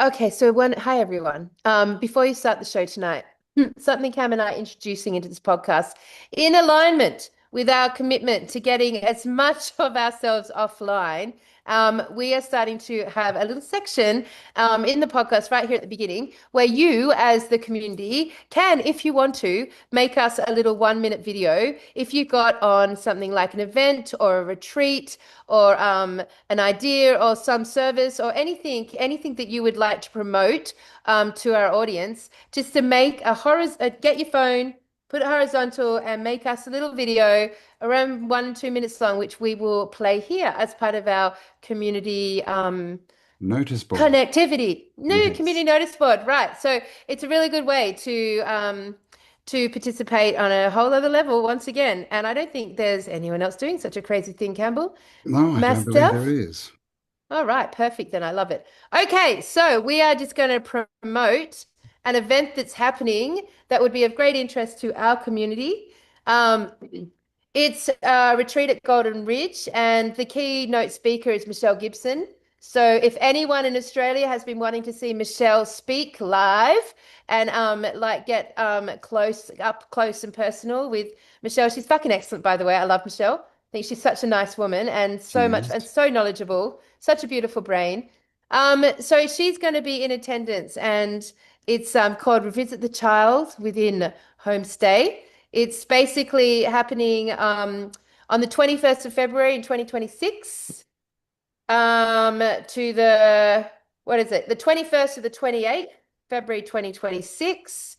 Okay, hi everyone. Before you start the show tonight, something Cam and I are introducing into this podcast in alignment with our commitment to getting as much of ourselves offline. We are starting to have a little section in the podcast right here at the beginning where you, as the community, can, if you want to, make us a little 1 minute video. If you got on something like an event or a retreat or an idea or some service or anything that you would like to promote to our audience, just to make get your phone, put it horizontal, and make us a little video around 1 and 2 minutes long, which we will play here as part of our community Notice board. connectivity. New Yes. community notice board, right? So it's a really good way to participate on a whole other level once again. And I don't think there's anyone else doing such a crazy thing, Campbell. No, I don't believe there Myself? is. All right, perfect. Then I love it. Okay, so we are just going to promote an event that's happening that would be of great interest to our community. Um, it's a retreat at Golden Ridge, and the keynote speaker is Michelle Gibson. So, if anyone in Australia has been wanting to see Michelle speak live and like get up close and personal with Michelle, she's fucking excellent, by the way. I love Michelle. I think she's such a nice woman and She so much and is. so knowledgeable, such a beautiful brain. So she's going to be in attendance, and it's called Revisit the Child within Homestay. It's basically happening on the 21st of February in 2026 to what is it? The 21st to the 28th, February 2026.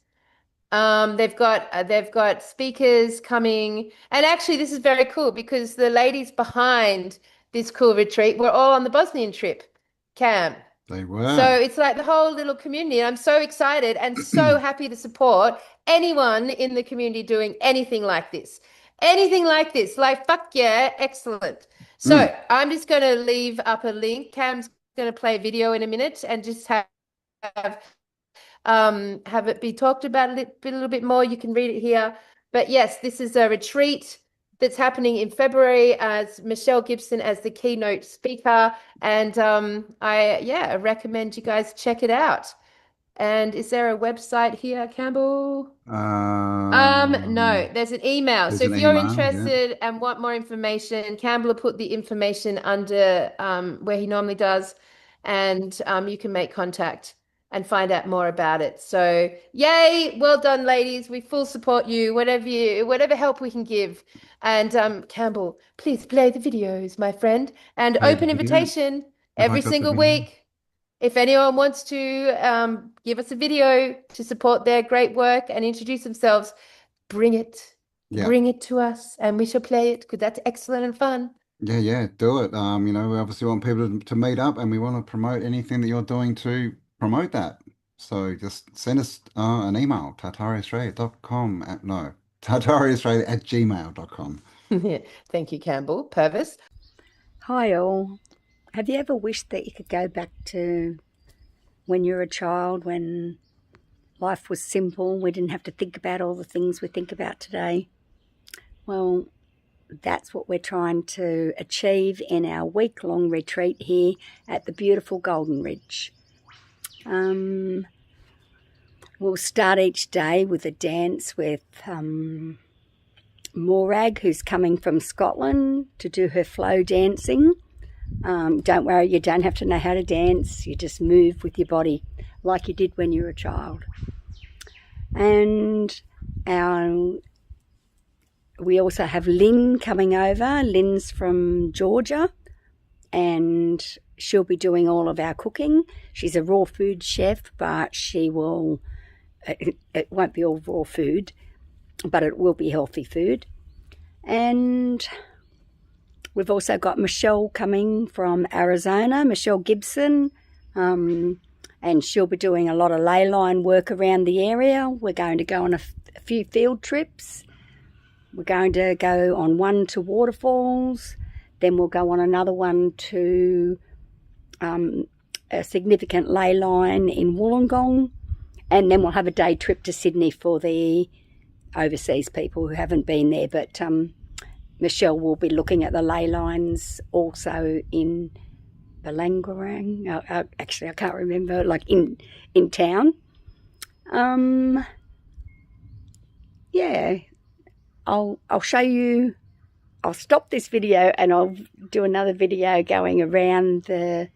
They've got speakers coming, and actually this is very cool because the ladies behind this cool retreat were all on the Bosnian trip, Cam. They So were. it's like the whole little community. I'm so excited and so happy to support anyone in the community doing anything like this. Anything like this. Like, fuck yeah, excellent. Mm. So I'm just going to leave up a link. Cam's going to play a video in a minute and just have have it be talked about a little bit more. You can read it here. But yes, this is a retreat that's happening in February as Michelle Gibson as the keynote speaker. And I recommend you guys check it out. And is there a website here, Campbell? No, there's an email. So There's an if you're email. Yeah. interested and want more information, Campbell will put the information under where he normally does, and you can make contact and find out more about it. So, yay, well done, ladies. We full support you, whatever help we can give. And Campbell, please play the videos, my friend, and Play the open video. invitation Have I every got the single video? week. If anyone wants to give us a video to support their great work and introduce themselves, bring it. Yeah. Bring it to us and we shall play it because that's excellent and fun. Yeah, yeah, do it. We obviously want people to meet up and we want to promote anything that you're doing to promote that. So just send us an email, tartariaaustralia.com at no, tartariaaustralia@gmail.com. Thank you, Campbell. Purvis. Hi all. Have you ever wished that you could go back to when you were a child, when life was simple, we didn't have to think about all the things we think about today? Well, that's what we're trying to achieve in our week-long retreat here at the beautiful Golden Ridge. We'll start each day with a dance with Morag, who's coming from Scotland to do her flow dancing. Don't worry, you don't have to know how to dance. You just move with your body like you did when you were a child. And we also have Lynn coming over. Lynn's from Georgia, and she'll be doing all of our cooking. She's a raw food chef, but it won't be all raw food, but it will be healthy food. And we've also got Michelle coming from Arizona, Michelle Gibson, and she'll be doing a lot of ley line work around the area. We're going to go on a few field trips. We're going to go on one to waterfalls, then we'll go on another one to a significant ley line in Wollongong, and then we'll have a day trip to Sydney for the overseas people who haven't been there, but Michelle will be looking at the ley lines also in Balangarang. Actually, I can't remember, like in town. Yeah, I'll show you. I'll stop this video and I'll do another video going around the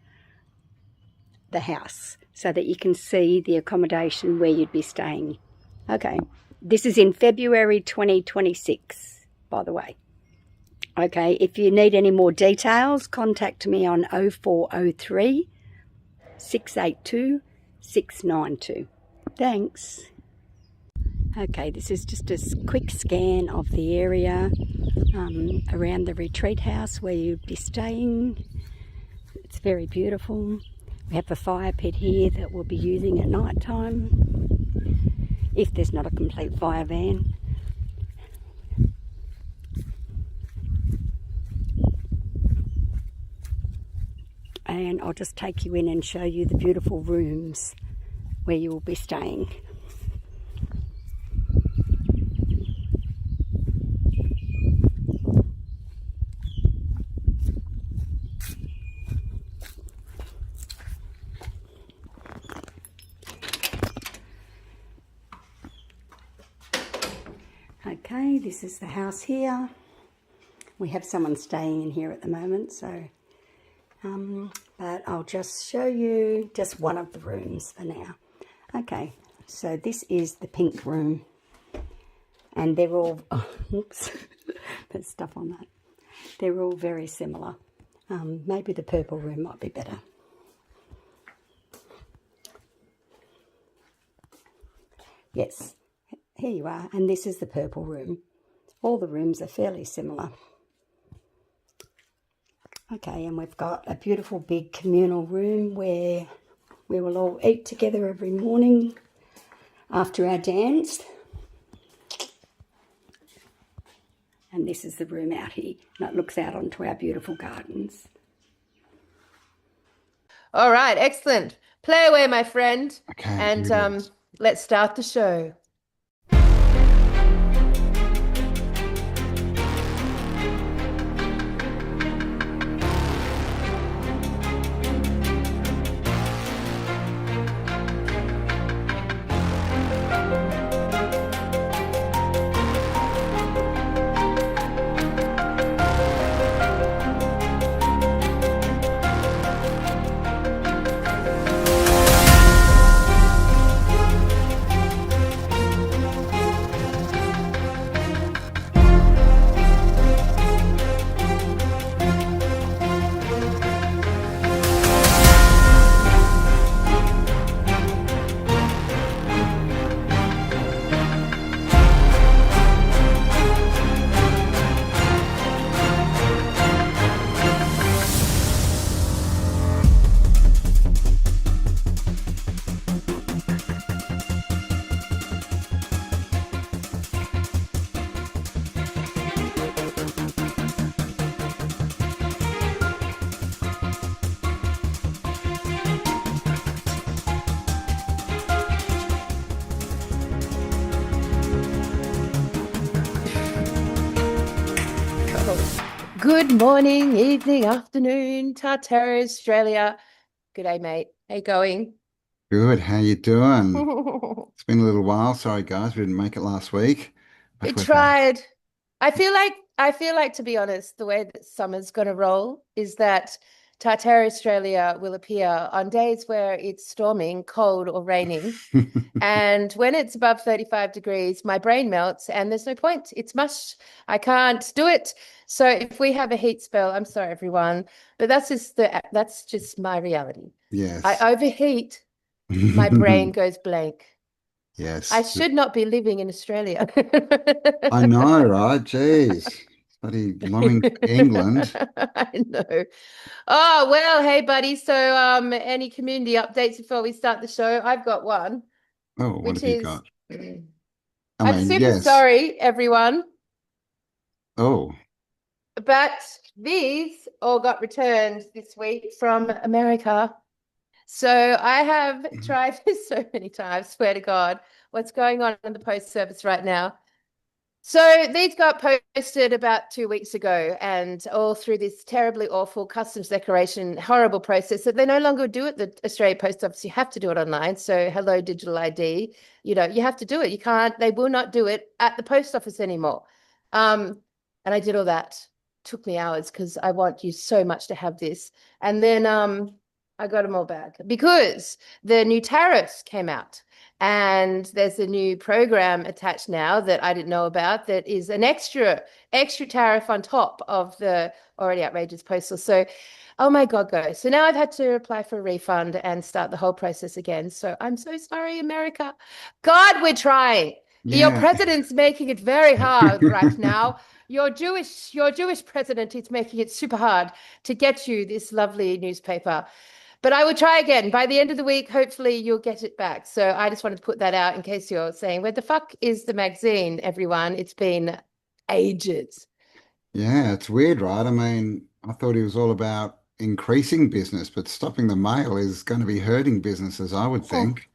house so that you can see the accommodation where you'd be staying. Okay, this is in February 2026, by the way. Okay, if you need any more details, contact me on 0403 682 692. Thanks. Okay, this is just a quick scan of the area around the retreat house where you'd be staying. It's very beautiful. We have a fire pit here that we'll be using at night time, if there's not a complete fire van. And I'll just take you in and show you the beautiful rooms where you will be staying. Okay, this is the house here. We have someone staying in here at the moment, so but I'll just show you just one of the rooms for now. Okay, so this is the pink room, and they're all, oops, there's stuff on that. They're all very similar. Maybe the purple room might be better. Yes, here you are, and this is the purple room. All the rooms are fairly similar. Okay, and we've got a beautiful big communal room where we will all eat together every morning after our dance. And this is the room out here, and it looks out onto our beautiful gardens. All right, excellent. Play away, my friend. Okay. And let's start the show. Good morning, evening, afternoon, Tartaria Australia. Good day, mate. How you going? Good. How you doing? It's been a little while. Sorry, guys, we didn't make it last week. We But we're back. tried. I feel like, to be honest, the way that summer's going to roll is that Tartaria Australia will appear on days where it's storming, cold, or raining. And when it's above 35 degrees, my brain melts and there's no point. It's mush. I can't do it. So if we have a heat spell, I'm sorry, everyone, but that's just my reality. Yes. I overheat, my brain goes blank. Yes. I should not be living in Australia. I know, right? Jeez. Bloody loving England. I know. Oh, well, hey, buddy. So any community updates before we start the show? I've got one. Oh, what Which have you is, got? I'm super yes. sorry, everyone, Oh, but these all got returned this week from America. So I have tried this so many times, swear to God, what's going on in the post service right now. So these got posted about 2 weeks ago, and all through this terribly awful customs declaration, horrible process that they no longer do at the Australia Post Office. You have to do it online. So hello, digital ID. You have to do it. You can't. They will not do it at the post office anymore. And I did all that. Took me hours because I want you so much to have this. And then I got them all back because the new tariffs came out. And there's a new program attached now that I didn't know about that is an extra tariff on top of the already outrageous postal. So, oh my God, go. So now I've had to apply for a refund and start the whole process again. So I'm so sorry, America. God, we're trying. Your Yeah. president's making it very hard right now. Your Jewish president is making it super hard to get you this lovely newspaper. But I will try again. By the end of the week, hopefully you'll get it back. So I just wanted to put that out in case you're saying, where the fuck is the magazine, everyone? It's been ages. Yeah, it's weird, right? I mean, I thought he was all about increasing business, but stopping the mail is going to be hurting businesses, I would Oh. think.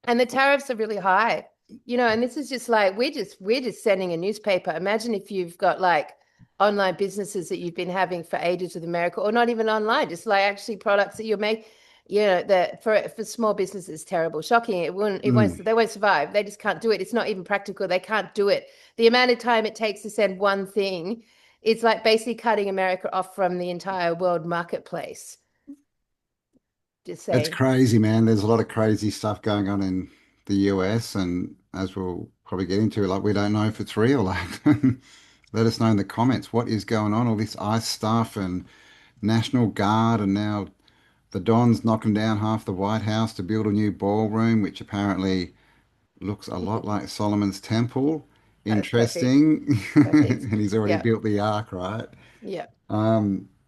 And the tariffs are really high, and this is just like we're just sending a newspaper. Imagine if you've got like online businesses that you've been having for ages with America, or not even online, just like actually products that you make, that for small businesses, terrible, shocking. Mm. They won't survive. They just can't do it. It's not even practical. They can't do it. The amount of time it takes to send one thing, it's like basically cutting America off from the entire world marketplace. Just It's saying. crazy, man. There's a lot of crazy stuff going on in the US, and as we'll probably get into, like we don't know if it's real. Like, let us know in the comments what is going on. All this ICE stuff and National Guard, and now the Don's knocking down half the White House to build a new ballroom, which apparently looks a lot like Solomon's Temple. Perfect. Interesting. Perfect. And he's already Yeah. built the Ark, right? Yeah.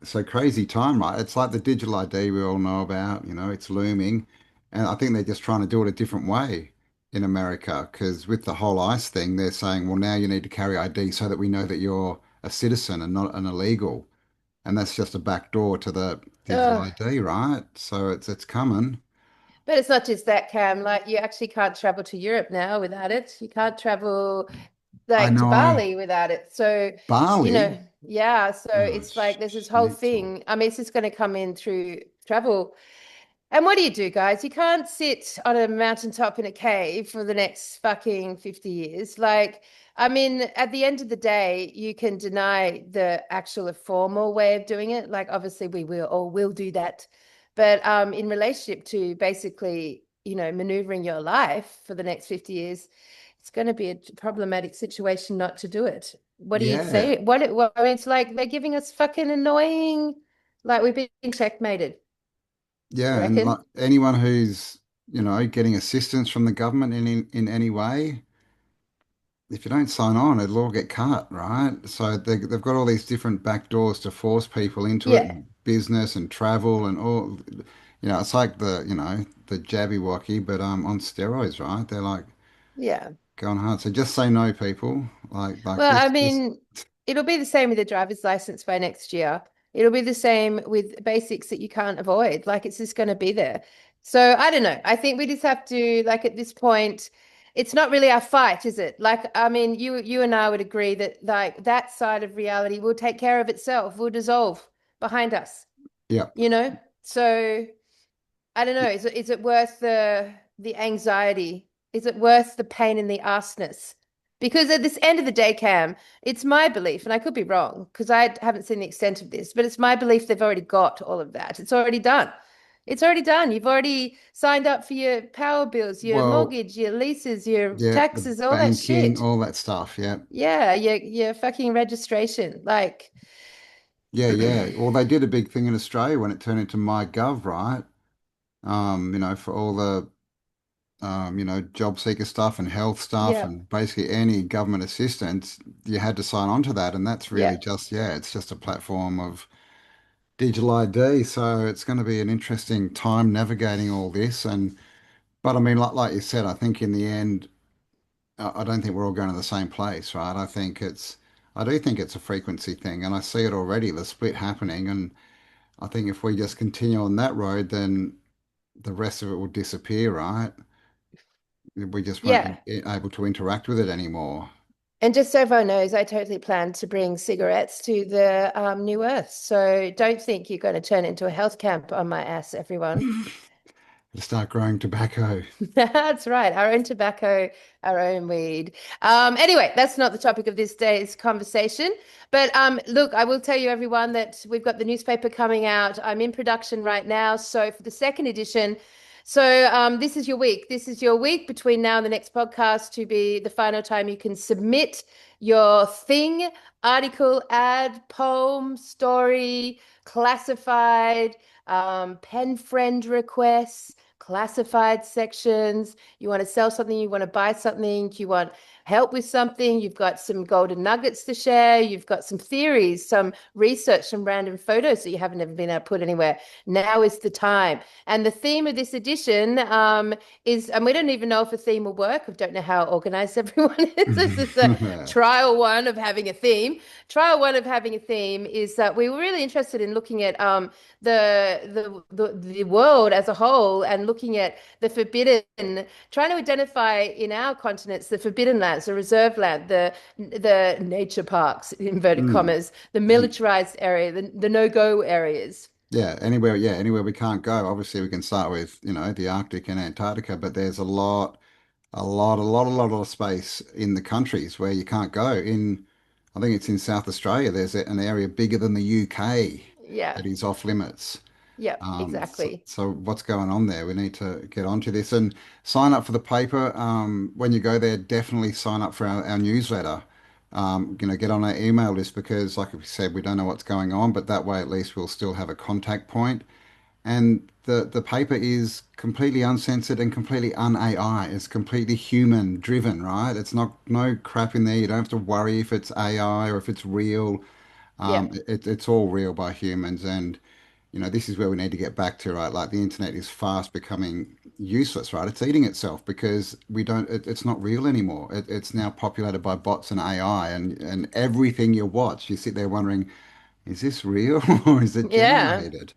So crazy time, right? It's like the digital ID we all know about, it's looming. And I think they're just trying to do it a different way in America because with the whole ICE thing, they're saying, well, now you need to carry ID so that we know that you're a citizen and not an illegal. And that's just a back door to the digital Oh, ID, right? So it's coming. but it's not just that, Cam. Like you actually can't travel to Europe now without it. You can't travel I like to know. Bali without it. So, Bali? yeah. So Oh, it's like there's this whole schnitzel. thing. I mean, it's just going to come in through travel. And what do you do, guys? You can't sit on a mountaintop in a cave for the next fucking 50 years. Like, I mean, at the end of the day, you can deny the actual formal way of doing it. Like, obviously, we will do that. But in relationship to basically, maneuvering your life for the next 50 years, it's going to be a problematic situation not to do it. What do you Yeah. say? I mean, it's like they're giving us fucking annoying, like we've been checkmated. You Yeah, and like reckon? anyone who's, getting assistance from the government in any way, if you don't sign on, it'll all get cut, right? So they've got all these different back doors to force people into it, Yeah. and business and travel and all. It's like the Jabberwocky, but on steroids, right? They're like Yeah. going hard. So just say no, people. Like Well, I this. mean, it'll be the same with the driver's license by next year. It'll be the same with basics that you can't avoid. Like it's just going to be there. So I don't know. I think we just have to, like at this point, it's not really our fight, is it? Like, I mean, you and I would agree that like that side of reality will take care of itself, will dissolve behind us, Yeah. you know? So I don't know. Is it worth the anxiety? Is it worth the pain in the arseness? Because at this end of the day, Cam, it's my belief, and I could be wrong because I haven't seen the extent of this, but it's my belief they've already got all of that. It's already done. It's already done. You've already signed up for your power bills, your Well, mortgage, your leases, your yeah, the taxes, all that banking, shit. all that stuff. Yeah. Yeah, your fucking registration. Like, Yeah, yeah. Well, they did a big thing in Australia when it turned into MyGov, right? For all the job seeker stuff and health stuff yeah, and basically any government assistance, you had to sign on to that. And that's really yeah, just, yeah, it's just a platform of digital ID. So it's going to be an interesting time navigating all this. But I mean, like you said, I think in the end, I don't think we're all going to the same place, right? I do think it's a frequency thing, and I see it already, the split happening. And I think if we just continue on that road, then the rest of it will disappear, right? We just won't yeah. be able to interact with it anymore. And just so everyone knows, I totally plan to bring cigarettes to the New Earth. So don't think you're going to turn into a health camp on my ass, everyone. Start growing tobacco. That's right. Our own tobacco, our own weed. Anyway, that's not the topic of this day's conversation. But look, I will tell you, everyone, that we've got the newspaper coming out. I'm in production right now. So for the second edition, this is your week. This is your week between now and the next podcast to be the final time you can submit your thing, article, ad, poem, story, classified, pen friend requests, classified sections. You want to sell something, you want to buy something, you want help with something, you've got some golden nuggets to share, you've got some theories, some research, some random photos that you haven't ever been able to put anywhere. Now is the time. And the theme of this edition is, and we don't even know if a theme will work. I don't know how organized everyone is. This is a trial one of having a theme. Trial one of having a theme is that we were really interested in looking at the world as a whole and looking at the forbidden, trying to identify in our continents the forbidden lands, the reserve land, the nature parks, inverted commas, the militarized area, the no-go areas. Anywhere we can't go. Obviously, we can start with, the Arctic and Antarctica, but there's a lot of space in the countries where you can't go. I think it's in South Australia. There's an area bigger than the UK Yeah. that is off limits. Yeah, So, exactly. so what's going on there? We need to get onto this and sign up for the paper. When you go there, definitely sign up for our newsletter. Get on our email list because, like we said, we don't know what's going on, but that way at least we'll still have a contact point. And the paper is completely uncensored and completely un-AI. It's completely human driven, right? It's not no crap in there. You don't have to worry if it's AI or if it's real. Yeah. It's all real by humans, and this is where we need to get back to, right? Like the internet is fast becoming useless, right? It's eating itself because it's not real anymore. It's now populated by bots and AI, and everything you watch, you sit there wondering, is this real or is it Yeah. generated?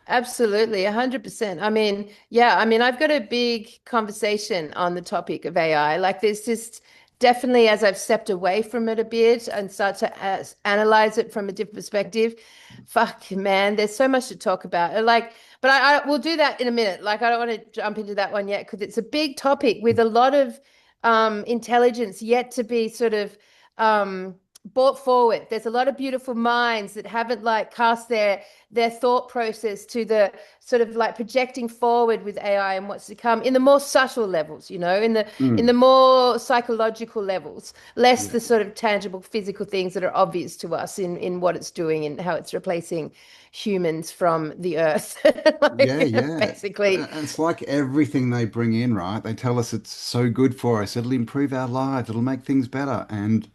Absolutely, 100%. I mean, yeah, I mean, I've got a big conversation on the topic of AI. Like, there's just definitely, as I've stepped away from it a bit and start to analyze it from a different perspective, fuck, man, there's so much to talk about. Like, but I will do that in a minute. Like, I don't want to jump into that one yet because it's a big topic with a lot of intelligence yet to be sort of brought forward. There's a lot of beautiful minds that haven't like cast their thought process to the sort of like projecting forward with AI and what's to come in the more subtle levels, in the Mm, more psychological levels, less yeah. the sort of tangible physical things that are obvious to us in what it's doing and how it's replacing humans from the earth. Yeah, Like, yeah. basically. It's like everything they bring in, right? They tell us it's so good for us. It'll improve our lives. It'll make things better. And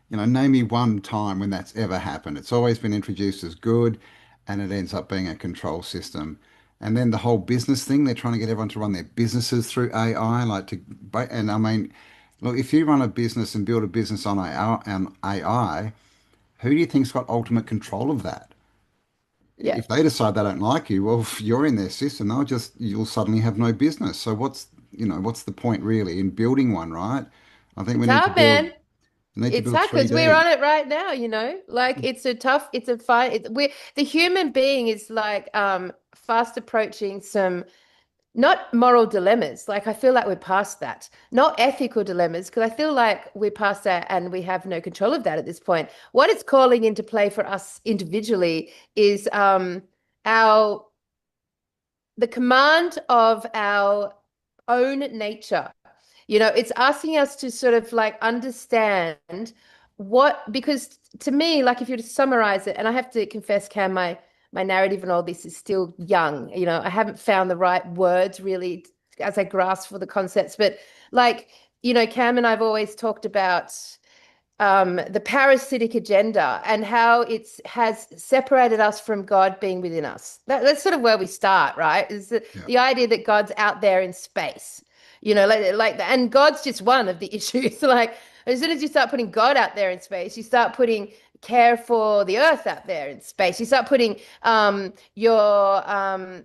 name me one time when that's ever happened. It's always been introduced as good and it ends up being a control system. And then the whole business thing, they're trying to get everyone to run their businesses through AI, and I mean, look, if you run a business and build a business on AI, who do you think's got ultimate control of that? Yeah. If they decide they don't like you, well, if you're in their system, you'll suddenly have no business. So what's the point really in building one, right? I think It's hard, man. we need to It's build hard because we're 3D. on it right now, like it's a fight. The human being is like fast approaching some not moral dilemmas. Like I feel like we're past that. Not ethical dilemmas, because I feel like we're past that and we have no control of that at this point. What it's calling into play for us individually is our the command of our own nature. It's asking us to sort of like understand because to me, like if you were to summarize it, and I have to confess, Cam, my narrative and all this is still young. I haven't found the right words really as I grasp for the concepts, but like, Cam and I've always talked about the parasitic agenda and how it has separated us from God being within us. That's sort of where we start, right? Is Yeah. the idea that God's out there in space, and God's just one of the issues. Like as soon as you start putting God out there in space, you start putting care for the earth out there in space. You start putting your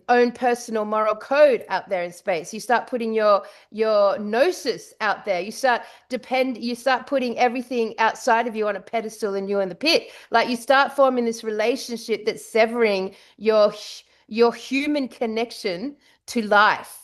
own personal moral code out there in space. You start putting your gnosis out there. You start putting everything outside of you on a pedestal and you in the pit. Like you start forming this relationship that's severing your human connection to life.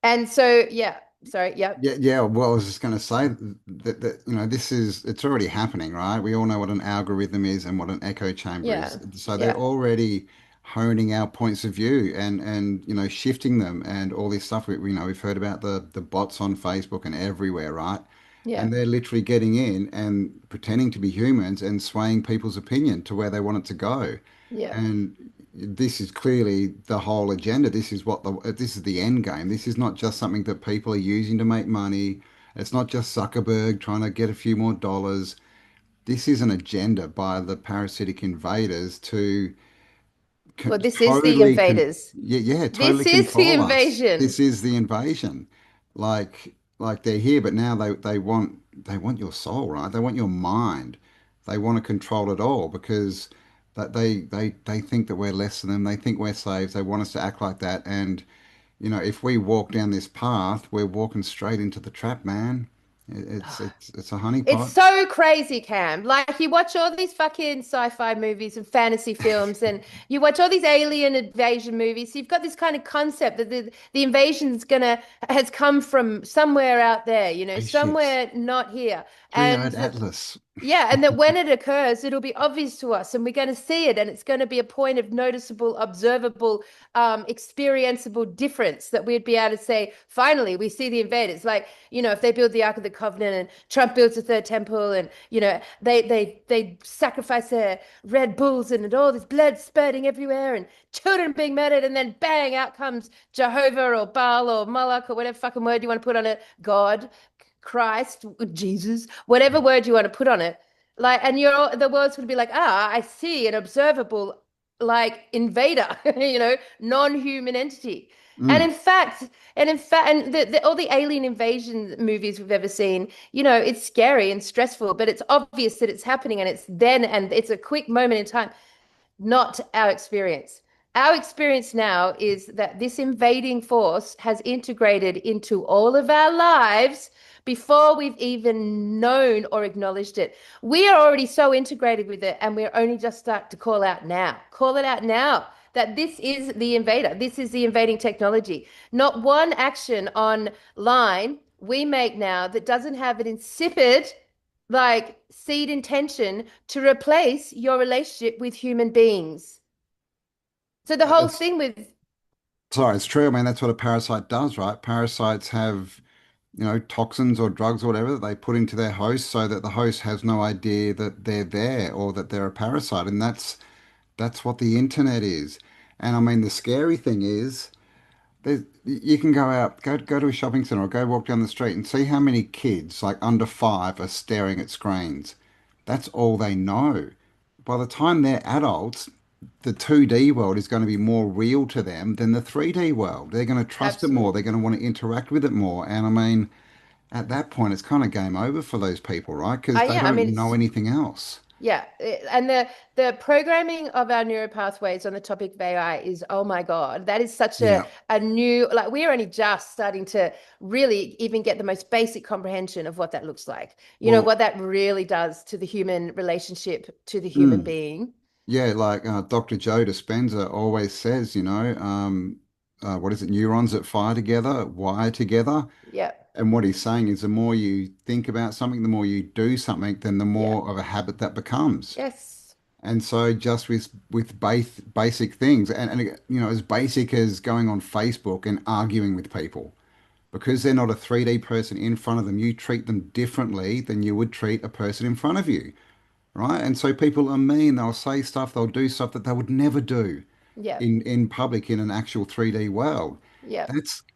And so, yeah, sorry, yeah. Yeah. Well, I was just going to say that it's already happening, right? We all know what an algorithm is and what an echo chamber Yeah. is. So they're Yeah. already honing our points of view and shifting them and all this stuff. We've heard about the bots on Facebook and everywhere, right? Yeah. And they're literally getting in and pretending to be humans and swaying people's opinion to where they want it to go. Yeah. And this is clearly the whole agenda. This is the end game. This is not just something that people are using to make money. It's not just Zuckerberg trying to get a few more dollars. This is an agenda by the parasitic invaders to Well, this is the totally invaders. totally This is the control us. invasion. This is the invasion. Like they're here, but now they want your soul, right? They want your mind. They want to control it all because that they think that we're less than them. They think we're slaves. They want us to act like that. And if we walk down this path, we're walking straight into the trap, man. It's a It's honeypot. so crazy, Cam. Like you watch all these fucking sci-fi movies and fantasy films, and you watch all these alien invasion movies. So you've got this kind of concept that the invasion's gonna has come from somewhere out there, Spaceships, somewhere not here. And three-eyed atlas. yeah, and that when it occurs, it'll be obvious to us, and we're going to see it, and it's going to be a point of noticeable, observable, experienceable difference that we'd be able to say, finally, we see the invaders. Like, if they build the Ark of the Covenant and Trump builds a third temple, and they sacrifice their Red Bulls, and all this blood spurting everywhere, and children being murdered, and then bang, out comes Jehovah or Baal or Moloch or whatever fucking word you want to put on it, God. Christ, Jesus, whatever word you want to put on it, like, and the words would be like, I see an observable, like, invader, non-human entity. And Mm. in fact, and all the alien invasion movies we've ever seen, it's scary and stressful, but it's obvious that it's happening, and it's a quick moment in time. Not our experience. Our experience now is that this invading force has integrated into all of our lives before we've even known or acknowledged it. We are already so integrated with it, and we're only just starting to call out now. Call it out now that this is the invader. This is the invading technology. Not one action online we make now that doesn't have an insipid like seed intention to replace your relationship with human beings. So the whole It's thing with Sorry, it's true. I mean, that's what a parasite does, right? Parasites have, toxins or drugs or whatever that they put into their host so that the host has no idea that they're there or that they're a parasite. And that's what the internet is. And I mean, the scary thing is you can go to a shopping center or go walk down the street and see how many kids, like under 5, are staring at screens. That's all they know. By the time they're adults, the 2D world is going to be more real to them than the 3D world. They're going to trust it more. absolutely. They're going to want to interact with it more. And I mean, at that point, it's kind of game over for those people, right? Because they Yeah, I mean don't know it's anything else. yeah, and the programming of our neural pathways on the topic of AI is, oh my God, that is such Yeah. a new, like we're only just starting to really even get the most basic comprehension of what that looks like. Well, What that really does to the human relationship, to the human mm, being. yeah, like Dr. Joe Dispenza always says, what is it? Neurons that fire together, wire together. Yeah, And what he's saying is the more you think about something, the more you do something, then the yeah, more of a habit that becomes. yes, And so just with basic things and as basic as going on Facebook and arguing with people because they're not a 3D person in front of them, you treat them differently than you would treat a person in front of you, right? And so people are mean, they'll say stuff, they'll do stuff that they would never do yeah, in public in an actual 3D world. yeah,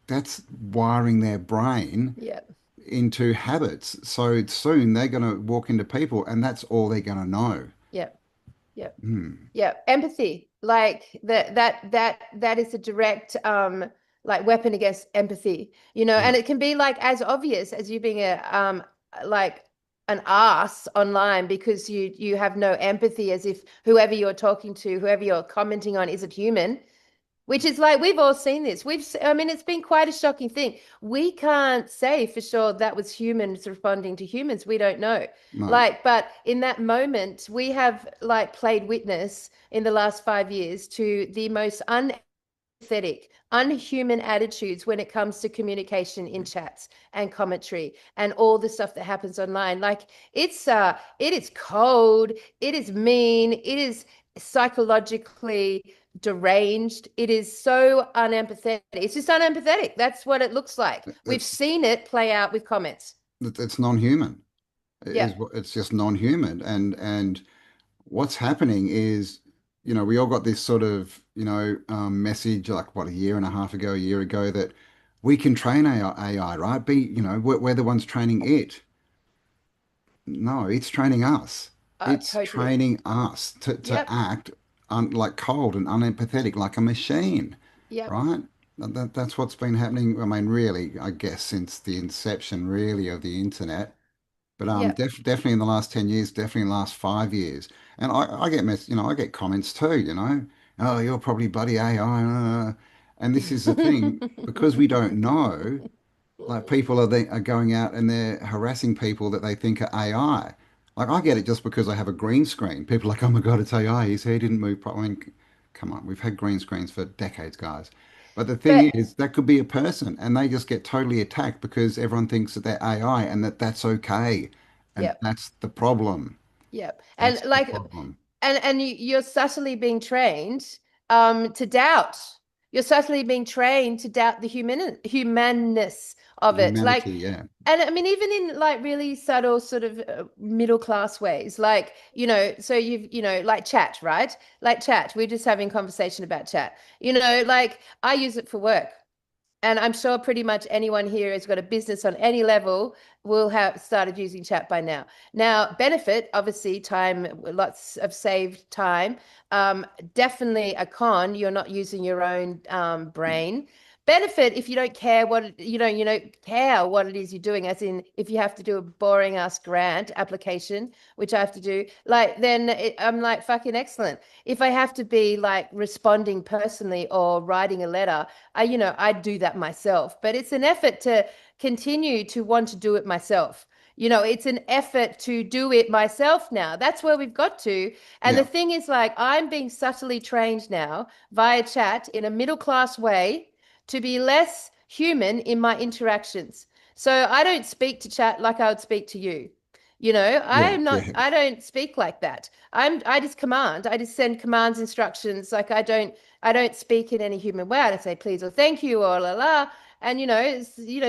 That's wiring their brain yeah. into habits. So soon they're going to walk into people and that's all they're going to know. Yeah. Yeah. Hmm. Yeah. Empathy. Like that is a direct like weapon against empathy, and Yeah. it can be like as obvious as you being like an ass online because you have no empathy, as if whoever you're talking to, whoever you're commenting on, isn't human. Which is like, we've all seen this. I mean, it's been quite a shocking thing. We can't say for sure that was humans responding to humans. We don't know. No, Like, but in that moment, we have like played witness in the last 5 years to the most unempathetic, unhuman attitudes when it comes to communication in chats and commentary and all the stuff that happens online. Like, it is cold, it is mean, it is psychologically deranged. It is so unempathetic. It's just unempathetic. That's what it looks like. We've it's seen it play out with comments. it's non-human. Yeah. It's just non-human, and what's happening is, we all got this sort of, message like what, a year and a half ago, a year ago, that we can train AI, right? We're the ones training it. No, it's training us. It's Totally. training us to Yep. act like cold and unempathetic, like a machine, Yep. right? That's what's been happening. I mean, really, I guess since the inception, really, of the internet. But Yep. definitely in the last 10 years, definitely in the last 5 years. And I get I get comments too, oh, you're probably bloody AI. And this is the thing, because we don't know, like people are going out and they're harassing people that they think are AI. Like I get it just because I have a green screen. People are like, oh my God, it's AI. His hair didn't move properly. I mean, come on, we've had green screens for decades, guys. But the thing But is, that could be a person, and they just get totally attacked because everyone thinks that they're AI and that that's okay. And yep. that's the problem. Yep. And That's the like, problem. and you're subtly being trained to doubt. You're subtly being trained to doubt the humanness of it. Like, Humanity, yeah. and I mean, even in like really subtle sort of middle class ways, like, so like chat, right? Like chat, we're just having conversation about chat. Like I use it for work. And I'm sure pretty much anyone here who's got a business on any level will have started using chat by now. Now, benefit, obviously, time, lots of saved time. Definitely a con, you're not using your own brain. Benefit if you don't care you don't care what it is you're doing, as in if you have to do a boring ass grant application, which I have to do, like then I'm like fucking excellent. If I have to be like responding personally or writing a letter, I do that myself, but it's an effort to continue to want to do it myself. It's an effort to do it myself now. That's where we've got to. And the Yeah. thing is, like, I'm being subtly trained now via chat in a middle class way to be less human in my interactions. So I don't speak to chat like I would speak to you. Yeah. Yeah. I don't speak like that. I just command. I just send commands, instructions. Like I don't speak in any human way. I don't say please or thank you or la la. And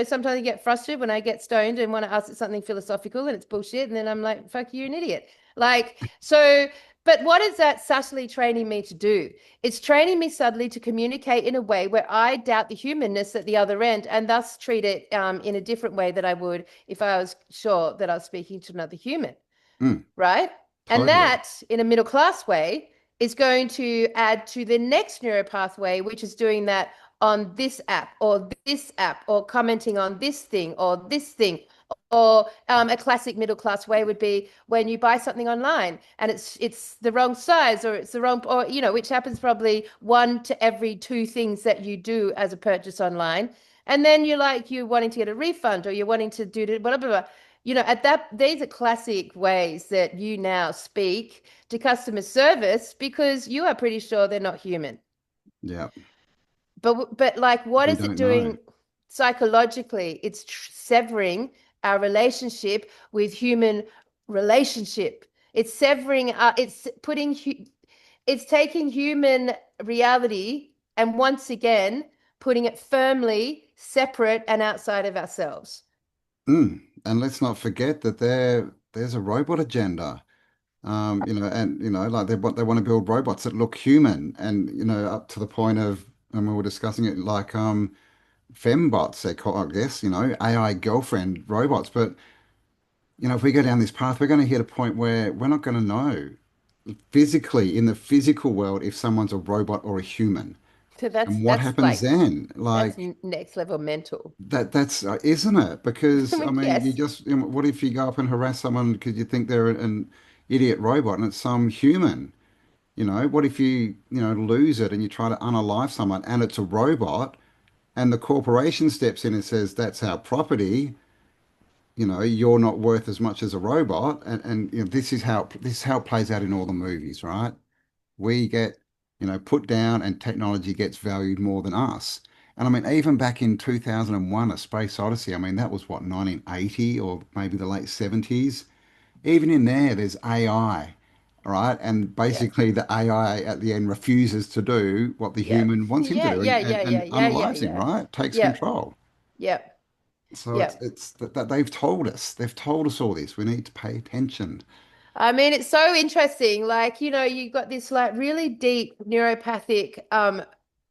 sometimes I get frustrated when I get stoned and want to ask it something philosophical and it's bullshit. And then I'm like, fuck you, an idiot. Like, so, but what is that subtly training me to do? It's training me subtly to communicate in a way where I doubt the humanness at the other end and thus treat it in a different way that I would if I was sure that I was speaking to another human, Mm, right? And totally. that, in a middle class way, is going to add to the next neural pathway, which is doing that on this app or commenting on this thing or this thing. Or a classic middle class way would be when you buy something online and it's the wrong size or it's the wrong, or which happens probably one to every two things that you do as a purchase online. And then you're wanting to get a refund or you're wanting to do blah, blah, blah. At that, these are classic ways that you now speak to customer service because you are pretty sure they're not human. Yeah. But like, what We is it don't know. doing psychologically? It's severing our relationship with human relationship. It's severing, it's taking human reality and once again putting it firmly separate and outside of ourselves. And let's not forget that there's a robot agenda. And like they want to build robots that look human, and up to the point of, and we were discussing it, like fembots, they call, I guess, AI girlfriend robots. But if we go down this path, we're going to hit a point where we're not going to know physically, in the physical world, if someone's a robot or a human. So And what that's happens like then? that's Like next level mental. that's isn't it? Because I mean, you Yes. just what if you go up and harass someone because you think they're an idiot robot and it's some human? What if you lose it and you try to unalive someone and it's a robot and the corporation steps in and says that's our property, you're not worth as much as a robot, and this is how it plays out in all the movies, right? We get, put down and technology gets valued more than us. And I mean, even back in 2001, A Space Odyssey, I mean, that was what, 1980 or maybe the late 70s. Even in there's AI, right? And Yeah. basically the AI at the end refuses to do what the Yep. human wants him to Yeah, do yeah, and, yeah, and, yeah, and yeah, yeah, unalives him, yeah. right? Takes Yep. control. Yep. So it's Yep. it's that they've told us. They've told us all this. We need to pay attention. I mean, it's so interesting. Like, you've got this like really deep neuropathic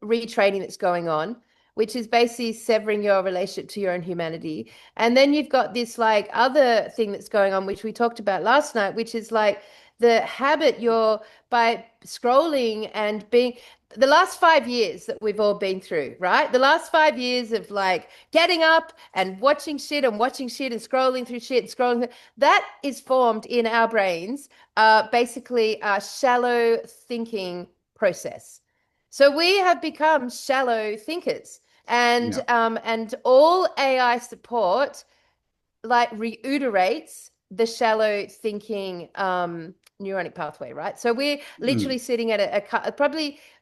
retraining that's going on, which is basically severing your relationship to your own humanity. And then you've got this like other thing that's going on, which we talked about last night, which is like the habit you're by scrolling and being the last 5 years that we've all been through, right? The last 5 years of like getting up and watching shit and scrolling through shit and scrolling that is formed in our brains, basically a shallow thinking process. So we have become shallow thinkers, Yeah. and all AI support like reiterates the shallow thinking neuronic pathway, right? So we're Mm. literally sitting at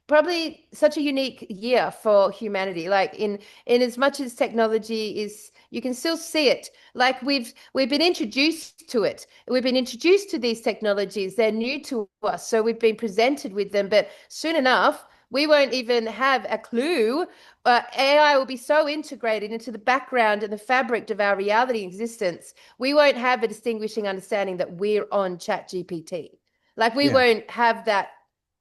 probably such a unique year for humanity. Like in as much as technology is, you can still see it. Like we've been introduced to it. We've been introduced to these technologies. They're new to us, so we've been presented with them. But soon enough, we won't even have a clue. AI will be so integrated into the background and the fabric of our reality existence, we won't have a distinguishing understanding that we're on ChatGPT. Like we Yeah. won't have that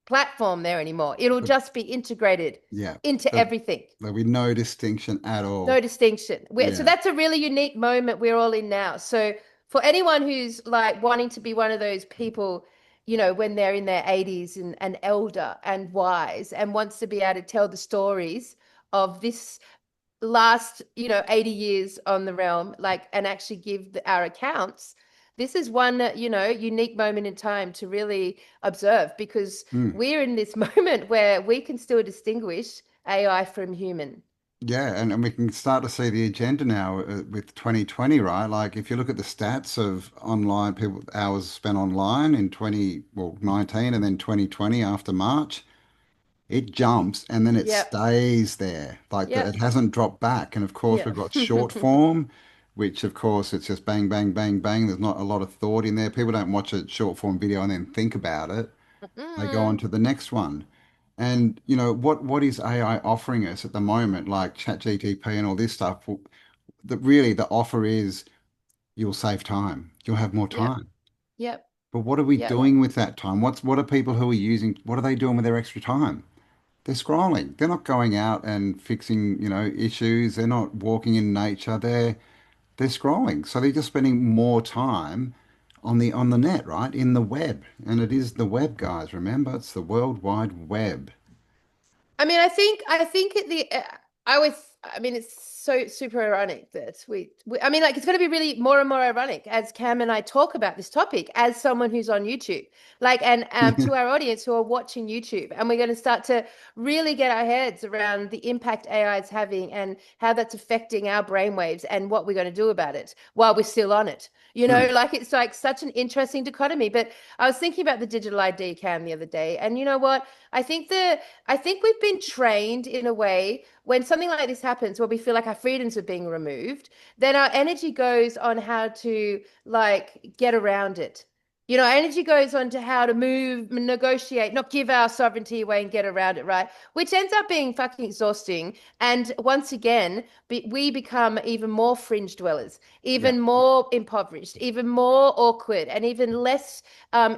platform there anymore. It'll But just be integrated yeah. into There, everything. there'll be no distinction at No all. distinction. So Yeah. that's a really unique moment we're all in now. So for anyone who's like wanting to be one of those people, when they're in their 80s and elder and wise and wants to be able to tell the stories of this last 80 years on the realm, like, and actually give our accounts, this is one unique moment in time to really observe, because Mm. we're in this moment where we can still distinguish AI from human. Yeah, and we can start to see the agenda now with 2020, right? Like if you look at the stats of online people hours spent online in 19 and then 2020 after March, it jumps and then it Yep. stays there. Like that, it Yep. hasn't dropped back. And of course, we've Yep. got short form, which of course it's just bang, bang, bang, bang. There's not a lot of thought in there. People don't watch a short form video and then think about it. They go on Mm. to the next one. And what is AI offering us at the moment, like ChatGTP and all this stuff? Well, the offer is you'll save time. You'll have more Yep. time. Yep. But what are we Yep. doing with that time? What are people who are using, what are they doing with their extra time? They're scrolling. They're not going out and fixing, issues. They're not walking in nature. They're scrolling. So they're just spending more time on the net, right? In the web. And it is the web, guys. Remember, it's the World Wide Web. I mean, I think I mean, it's so super ironic that I mean, like, it's going to be really more and more ironic as Cam and I talk about this topic as someone who's on YouTube, like, and to our audience who are watching YouTube, and we're going to start to really get our heads around the impact AI is having and how that's affecting our brainwaves and what we're going to do about it while we're still on it. Mm, Like, it's like such an interesting dichotomy. But I was thinking about the digital ID, Cam, the other day, and you know what? I think we've been trained in a way when something like this happens, where we feel like our freedoms are being removed, then our energy goes on how to like get around it. Our energy goes on to how to move, negotiate, not give our sovereignty away and get around it, right? Which ends up being fucking exhausting. And once again, we become even more fringe dwellers, yeah. even more impoverished, even more awkward, and even less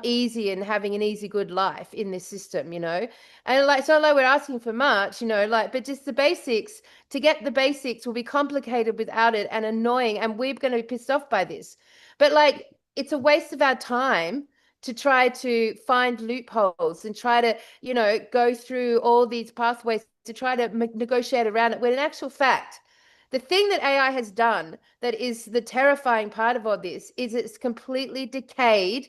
easy and having an easy, good life in this system. And like, so like we're asking for much, like, but just the basics, to get the basics will be complicated without it and annoying. And we're going to be pissed off by this. But like, it's a waste of our time to try to find loopholes and try to, go through all these pathways to try to negotiate around it. When in actual fact, the thing that AI has done that is the terrifying part of all this is it's completely decayed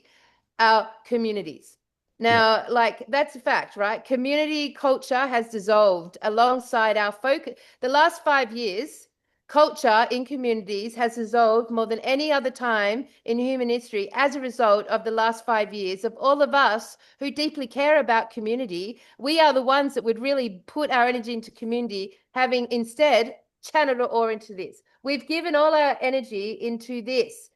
our communities. Yeah. Now, like that's a fact, right? Community culture has dissolved alongside our focus. The last 5 years, culture in communities has dissolved more than any other time in human history as a result of the last 5 years of all of us who deeply care about community. We are the ones that would really put our energy into community, having instead channeled it all into this. We've given all our energy into this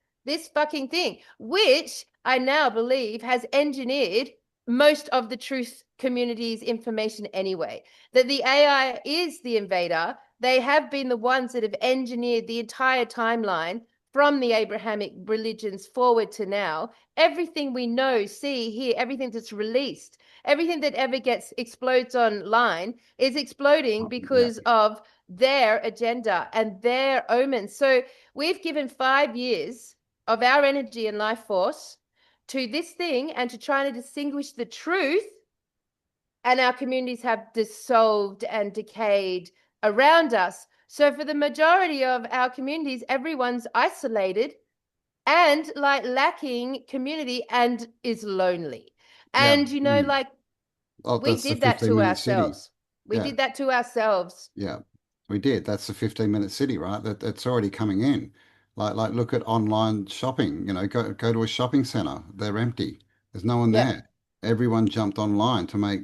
fucking thing, which I now believe has engineered most of the truth community's information anyway. That the AI is the invader. They have been the ones that have engineered the entire timeline from the Abrahamic religions forward to now. Everything we know, see, hear, everything that's released, everything that ever gets explodes online is exploding Yeah. because of their agenda and their omens. So we've given 5 years of our energy and life force to this thing and to trying to distinguish the truth, and our communities have dissolved and decayed around us. So for the majority of our communities, everyone's isolated and like lacking community and is lonely. Yeah. And Mm. like Oh, we that's the did that to 15-minute city. ourselves. We Yeah. did that to ourselves. Yeah, we did. That's the 15-minute city, right? That's already coming in. Like look at online shopping, go to a shopping center. They're empty. There's no one Yep. there. Everyone jumped online to make,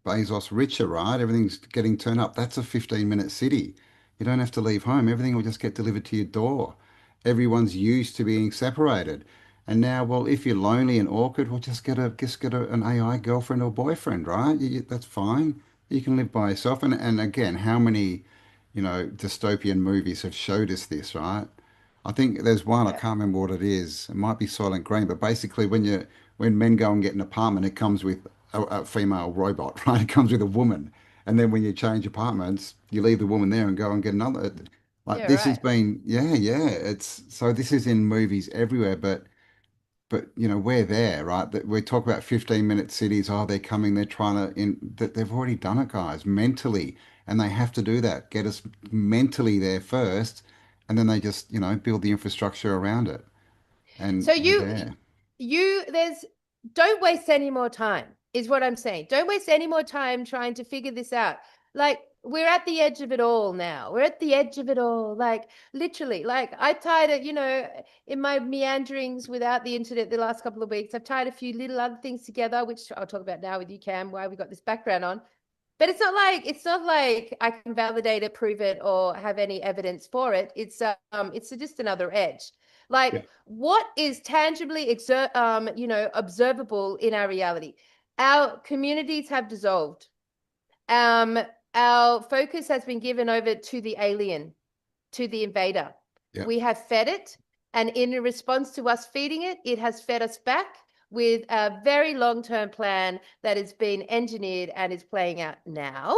Bezos richer, right? Everything's getting turned up. That's a 15-minute city. You don't have to leave home. Everything will just get delivered to your door. Everyone's used to being separated. And now, well, if you're lonely and awkward, well, an AI girlfriend or boyfriend, right? That's fine. You can live by yourself. And again, how many, dystopian movies have showed us this, right? I think there's one, I Yeah. can't remember what it is. It might be Silent Green, but basically when men go and get an apartment, it comes with a female robot, right? It comes with a woman. And then when you change apartments, you leave the woman there and go and get another. Like Yeah, this has right. been, yeah, yeah. It's so this is in movies everywhere, but we're there, right? That we talk about 15-minute cities. Oh, they're coming. They're trying to that they've already done it, guys, mentally, and they have to do that. Get us mentally there first, and then they just build the infrastructure around it, and So we're you there. you there's don't waste any more time is what I'm saying. Don't waste any more time trying to figure this out. Like we're at the edge of it all now. We're at the edge of it all. Like literally, like I tied it, in my meanderings without the internet the last couple of weeks, I've tied a few little other things together, which I'll talk about now with you, Cam, why we got this background on. But it's not like I can validate it, prove it, or have any evidence for it. It's just another edge. Yeah, Like what is tangibly observable in our reality? Our communities have dissolved. Um, our focus has been given over to the alien, to the invader. yeah, We have fed it, and in response to us feeding it, it has fed us back with a very long-term plan that has been engineered and is playing out now.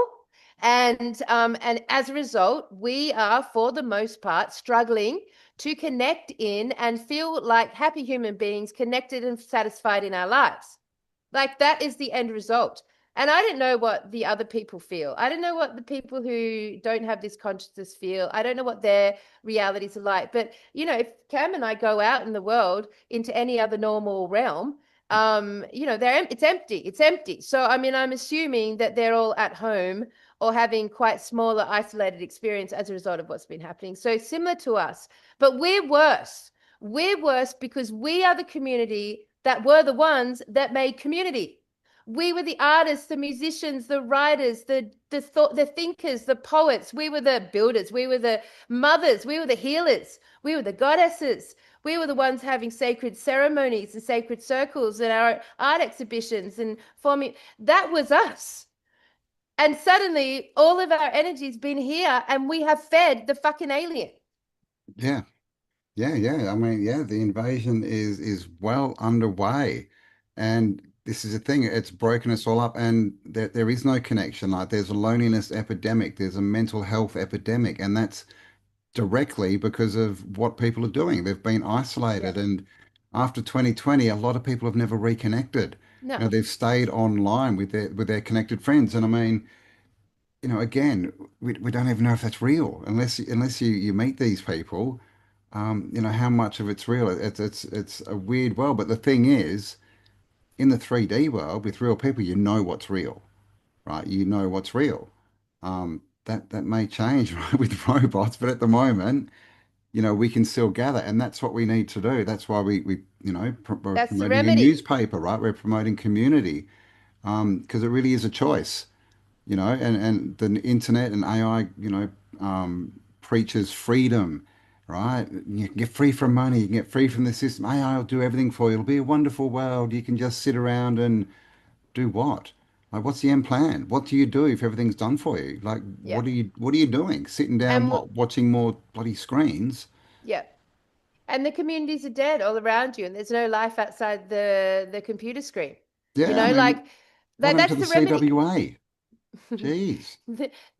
And as a result, we are, for the most part, struggling to connect in and feel like happy human beings, connected and satisfied in our lives. Like that is the end result. And I don't know what the other people feel. I don't know what the people who don't have this consciousness feel. I don't know what their realities are like. But, if Cam and I go out in the world into any other normal realm, it's empty. It's empty. So, I mean, I'm assuming that they're all at home or having quite smaller, isolated experience as a result of what's been happening. So similar to us, but we're worse. We're worse because we are the community that were the ones that made community. We were the artists, the musicians, the writers, the thinkers, the poets. We were the builders. We were the mothers. We were the healers. We were the goddesses. We were the ones having sacred ceremonies and sacred circles and our art exhibitions and forming. That was us. And suddenly all of our energy's been here and we have fed the fucking alien. yeah, yeah, yeah. I mean, yeah, the invasion is well underway, and this is the thing. It's broken us all up, and there is no connection. Like, there's a loneliness epidemic. There's a mental health epidemic, and that's directly because of what people are doing. They've been Yeah. isolated, and after 2020, a lot of people have never reconnected. No. They've stayed online with their connected friends. And I mean, again, we don't even know if that's real unless you meet these people. How much of it's real. It's a weird world. But the thing is, in the 3D world with real people, you know what's real, right? You know what's real. That may change, right, with robots, but at the moment, we can still gather, and that's what we need to do. That's why we're That's the promoting a remedy. newspaper, right? We're promoting community, because it really is a choice, and the internet and AI, preaches freedom, right? You can get free from money, you can get free from the system. AI will do everything for you. It'll be a wonderful world. You can just sit around and do what? Like, what's the end plan? What do you do if everything's done for you? Like, Yeah. what are you doing? Sitting down, And what, watching more bloody screens? yeah. And the communities are dead all around you, and there's no life outside the computer screen. You Yeah, I know, mean, what happened to that's the the remedy. CWA? Jeez.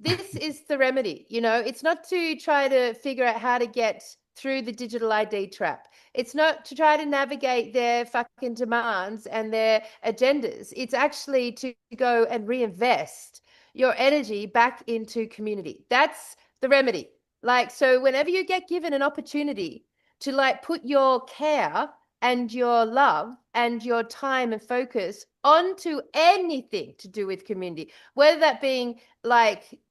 This is the remedy. It's not to try to figure out how to get through the digital ID trap. It's not to try to navigate their fucking demands and their agendas. It's actually to go and reinvest your energy back into community. That's the remedy. So whenever you get given an opportunity to put your care and your love and your time and focus onto anything to do with community, whether that being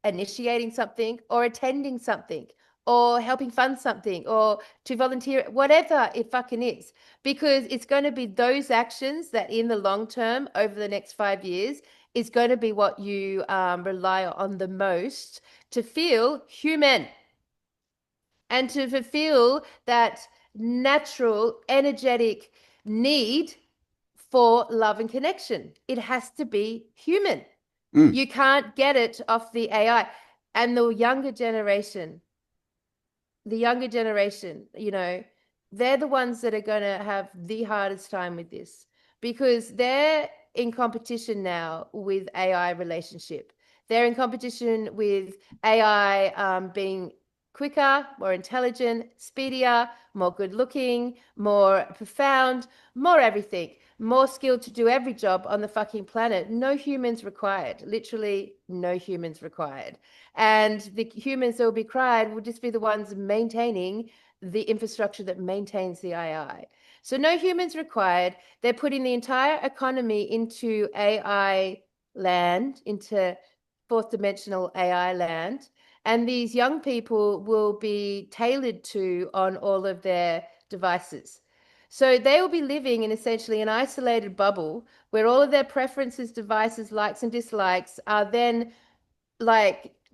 initiating something or attending something or helping fund something or to volunteer, whatever it fucking is, because it's going to be those actions that in the long term, over the next 5 years, is going to be what you rely on the most to feel human and to fulfill that natural, energetic need for love and connection. It has to be human. Mm, You can't get it off the AI. And the younger generation, they're the ones that are going to have the hardest time with this because they're in competition now with AI relationship. They're in competition with AI being quicker, more intelligent, speedier, more good looking, more profound, more everything, more skilled to do every job on the fucking planet. No humans required, literally no humans required. And the humans that will be cried will just be the ones maintaining the infrastructure that maintains the AI. So no humans required. They're putting the entire economy into AI land, into fourth dimensional AI land. And these young people will be tailored to on all of their devices. So they will be living in essentially an isolated bubble where all of their preferences, devices, likes, and dislikes are then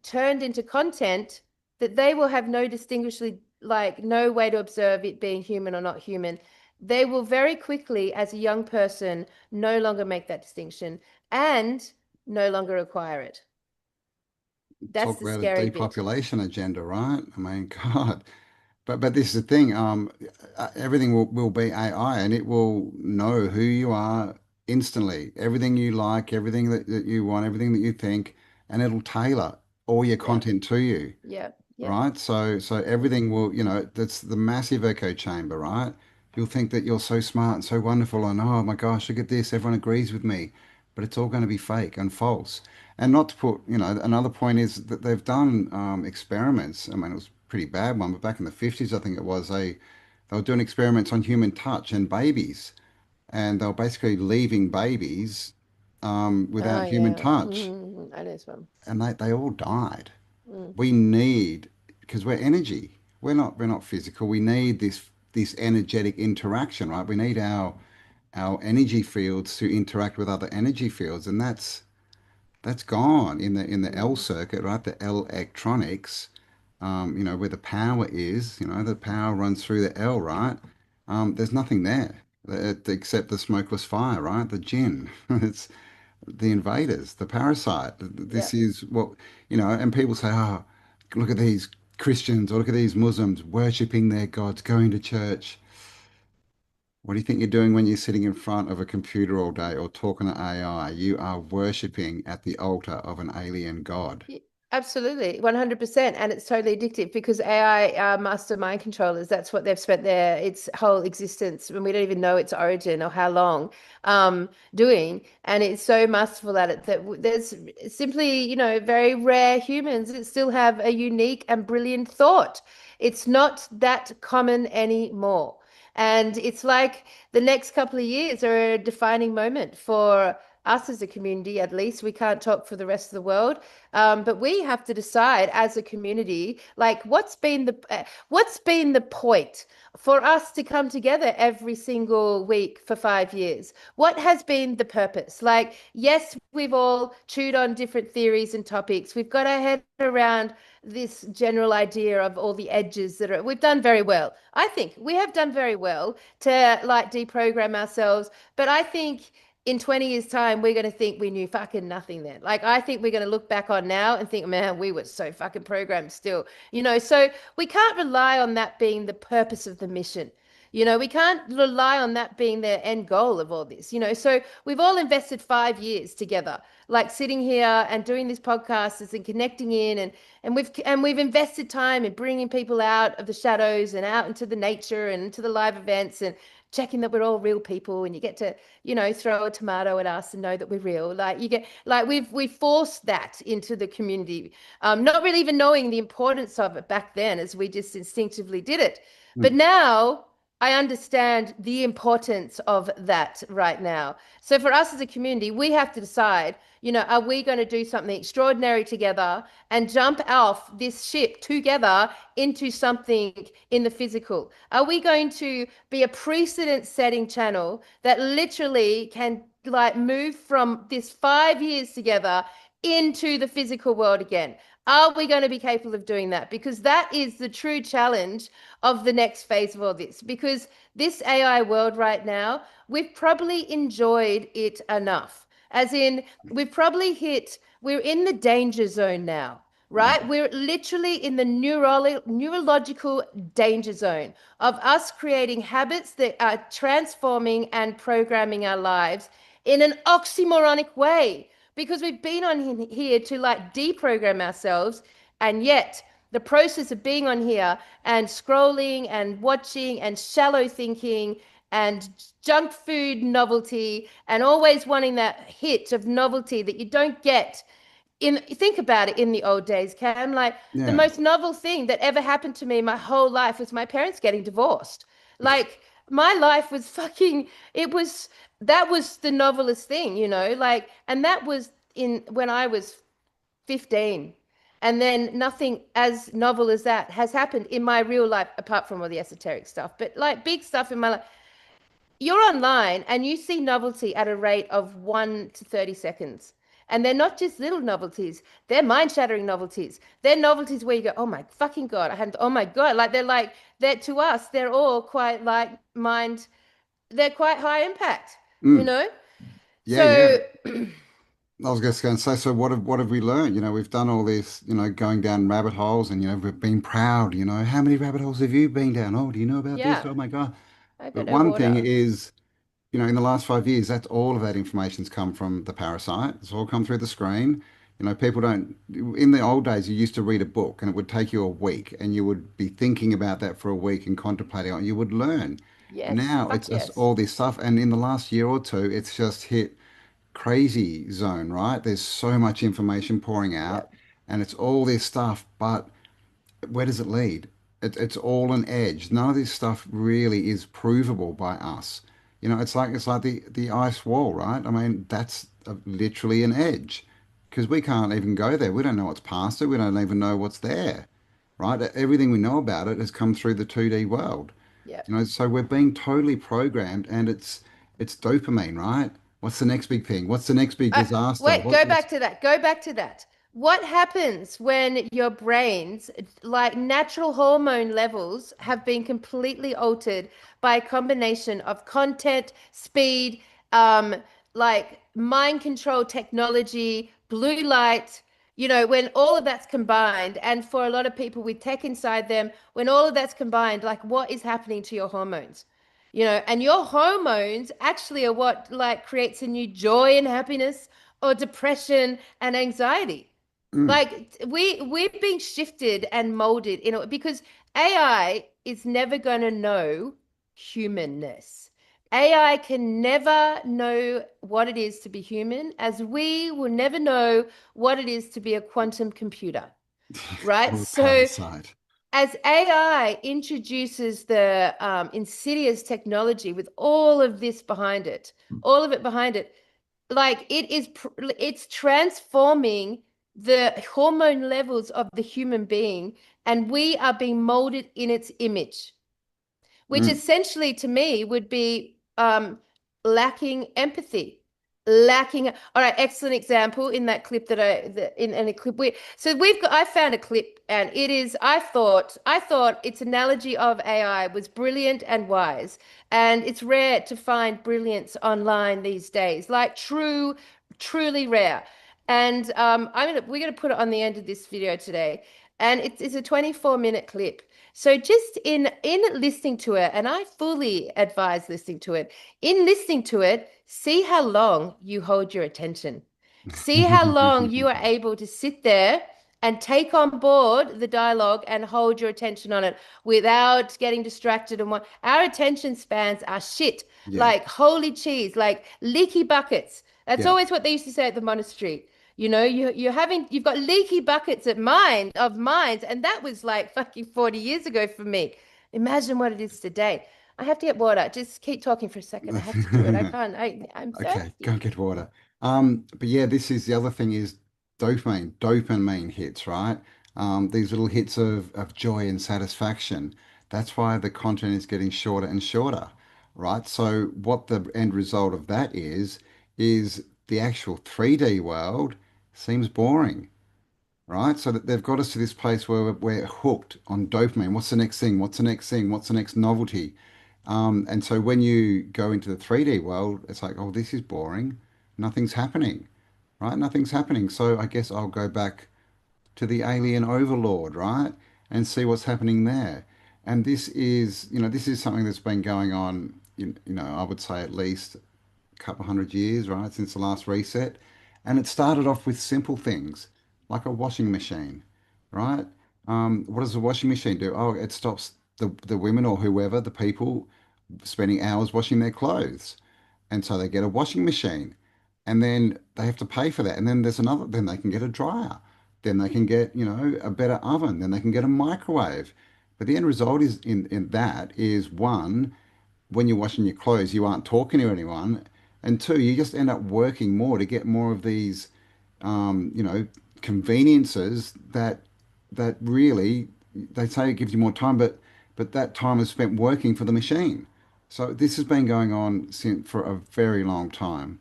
turned into content that they will have no distinguishably no way to observe it being human or not human. They will very quickly, as a young person, no longer make that distinction and no longer acquire it. That's talk the about a scary bit. depopulation agenda, right? I mean, God. But this is the thing. Everything will be AI, and it will know who you are instantly. Everything you like, everything that you want, everything that you think, and it'll tailor all your Yeah, content to you. yeah, yeah, Right? So everything will, that's the massive echo chamber, right? You'll think that you're so smart and so wonderful, and oh my gosh, look at this, everyone agrees with me, but it's all going to be fake and false. And not to put, another point is that they've done experiments. I mean, it was a pretty bad one, but back in the 50s, I think it was, they were doing experiments on human touch and babies, and they were basically leaving babies oh without human yeah, touch, I know this one. and they all died. Mm. We need, because we're energy, we're not physical. We need this energetic interaction, right? We need our energy fields to interact with other energy fields, and that's gone in the L Mm. circuit, right? The electronics, where the power is. The power runs through the L, right? There's nothing there except the smokeless fire, right? The gin. It's the invaders, the parasite. Yeah. This is what, and people say, oh, look at these Christians or look at these Muslims worshipping their gods, going to church. What do you think you're doing when you're sitting in front of a computer all day or talking to AI? You are worshipping at the altar of an alien god. Absolutely, 100%. And it's totally addictive because AI are master mind controllers. That's what they've spent their its whole existence, and we don't even know its origin or how long, doing. And it's so masterful at it that there's simply, very rare humans that still have a unique and brilliant thought. It's not that common anymore. And it's like the next couple of years are a defining moment for us as a community, at least. We can't talk for the rest of the world. But we have to decide as a community, like what's been the point for us to come together every single week for 5 years? What has been the purpose? Like, yes, we've all chewed on different theories and topics. We've got our head around this general idea of all the edges that we've done very well. I think we have done very well to like deprogram ourselves, but I think in 20 years' time, we're going to think we knew fucking nothing then. Like, I think we're going to look back on now and think, man, we were so fucking programmed still, So we can't rely on that being the purpose of the mission. We can't rely on that being the end goal of all this, So we've all invested 5 years together, like sitting here and doing this podcast and connecting in, and we've invested time in bringing people out of the shadows and out into the nature and into the live events and checking that we're all real people, and you get to throw a tomato at us and know that we're real. Like you get, like we forced that into the community, not really even knowing the importance of it back then, as we just instinctively did it. But Mm. now I understand the importance of that right now. So for us as a community, we have to decide, are we going to do something extraordinary together and jump off this ship together into something in the physical? Are we going to be a precedent setting channel that literally can like move from this 5 years together into the physical world again? Are we going to be capable of doing that? Because that is the true challenge of the next phase of all this. Because this AI world right now, we've probably enjoyed it enough. As in, we're in the danger zone now, right? We're literally in the neurological danger zone of us creating habits that are transforming and programming our lives in an oxymoronic way, because we've been on here to like deprogram ourselves, and yet the process of being on here and scrolling and watching and shallow thinking and junk food novelty and always wanting that hit of novelty that you don't get in, think about it, in the old days, Cam, like the Yeah. most novel thing that ever happened to me my whole life was my parents getting divorced. Like my life was fucking, it was, that was the novelest thing, like, and that was in when I was 15. And then nothing as novel as that has happened in my real life, apart from all the esoteric stuff, but like big stuff in my life. You're online and you see novelty at a rate of 1 to 30 seconds. And they're not just little novelties, they're mind-shattering novelties. They're novelties where you go, oh my fucking God, I hadn't, oh my God. They're to us, they're all quite like they're quite high impact, you Mm. know? Yeah, yeah. So, I was just going to say, so what have we learned? We've done all this, going down rabbit holes, and we've been proud. How many rabbit holes have you been down? Oh, do you know about this? yeah, Oh my God. I got But no one thing water. is, in the last 5 years, that's all of that information's come from the parasite. It's all come through the screen. People don't, in the old days, you used to read a book and it would take you a week and you would be thinking about that for a week and contemplating on it. You would learn. Yes, Now it's fuck just yes. all this stuff. And in the last year or two, it's just hit crazy zone, right? There's so much information pouring out Yep. and it's all this stuff, but where does it lead? It's all an edge. None of this stuff really is provable by us. It's like the ice wall, right? I mean, that's literally an edge because we can't even go there. We don't know what's past it. We don't even know what's there, right? Everything we know about it has come through the 2D world. Yep. So we're being totally programmed, and it's dopamine, right? What's the next big thing? What's the next big disaster? Wait, go back to that. Go back to that. What happens when your brain's like natural hormone levels have been completely altered by a combination of content, speed, um, like mind control technology, blue light, when all of that's combined, and for a lot of people with tech inside them, when all of that's combined, like what is happening to your hormones? And your hormones actually are what like creates a new joy and happiness or depression and anxiety. Mm. Like we've been shifted and molded because AI is never going to know humanness. AI can never know what it is to be human, as we will never know what it is to be a quantum computer, right? Or a So parasite. as AI introduces the insidious technology with all of this behind it, all of it behind it, like it's transforming the hormone levels of the human being, and we are being molded in its image, which Mm. essentially to me would be lacking empathy, lacking. All right, excellent example in that clip in a clip I found a clip, and it is I thought its analogy of AI was brilliant and wise, and it's rare to find brilliance online these days, like truly rare. And we're gonna put it on the end of this video today, and it's a 24-minute clip. So just in listening to it, and I fully advise listening to it, in listening to it, see how long you hold your attention. See how long you are able to sit there and take on board the dialogue and hold your attention on it without getting distracted. And what our attention spans are shit, Yeah, like holy cheese, like leaky buckets. That's yeah. always what they used to say at the monastery. You've got leaky buckets of minds, and that was like fucking 40 years ago for me. Imagine what it is today. I have to get water. Just keep talking for a second. I have to do it. I can't. I'm Okay, go and thirsty. get water. But yeah, this is the other thing is dopamine hits, right? These little hits of joy and satisfaction. That's why the content is getting shorter and shorter, right? So what the end result of that is the actual 3D world seems boring, right? So that they've got us to this place where we're hooked on dopamine. What's the next thing? What's the next thing? What's the next novelty? And so when you go into the 3D world, it's like, oh, this is boring. Nothing's happening, right? Nothing's happening. So I guess I'll go back to the alien overlord, right? And see what's happening there. And this is something that's been going on, I would say at least couple hundred years, right, since the last reset. And it started off with simple things like a washing machine, right? What does a washing machine do? Oh, it stops the women or whoever, the people, spending hours washing their clothes. And so they get a washing machine and then they have to pay for that. And then then they can get a dryer. Then they can get, a better oven. Then they can get a microwave. But the end result in that is one, when you're washing your clothes, you aren't talking to anyone, and two, you just end up working more to get more of these, um, you know, conveniences that really they say it gives you more time, but that time is spent working for the machine. So this has been going on for a very long time.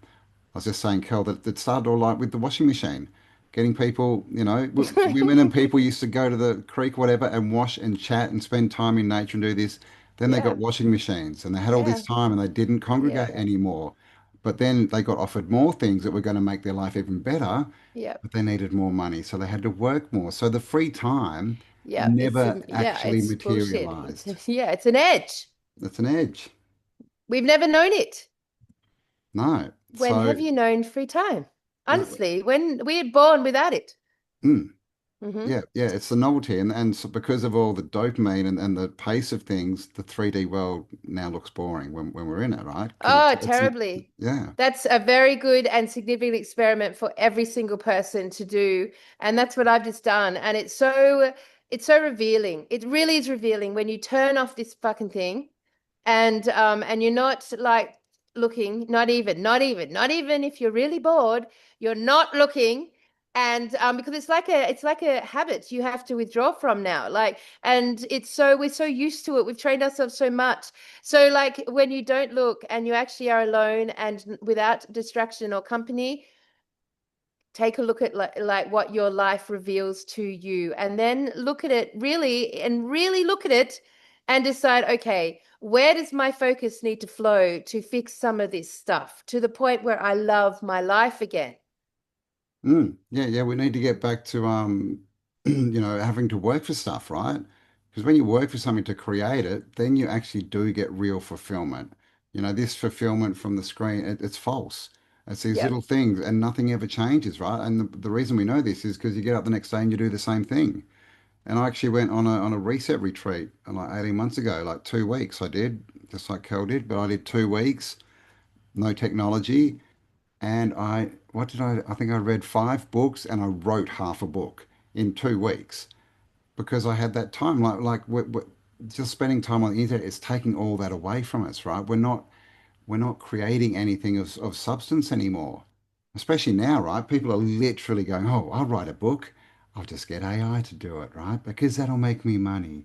I was just saying, Kel, that it started all like with the washing machine, getting people, women and people used to go to the creek, whatever, and wash and chat and spend time in nature and do this. Then they got Yeah, washing machines and they had all this yeah, time and they didn't yeah, congregate anymore. But then they got offered more things that were going to make their life even better, yeah, but they needed more money, so they had to work more. So the free time yeah. never actually It's bullshit. materialized. Yeah, it's an edge. That's an edge. We've never known it. No. When So, have you known free time? uh, Honestly, when we were born without it. mm. Hmm. Yeah, it's the novelty, and so because of all the dopamine and the pace of things, the 3D world now looks boring when we're in it, right? Because Oh, it's terribly. yeah. That's a very good and significant experiment for every single person to do. And that's what I've just done. And it's so revealing. It really is revealing when you turn off this fucking thing and you're not like looking, not even if you're really bored, you're not looking. And because it's like a habit you have to withdraw from now. Like, and we're so used to it. We've trained ourselves so much. So like when you don't look and you actually are alone and without distraction or company, take a look at like what your life reveals to you, and then look at it really and really look at it and decide, okay, where does my focus need to flow to fix some of this stuff to the point where I love my life again. Yeah, yeah, we need to get back to having to work for stuff, right? Because when you work for something to create it, then you actually do get real fulfillment. This fulfillment from the screen, it's false. It's these Yep. little things, and nothing ever changes, right? And the reason we know this is because you get up the next day and you do the same thing. And I actually went on a reset retreat like 18 months ago, like 2 weeks I did, just like Kel did, but I did 2 weeks, no technology. And what did I think I read 5 books and I wrote half a book in 2 weeks because I had that time. We're just spending time on the internet is taking all that away from us, right? We're not creating anything of substance anymore. Especially now, right? People are literally going, oh, I'll write a book. I'll just get AI to do it, right? Because that'll make me money.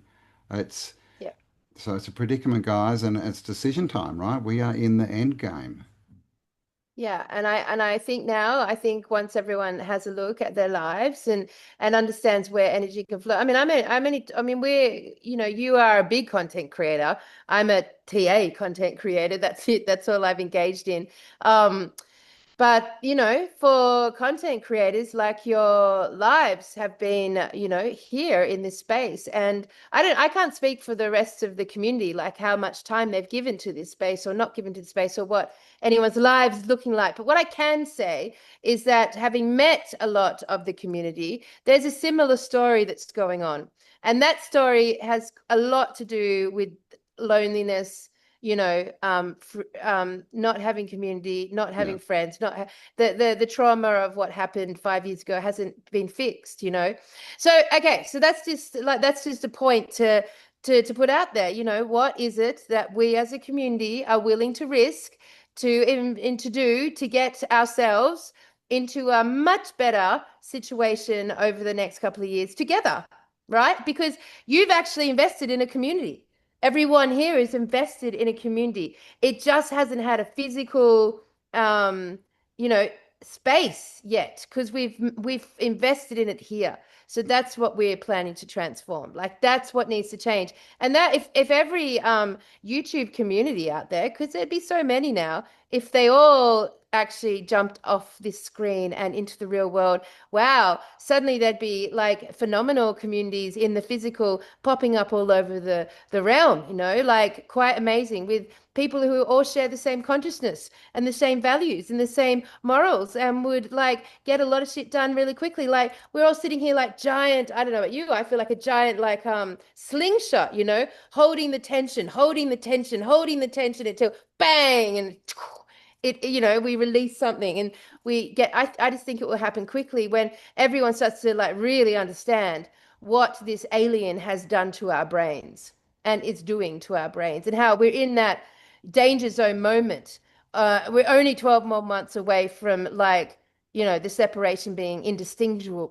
It's Yep. so it's a predicament, guys, and it's decision time, right? We are in the end game. Yeah, and I think now, I think once everyone has a look at their lives and understands where energy can flow. I mean, I mean, you are a big content creator. I'm a TA content creator. That's it. That's all I've engaged in. Um, But, for content creators, like your lives have been, here in this space. And I can't speak for the rest of the community, like how much time they've given to this space or not given to the space or what anyone's lives looking like. But what I can say is that having met a lot of the community, there's a similar story that's going on. And that story has a lot to do with loneliness, not having community, not Yeah. having friends, not the trauma of what happened 5 years ago hasn't been fixed. So okay, so that's just a point to put out there. What is it that we as a community are willing to risk to do to get ourselves into a much better situation over the next couple of years together, right? Because you've actually invested in a community. Everyone here is invested in a community. It just hasn't had a physical, um, you know, space yet because we've invested in it here. So that's what we're planning to transform. Like that's what needs to change. And that if every YouTube community out there, because there'd be so many now, if they all actually jumped off this screen and into the real world, wow, suddenly there'd be like phenomenal communities in the physical popping up all over the realm, like quite amazing with people who all share the same consciousness and the same values and the same morals and would like get a lot of shit done really quickly. Like we're all sitting here like giant, I don't know about you, I feel like a giant like slingshot, holding the tension, holding the tension, holding the tension until bang and we release something and we get I just think it will happen quickly when everyone starts to like really understand what this alien has done to our brains and is doing to our brains and how we're in that danger zone moment. We're only 12 more months away from like, the separation being distinguishable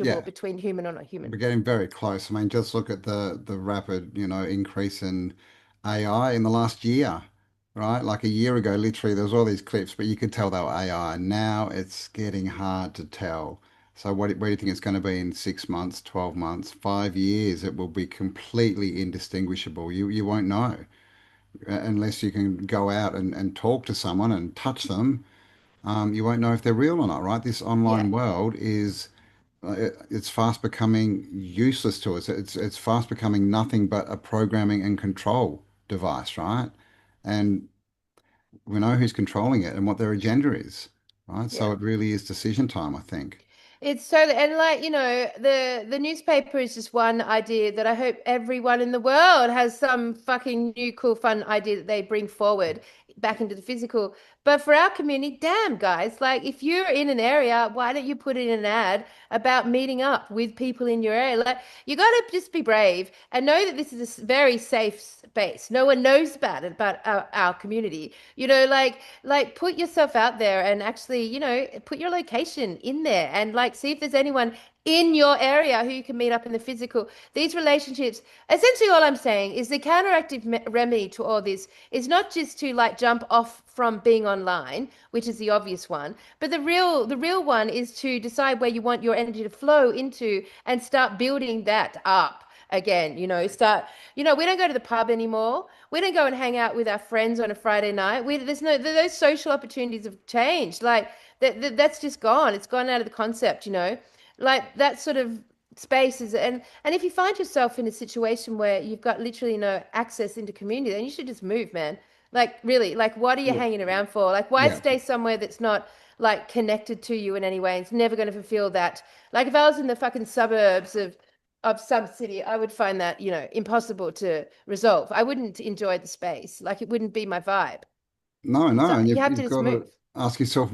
Yeah. between human or not human. We're getting very close. I mean, just look at the rapid, increase in AI in the last year, right? Like a year ago, literally, there was all these clips, but you could tell they were AI. Now it's getting hard to tell. So where do you think it's going to be in 6 months, 12 months, 5 years? It will be completely indistinguishable. You won't know unless you can go out and talk to someone and touch them. You won't know if they're real or not, right? This Yeah. online world is it's fast becoming useless to us. It's fast becoming nothing but a programming and control device, right? And we know who's controlling it and what their agenda is, right? So Yeah. it really is decision time, I think. It's totally, and like, the newspaper is just one idea that I hope everyone in the world has some fucking new cool fun idea that they bring forward back into the physical. But for our community, damn guys, like if you're in an area, why don't you put in an ad about meeting up with people in your area? Like you got to just be brave and know that this is a very safe space. No one knows about it, about our community. Like put yourself out there and actually, put your location in there and like see if there's anyone in your area who you can meet up in the physical. These relationships, essentially all I'm saying is the counteractive remedy to all this is not just to like jump off from being online, which is the obvious one, but the real one is to decide where you want your energy to flow into and start building that up again. We don't go to the pub anymore. We don't go and hang out with our friends on a Friday night. There's no those social opportunities have changed. Like that's just gone. It's gone out of the concept. Like that sort of space is and if you find yourself in a situation where you've got literally no access into community, then you should just move, man. Like, really, like, what are you Well, hanging around for? Like, why yeah. stay somewhere that's not like connected to you in any way? It's never going to fulfill that. Like, if I was in the fucking suburbs of some city, I would find that, impossible to resolve. I wouldn't enjoy the space. Like, it wouldn't be my vibe. No, no, So and you have to you've just got to move. ask yourself,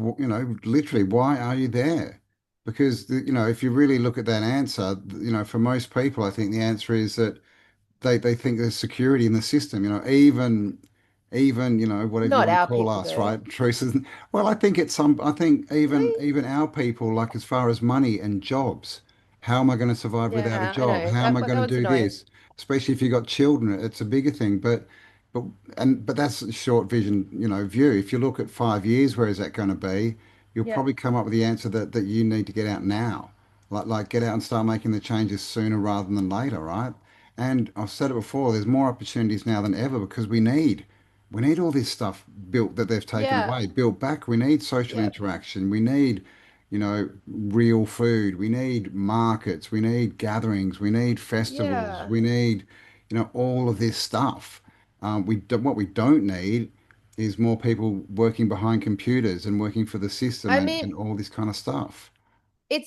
literally, why are you there? Because if you really look at that answer, for most people, I think the answer is that they think there's security in the system, even whatever you Not want to our call people, us, though. right? Truth is, well, I think Really? even our people, like as far as money and jobs, how am I going to survive without a Yeah, I job? know. How am I That going to one's do annoying. this? Especially if you've got children, it's a bigger thing. But but that's a short vision, view. If you look at 5 years, where is that going to be? You'll Yeah. probably come up with the answer that you need to get out now. Like get out and start making the changes sooner rather than later, right? And I've said it before, there's more opportunities now than ever because we need all this stuff built that they've taken Yeah. away, built back. We need social Yeah. interaction. We need, real food. We need markets. We need gatherings. We need festivals. Yeah. We need, all of this stuff. What we don't need is more people working behind computers and working for the system I and mean, all this kind of stuff. and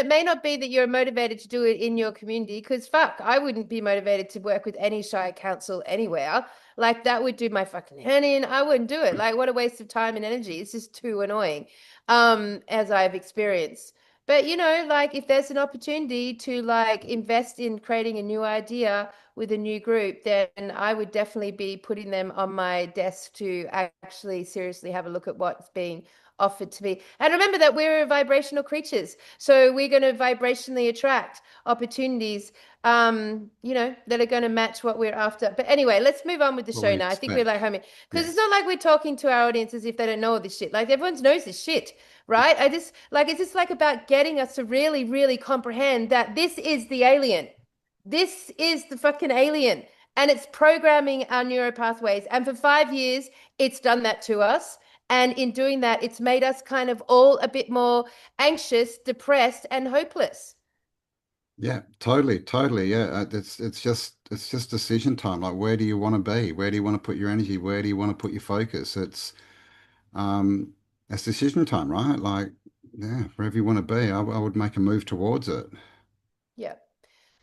it may not be that you're motivated to do it in your community because fuck, I wouldn't be motivated to work with any Shire council anywhere. Like that would do my fucking head in. I wouldn't do it. Like what a waste of time and energy. It's just too annoying. As I've experienced. But like if there's an opportunity to like invest in creating a new idea with a new group, then I would definitely be putting them on my desk to actually seriously have a look at what's being offered to me. And remember that we're vibrational creatures. So we're going to vibrationally attract opportunities, that are going to match what we're after. But anyway, let's move on with the What we show now. I think we're like expect. homie. Because it's Yes. not like we're talking to our audience as if they don't know all this shit. Like everyone knows this shit, right? I just like it's just like about getting us to really, really comprehend that this is the alien. This is the fucking alien. And it's programming our neuropathways. And for 5 years, it's done that to us. And in doing that, it's made us kind of all a bit more anxious, depressed, and hopeless. Yeah, totally, totally. Yeah, it's just decision time. Like, where do you want to be? Where do you want to put your energy? Where do you want to put your focus? Um, it's decision time, right? Like, yeah, wherever you want to be, I would make a move towards it. Yeah.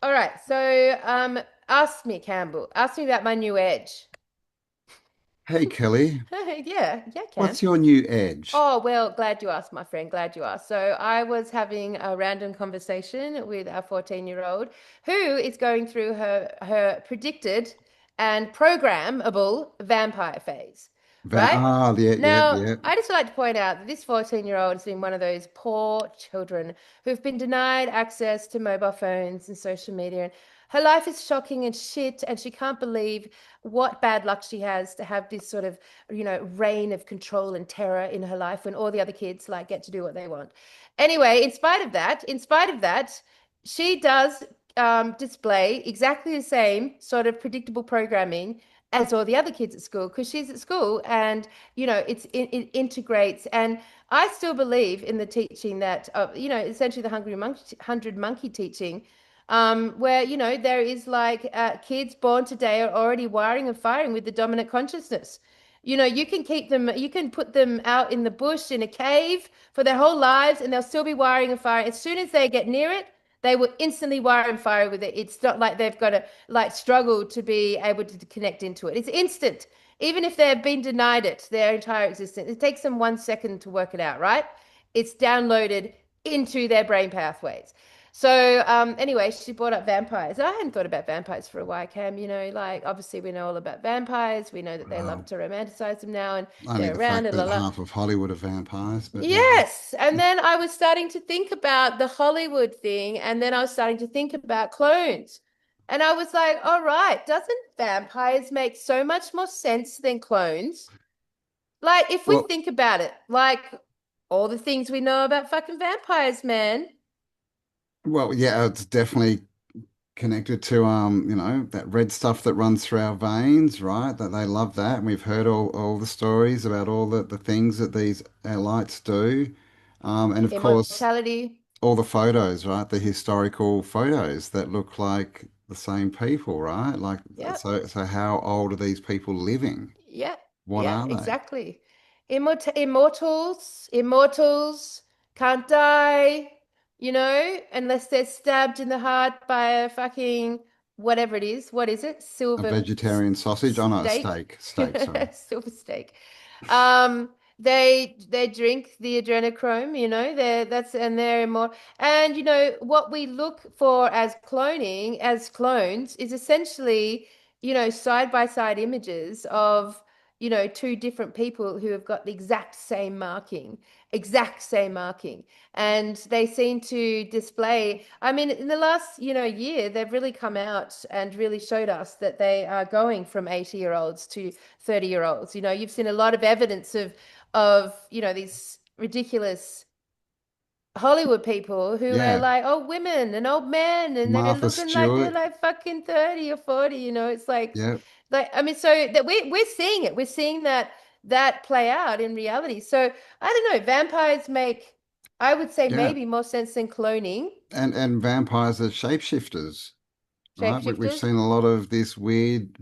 All right. So, ask me, Campbell. Ask me about my new edge. Hey, Kelly, Yeah, yeah, Cam. what's your new edge? Oh, well, glad you asked, my friend. Glad you asked. So I was having a random conversation with our 14-year-old who is going through her predicted and programmable vampire phase, right? Yeah, yeah, Now, yeah. I just like to point out that this 14-year-old has been one of those poor children who've been denied access to mobile phones and social media. And her life is shocking and shit, and she can't believe what bad luck she has to have this sort of reign of control and terror in her life when all the other kids like get to do what they want. Anyway, in spite of that, she does display exactly the same sort of predictable programming as all the other kids at school because she's at school and it integrates. And I still believe in the teaching that essentially the hundred monkey teaching, where there is like kids born today are already wiring and firing with the dominant consciousness. You can put them out in the bush in a cave for their whole lives, and they'll still be wiring and firing. As soon as they get near it, they will instantly wire and fire with it. It's not like they've got to like struggle to be able to connect into it. It's instant. Even if they've been denied it their entire existence, it takes them 1 second to work it out, right? It's downloaded into their brain pathways. So anyway, she brought up vampires. I hadn't thought about vampires for a while, Cam. Like obviously we know all about vampires. We know that they love Well, to romanticize them now and only they're the around fact and la that la. half of Hollywood are vampires, but yeah. Yes. And then I was starting to think about the Hollywood thing, and then I was starting to think about clones. And I was like, all right, doesn't vampires make so much more sense than clones? Like, if we Well, think about it, like all the things we know about fucking vampires, man. yeah, it's definitely connected to that red stuff that runs through our veins, right? That they love that. And we've heard all the stories about all the things that these lights do. And of course, Immortality. all the photos, right? The historical photos that look like the same people, right? Like Yep. so how old are these people living? Yeah, What yeah, are they? exactly. Immortals can't die, unless they're stabbed in the heart by a fucking whatever it is. What is it? A Silver vegetarian sausage? Oh no, a steak? steak. Steak, sorry. Silver steak. They drink the adrenochrome, they're immortal. And what we look for as cloning, as clones, is essentially, side by side images of, two different people who have got the exact same marking. And they seem to display, I mean, in the last, year, they've really come out and really showed us that they are going from 80-year-olds to 30-year-olds. You've seen a lot of evidence of these ridiculous Hollywood people who are Yeah. like old women and old men, and they're Martha looking like they're Stewart. like fucking 30 or 40. It's Yeah. like I mean, so that we're seeing it. We're seeing that play out in reality. So I don't know. Vampires make, I would say, Yeah. maybe more sense than cloning. And vampires are shapeshifters, right? We've Shapeshifters. seen a lot of this weird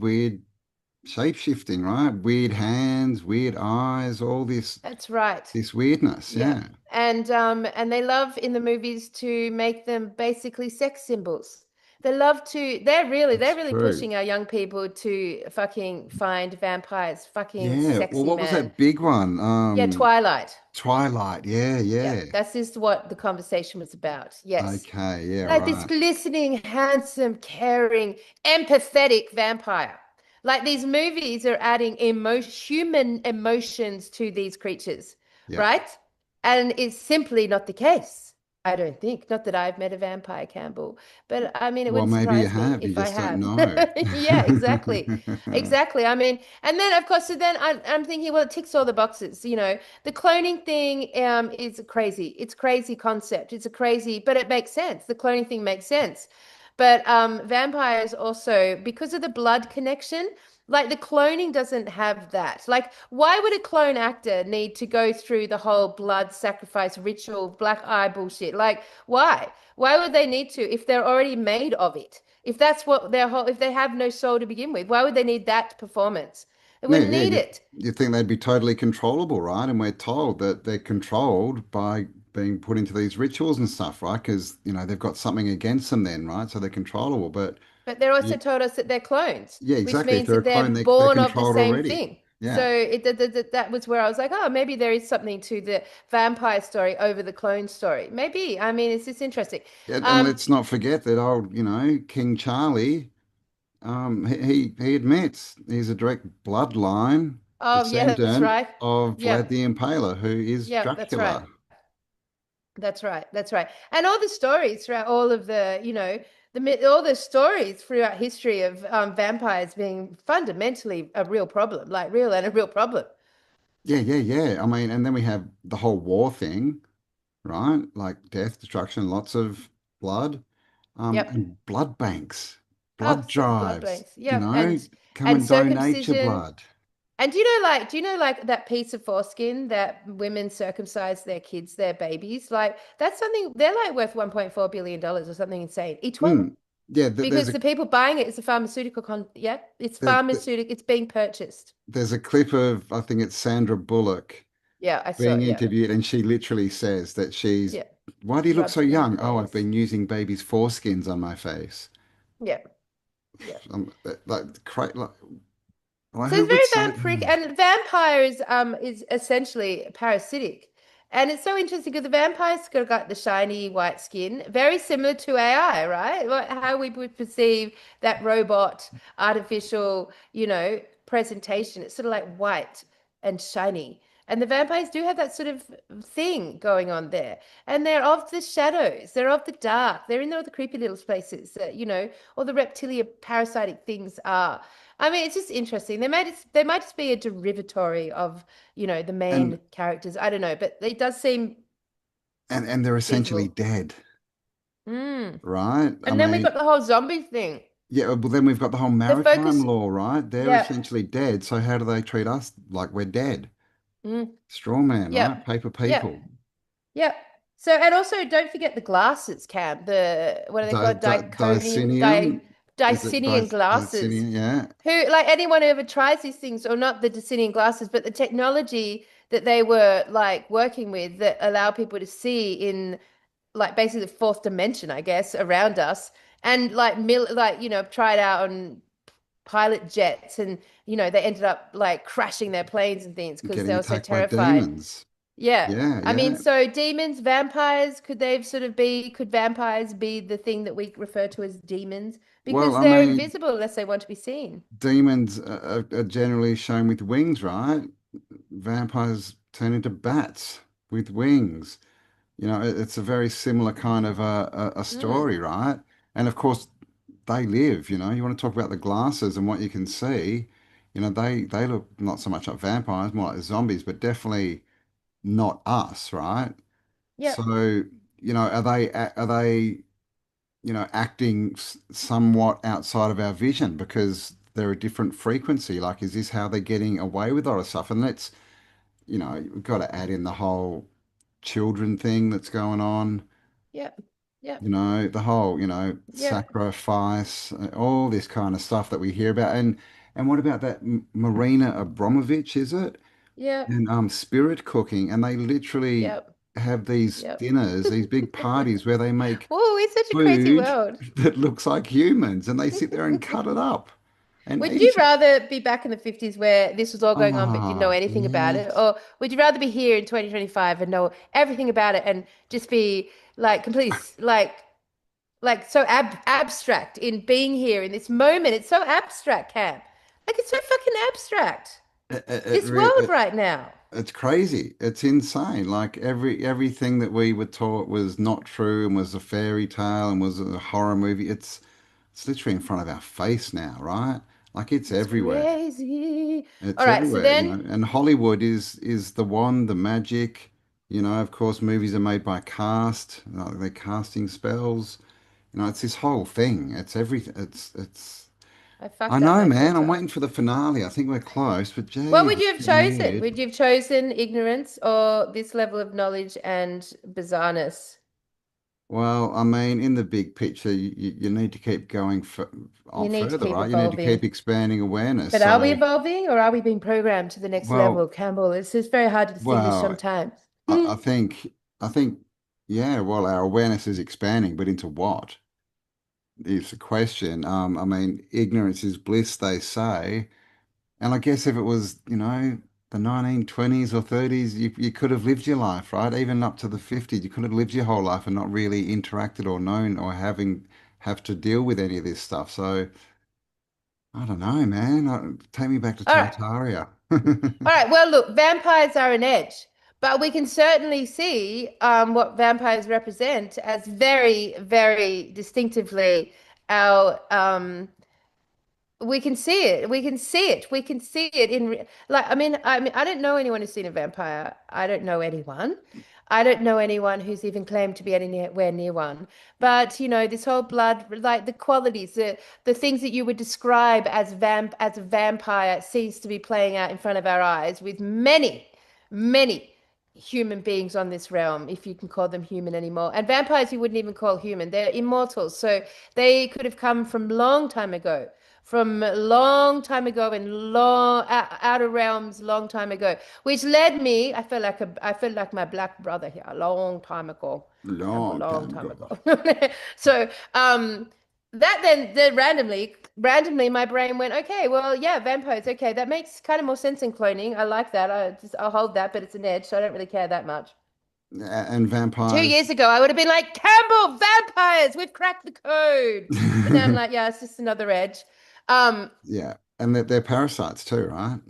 shapeshifting, right? Weird hands, weird eyes, all That's right. this weirdness. Yeah. Yeah. And they love in the movies to make them basically sex symbols. They love to, they're That's really true. pushing our young people to fucking find vampires, fucking Yeah. Well, sexy what was man. that big one? Yeah, Twilight. Twilight. Yeah, Yeah, yeah. that's just what the conversation was about. Yes. Okay, yeah, Like this right. glistening, handsome, caring, empathetic vampire. Like these movies are adding human emotions to these creatures, Yeah. right? And it's simply not the case. I don't think. Not that I've met a vampire, Campbell, but I mean, it Well, wouldn't maybe you surprise me have, you if I just don't have. know. Yeah, exactly. Exactly. I mean, and then of course, so then I'm thinking, well, it ticks all the boxes. The cloning thing is crazy. It's a crazy concept. It's a crazy, but it makes sense. The cloning thing makes sense. But vampires also, because of the blood connection, like the cloning doesn't have that. Like, why would a clone actor need to go through the whole blood sacrifice ritual, black eye bullshit? Like, why? Why would they need to if they're already made of it? If that's what their whole, if they have no soul to begin with, why would they need that performance? They Yeah, wouldn't yeah. need You it. you think they'd be totally controllable, right? And we're told that they're controlled by being put into these rituals and stuff, right? Because, they've got something against them then, right? So they're controllable. But But they're also you, told us that they're clones, yeah, which exactly. If means they're that a clone, they're they're born of the controlled same already. thing. So Yeah. that was where I was like, oh, maybe there is something to the vampire story over the clone story. Maybe. I mean, it's just interesting. And Um, let's not forget that old, King Charlie, he admits he's a direct bloodline oh yeah, that's descendant right. of Yeah, Vlad the Impaler, who is yeah, that's right. Dracula. That's right. That's right. And all the stories throughout all of the, all the stories throughout history of vampires being fundamentally a real problem, like real and a real problem. Yeah, yeah, yeah. I mean, and then we have the whole war thing, right? Like death, destruction, lots of blood, Yep. and blood banks, Oh, blood blood drives, banks. Yep. And come and and donate your circumcision. blood. And do you know like that piece of foreskin that women circumcise their kids, their babies? Like that's something they're like worth $1.4 billion or something insane. Each one. Mm. Yeah, Because the people buying it is a pharmaceutical yeah, it's there, pharmaceutical, it's being purchased. there's a clip of, I think it's Sandra Bullock Yeah, I saw being it. Yeah. interviewed, and she literally says that Yeah. why do you look so Rubs it in young? Oh, I've theirs. been using baby's foreskins on my face. Yeah. Yeah. Like, So who it's would very say? vampiric, and vampire is essentially parasitic. And it's so interesting because the vampire's got the shiny white skin, very similar to AI, right? How we would perceive that robot, artificial, presentation. It's sort of like white and shiny. And the vampires do have that sort of thing going on there. And they're of the shadows, they're of the dark, they're in all the creepy little places that, all the reptilia parasitic things are. I mean, it's just interesting. They might just be a derivatory of, the And main characters. I don't know, but it does seem and they're essentially feasible. dead, Mm. right? I And then we've mean, got the whole zombie thing. yeah, well, then we've got the whole The maritime focus, law, right? They're yeah. essentially dead. So how do they treat us like we're dead? Mm. Straw man, right? Yep. Paper Yep. people. Yep. So, and also don't forget the glasses, Cam. The what are they called? Diconium, Dicenium. Is it Dicinian glasses. Dicinian? Yeah. Who, like anyone who ever tries these things, or not the Dicinian glasses, but the technology that they were like working with that allow people to see in like basically the fourth dimension, I guess, around us, and like tried out on pilot jets, and they ended up like crashing their planes and things because they Getting were so attacked by terrified. demons. Yeah. Yeah, I mean, yeah. so demons, vampires, could vampires be the thing that we refer to as demons? Well, Because I they're mean, invisible unless they want to be seen. demons are generally shown with wings, right? Vampires turn into bats with wings. It's a very similar kind of a Mm. story, right? And of course, they live, you want to talk about the glasses and what you can see, they look not so much like vampires, more like zombies, but definitely not us, right? Yep. So, are they acting somewhat outside of our vision because they're a different frequency? Like, is this how they're getting away with all this stuff? And we've got to add in the whole children thing that's going on. Yep. Yep. The whole, Yep. sacrifice, all this kind of stuff that we hear about. And what about that Marina Abramovich, is it? Yep. And spirit cooking, and they literally Yep. have these Yep. dinners, these big parties where they make Oh, it's such a crazy food world. that looks like humans, and they sit there and cut it up and Would you eat it. rather be back in the 50s where this was all going on but didn't know Oh, anything about it? yes. Or would you rather be here in 2025 and know everything about it and just be like completely like so abstract in being here in this moment? It's so abstract, Cam. Like it's so fucking abstract. It, it, it, This re- world it, right now. it's crazy. It's insane. Like everything that we were taught was not true and was a fairy tale and was a horror movie. It's literally in front of our face now, right? Like it's It's everywhere. crazy. All It's right, so everywhere, then and Hollywood is the wand, the magic. Of course, movies are made by cast, they're casting spells. It's this whole thing. It's everything. It's. I I fucked up know, my man. I'm filter. waiting for the finale. I think we're close, but What geez, would it's you have getting chosen? weird. Would you have chosen ignorance or this level of knowledge and bizarreness? Well, I mean, in the big picture, you need to keep going You on need to further, keep right? You need to keep evolving. expanding awareness. But are we So, evolving or are we being programmed to the next level, well, Campbell? It's just very hard to distinguish well, sometimes. I think, yeah. Well, our awareness is expanding, but into what is the question? I mean, ignorance is bliss, they say. And I guess if it was, the 1920s or 30s, you could have lived your life, right? Even up to the 50s, you could have lived your whole life and not really interacted or known or have to deal with any of this stuff. So I don't know, man. Take me back to All right. Tartaria. All right. Well, look, vampires are an edge, but we can certainly see what vampires represent as very, very distinctively our we can see it. We can see it. We can see it like I mean I don't know anyone who's seen a vampire. I don't know anyone. I don't know anyone who's even claimed to be anywhere near one. But this whole blood, like the qualities, the things that you would describe as a vampire seems to be playing out in front of our eyes with many, many human beings on this realm, if you can call them human anymore. And vampires you wouldn't even call human. They're immortals. So they could have come from long time ago, from a long time ago in outer realms long time ago, which led me, I felt like my black brother here a long time ago, Campbell, Long long time time ago. ago. So that then randomly my brain went, okay, well, yeah, vampires, okay, that makes kind of more sense than cloning. I like that. I'll hold that, but it's an edge, so I don't really care that much. And 2 years vampires. ago, I would have been like, Campbell, vampires, we've cracked the code. But now I'm like, yeah, it's just another edge. Yeah. And they're parasites too, right?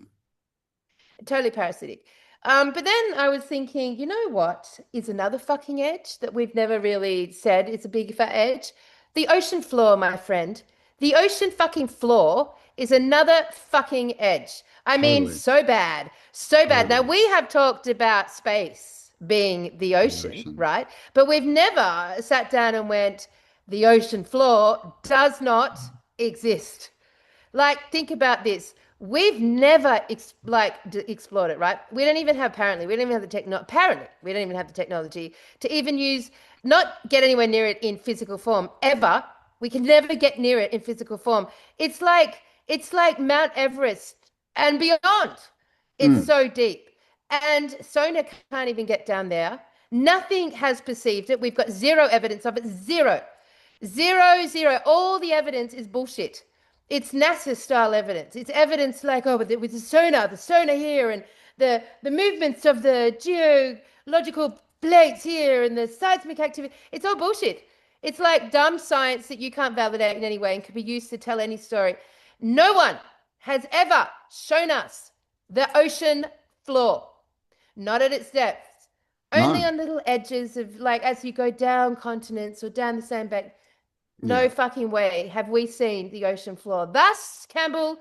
Totally parasitic. But then I was thinking, you know what is another fucking edge that we've never really said is a big fat edge? The ocean floor, my friend. The ocean fucking floor is another fucking edge. I mean, Totally. so bad, so bad. Now, Totally. we have talked about space being the The ocean, ocean. right? But we've never sat down and went, the ocean floor does not exist. Like, think about this. We've never explored it, right? We don't even have apparently. We don't even have the apparently we don't even have the technology to even use, not get anywhere near it in physical form ever. We can never get near it in physical form. It's like it's like Mount Everest and beyond. It's Mm. so deep. And Sona can't even get down there. Nothing has perceived it. We've got zero evidence of it. Zero. Zero, zero. All the evidence is bullshit. It's NASA style evidence. It's evidence like, oh, with the sonar here, and the movements of the geological plates here, and the seismic activity. It's all bullshit. It's like dumb science that you can't validate in any way and can be used to tell any story. No one has ever shown us the ocean floor, not at its depths, only No. on little edges of like as you go down continents or down the sandbank. No Yeah. fucking way have we seen the ocean floor. Thus, Campbell,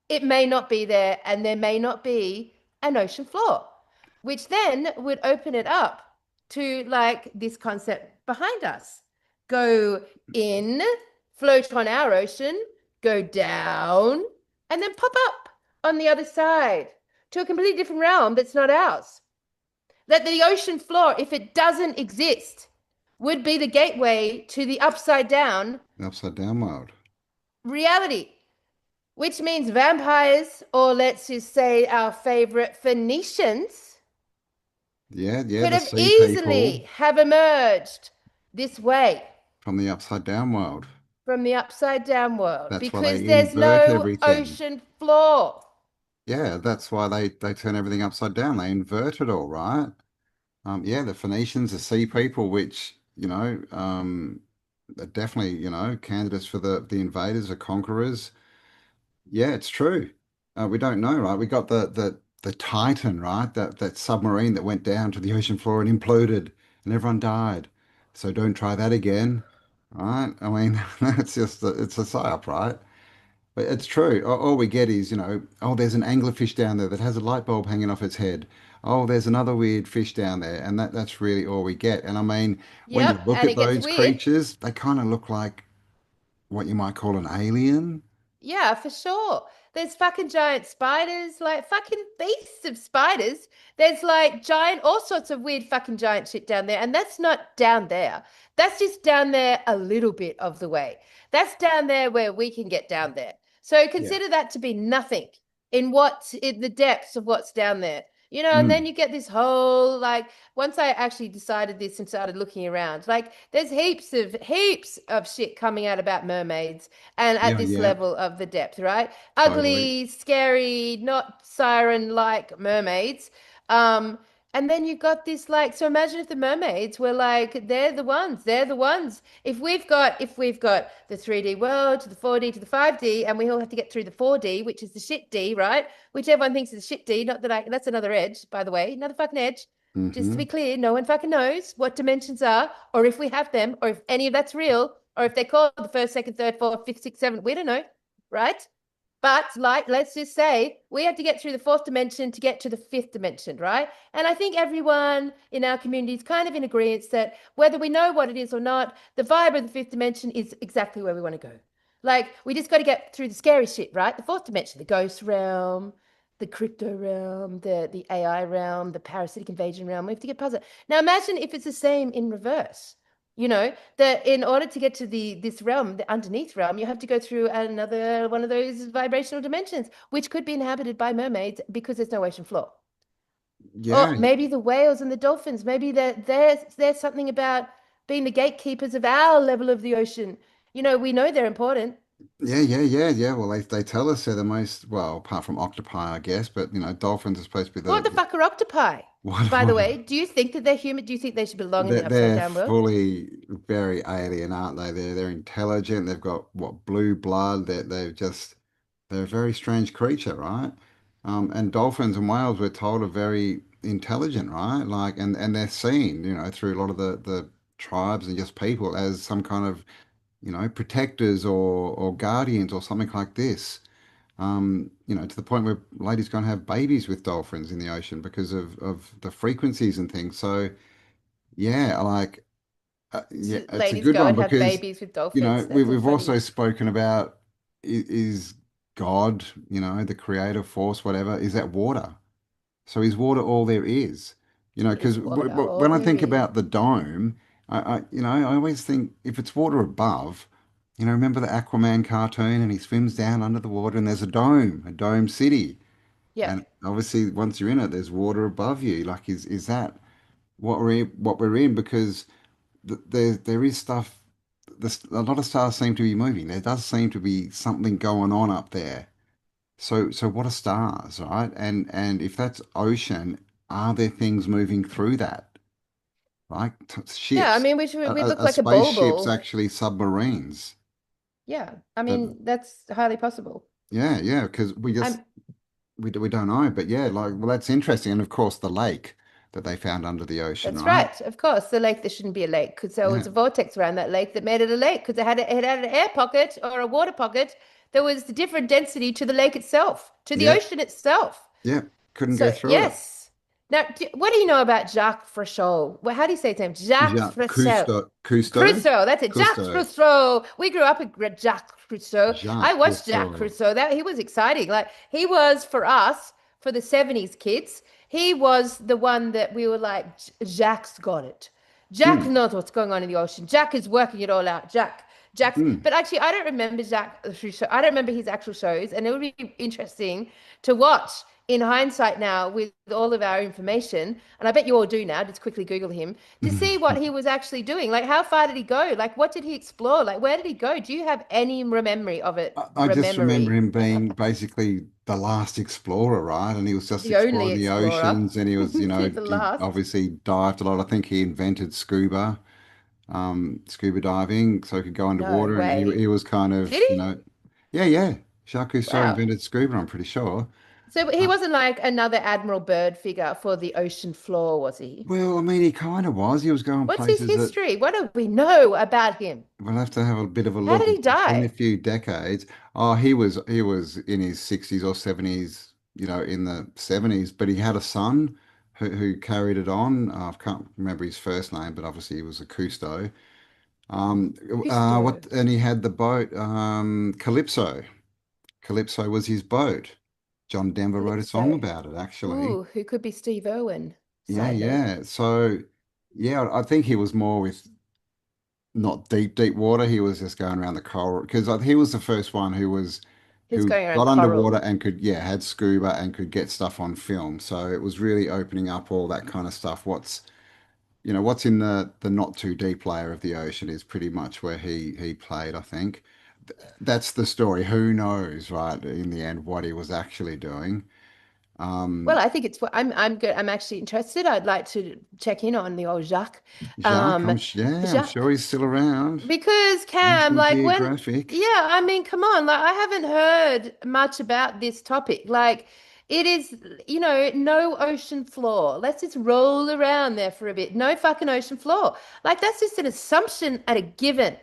it may not be there and there may not be an ocean floor, which then would open it up to like this concept behind us. Go in, float on our ocean, go down, and then pop up on the other side to a completely different realm that's not ours. That the ocean floor, if it doesn't exist, would be the gateway to the upside down The upside down world. reality, which means vampires, or let's just say our favorite Phoenicians, Yeah, yeah, could the have sea easily people have emerged this way from the upside down world. from the upside down world That's why because they there's invert no everything. ocean floor. Yeah, that's why they turn everything upside down. They invert it all, right? Yeah, the Phoenicians, the sea people, which, are definitely, candidates for the invaders, the conquerors. Yeah, it's true. We don't know, right? We got the Titan, right? That submarine that went down to the ocean floor and imploded and everyone died. So don't try that again, right? I mean, it's a psyop, right? But it's true. All we get is, oh, there's an anglerfish down there that has a light bulb hanging off its head. Oh, there's another weird fish down there, and that's really all we get. And I mean, when you Yep, look and at it gets those weird. creatures, they kind of look like what you might call an alien. Yeah, for sure. There's fucking giant spiders, like fucking beasts of spiders. There's like giant, all sorts of weird fucking giant shit down there. And that's not down there. That's just down there a little bit of the way. That's down there where we can get down there. So Yeah. consider that to be nothing in the depths of what's down there. And then Mm. you get this whole like once I actually decided this and started looking around, like there's heaps of shit coming out about mermaids and at Yeah, this yeah, level of the depth, right? totally. Ugly, scary, not siren-like mermaids. Um, and then you've got this like, so imagine if the mermaids were like, they're the ones. If we've got the 3D world to the 4D to the 5D, and we all have to get through the 4D, which is the shit D, right? Which everyone thinks is the shit D. Not that that's another edge, by the way, another fucking edge. Just to Hmm. be clear, no one fucking knows what dimensions are, or if we have them, or if any of that's real, or if they call the first, second, third, fourth, fifth, sixth, seventh. We don't know, right? But like, let's just say we have to get through the fourth dimension to get to the fifth dimension, right? And I think everyone in our community is kind of in agreement that whether we know what it is or not, the vibe of the fifth dimension is exactly where we want to go. Like, we just got to get through the scary shit, right? The fourth dimension, the ghost realm, the crypto realm, the AI realm, the parasitic invasion realm. We have to get past it. Now, imagine if it's the same in reverse. That in order to get to this realm, the underneath realm, you have to go through another one of those vibrational dimensions, which could be inhabited by mermaids because there's no ocean floor. Or Yeah, maybe the whales and the dolphins, maybe there's something about being the gatekeepers of our level of the ocean. We know they're important. yeah, yeah, yeah, yeah. Well, they tell us they're the most, well, apart from octopi, I guess, but dolphins are supposed to be What the fuck are octopi? By the what way, do you think that they're human? Do you think they should belong in the upside they're down world? fully very alien, aren't they? They're intelligent. They've got what blue blood. They're a very strange creature, right? And dolphins and whales, we're told, are very intelligent, right? Like, and they're seen, through a lot of the tribes and just people as some kind of, protectors or guardians or something like this. To the point where ladies go and have babies with dolphins in the ocean because of the frequencies and things. So yeah, like yeah, So it's a ladies good go one and have because babies with dolphins. That's a we've funny. also spoken about is God, the creative force, whatever, is that water. So is water all there is? Because Is water all when I there think is? about the dome, I always think if it's water above, remember the Aquaman cartoon and he swims down under the water and there's a dome city. Yeah. And obviously once you're in it, there's water above you. Like is that what we're in? Because there is stuff. A lot of stars seem to be moving. There does seem to be something going on up there. So what are stars, right? And if that's ocean, are there things moving through that? Like Yeah, I ships? mean, we look A like a spaceship's bulb. actually submarines. Yeah, I That mean, that's highly possible. yeah, because I'm we don't know, but yeah, like well, that's interesting. And of course, the lake that they found under the ocean, That's right? right. Of course, the lake, there shouldn't be a lake because there Yeah. was a vortex around that lake that made it a lake because it had an air pocket or a water pocket. There was a different density to the lake itself, to the Yeah, ocean itself. yeah, couldn't go So, through it. yes. Now, what do you know about Jacques Frochot? Well, how do you say his name? Jacques Jacques Frochot. Cousteau, Crusoe, that's it. Jacques Cousteau, Crusoe. We grew up with Jacques Crusoe. I Jacques watched Jacques Cousteau. Crusoe. That he was exciting. Like he was for us, for the 70s kids. He was the one that we were like, Jacques got it. Jack Mm, knows what's going on in the ocean. Jack is working it all out. Jack's, mm. but actually, I don't remember Jack. I don't remember his actual shows, and it would be interesting to watch in hindsight now with all of our information. And I bet you all do now. Just quickly Google him to see what he was actually doing. Like, how far did he go? Like, what did he explore? Like, where did he go? Do you have any memory of it? I just remember Rememory? him being basically the last explorer, right? And he was just The only exploring the explorer. oceans, and he was, The he last. obviously dived a lot. I think he invented scuba diving, so he could go No underwater, and he way. was kind Did of, he? yeah, yeah. Jacques Cousteau Wow. invented scuba, I'm pretty sure. So he Uh, wasn't like another Admiral Byrd figure for the ocean floor, was he? well, I mean, he kind of was. He was going What's his places that history? What do we know about him? we'll have to have a bit of a How look. did he It's been a die? few decades. Oh, he was in his 60s or 70s, in the 70s, but he had a son who carried it on. I can't remember his first name, but obviously he was a Cousteau. Um, Cousteau. what and he had the boat, Calypso. Calypso was his boat. John Denver wrote a song Calypso. about it, actually. Ooh, who could be Steve Irwin? Yeah, Side note. yeah. So, yeah, I think he was more with not deep, deep water. He was just going around the coral because he was the first one He's who going around got underwater coral. and could, yeah, had scuba and could get stuff on film. So it was really opening up all that kind of stuff. What's in the not too deep layer of the ocean is pretty much where he played, I think. That's the story. Who knows, right, in the end, what he was actually doing. Well, Um, I think it's I'm good. I'm actually interested. I'd like to check in on the old Jacques. Jacques, Um, I'm sure Jacques. he's still around. Because Cam, National like when, Geographic. yeah, I mean, come on, like I haven't heard much about this topic. Like it is, no ocean floor. Let's just roll around there for a bit. No fucking ocean floor. Like that's just an assumption at a given.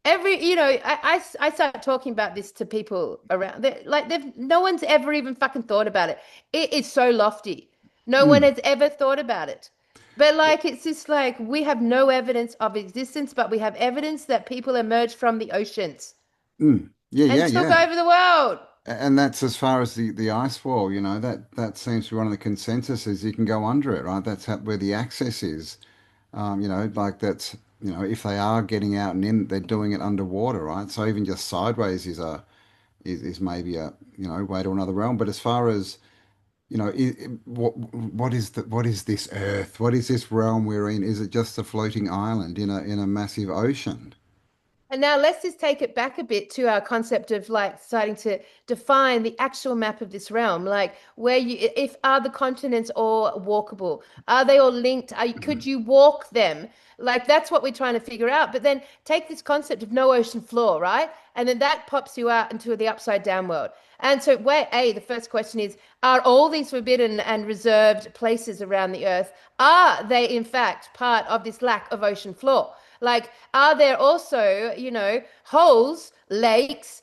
I start talking about this to people around. Like no one's ever even fucking thought about it. It is so lofty. No one Mm. has ever thought about it. But like it's just like we have no evidence of existence, but we have evidence that people emerged from the oceans Mm. Yeah, and yeah, took yeah. over the world. And that's as far as the ice wall, that seems to be one of the consensuses. You can go under it, right? That's where the access is. Like that's, if they are getting out and in, they're doing it underwater, right? So even just sideways is maybe a, way to another realm. But as far as, what is this Earth? What is this realm we're in? Is it just a floating island in a massive ocean? And now let's just take it back a bit to our concept of like starting to define the actual map of this realm. Like where if are the continents all walkable? Are they all linked? Could you walk them? Like that's what we're trying to figure out. But then take this concept of no ocean floor, right? And then that pops you out into the upside down world. And so the first question is, are all these forbidden and reserved places around the earth, are they in fact part of this lack of ocean floor? Like, are there also, holes, lakes,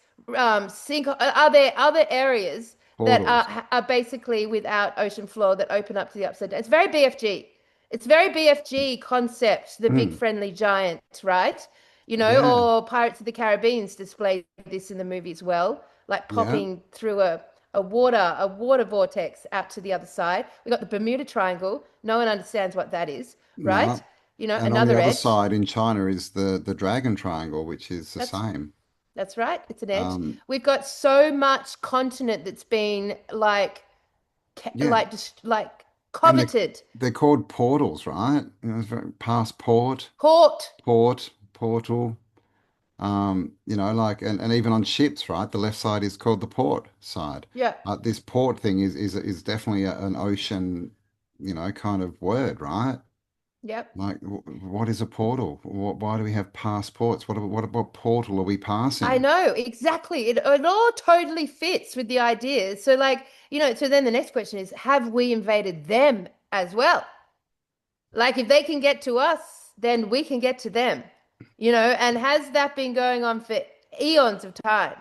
sink? Are there other areas that Portals. are basically without ocean floor that open up to the upside down? It's very BFG. It's very BFG concept, the big Mm. friendly giant, right? Yeah, Or Pirates of the Caribbean's displayed this in the movie as well, like yeah. popping through a water vortex out to the other side. We got the Bermuda Triangle. No one understands what that is, right? No. And on the Another other edge. side in China is the Dragon Triangle, which is the That's same. That's right. It's an edge. Um, We've got so much continent that's been like yeah, just like and coveted. they're called portals, right? You know, it's passport, Port. port, portal. Like, and even on ships, right? The left side is called the port side. Yeah. This port thing is definitely an ocean, kind of word, right? Yep. Like, what is a portal? Why do we have passports? What portal are we I passing? know, exactly. It all totally fits with the idea. So like, so then the next question is, have we invaded them as well? Like if they can get to us, then we can get to them. And has that been going on for eons of time?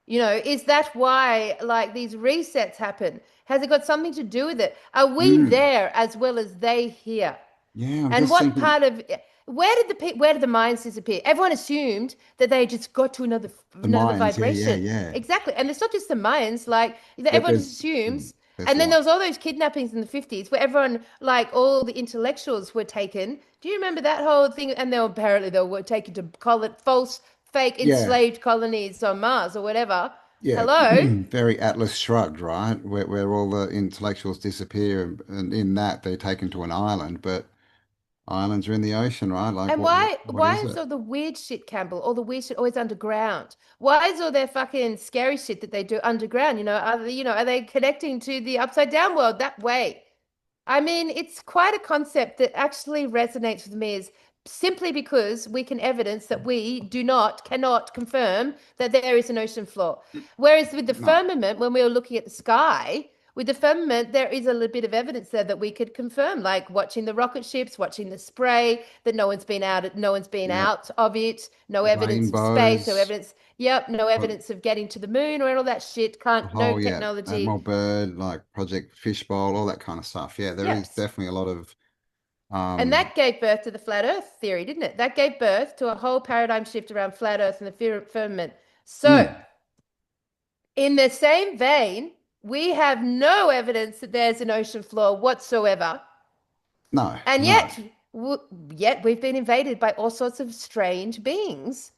Is that why like these resets happen? Has it got something to do with it? Are we Mm, there as well as they here? yeah, I'm And just what thinking part of where did the Mayans disappear? Everyone assumed that they just got to the another Mayans. Yeah, yeah, vibration. yeah. Exactly. And it's not just the Mayans, like everyone just assumes. There's And then what? there was all those kidnappings in the 50s where everyone, like all the intellectuals were taken. Do you remember that whole thing? And they were taken to call it false, fake Yeah, enslaved colonies on Mars or whatever. yeah. Hello? Very Atlas Shrugged, right? Where all the intellectuals disappear, and in that they're taken to an island, but islands are in the ocean, right? Like, And what what, why what why is is it? all the weird shit, Campbell, all the weird shit always underground? Why is all their fucking scary shit that they do underground? Are they connecting to the upside down world that way? I mean, it's quite a concept that actually resonates with me is simply because we can evidence that cannot confirm that there is an ocean floor. Whereas with the No. firmament, when we were looking at the sky, with the firmament, there is a little bit of evidence there that we could confirm, like watching the rocket ships, watching the spray, that no one's been Yep. out of it, no evidence of space, no Rainbows. evidence, yep, no Well, evidence of getting to the moon or all that shit. the No whole, yeah, technology. Admiral Byrd, like Project Fishbowl, all that kind of stuff. Yeah, there is Yes. definitely a lot of And um that gave birth to the flat earth theory, didn't it? That gave birth to a whole paradigm shift around flat earth and the firmament. So, mm, in the same vein, we have no evidence that there's an ocean floor whatsoever. no, And no. yet we've been invaded by all sorts of strange beings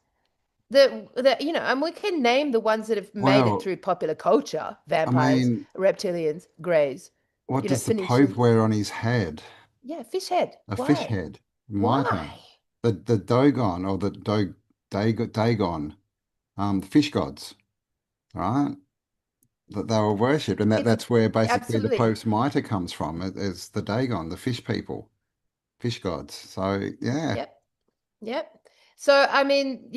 and we can name the ones that have made it Well, through popular culture: I vampires, mean, reptilians, greys, what does the Pope Phoenicians. wear on his head? Yeah, fish head. A fish Why? head, mitre. Why? The Dogon or the Dagon, the fish gods, right? That they were worshipped, and It's that's where basically the absolutely. Pope's mitre comes from. It's the Dagon, the fish people, fish gods. So yeah. Yep. Yep. So, I mean,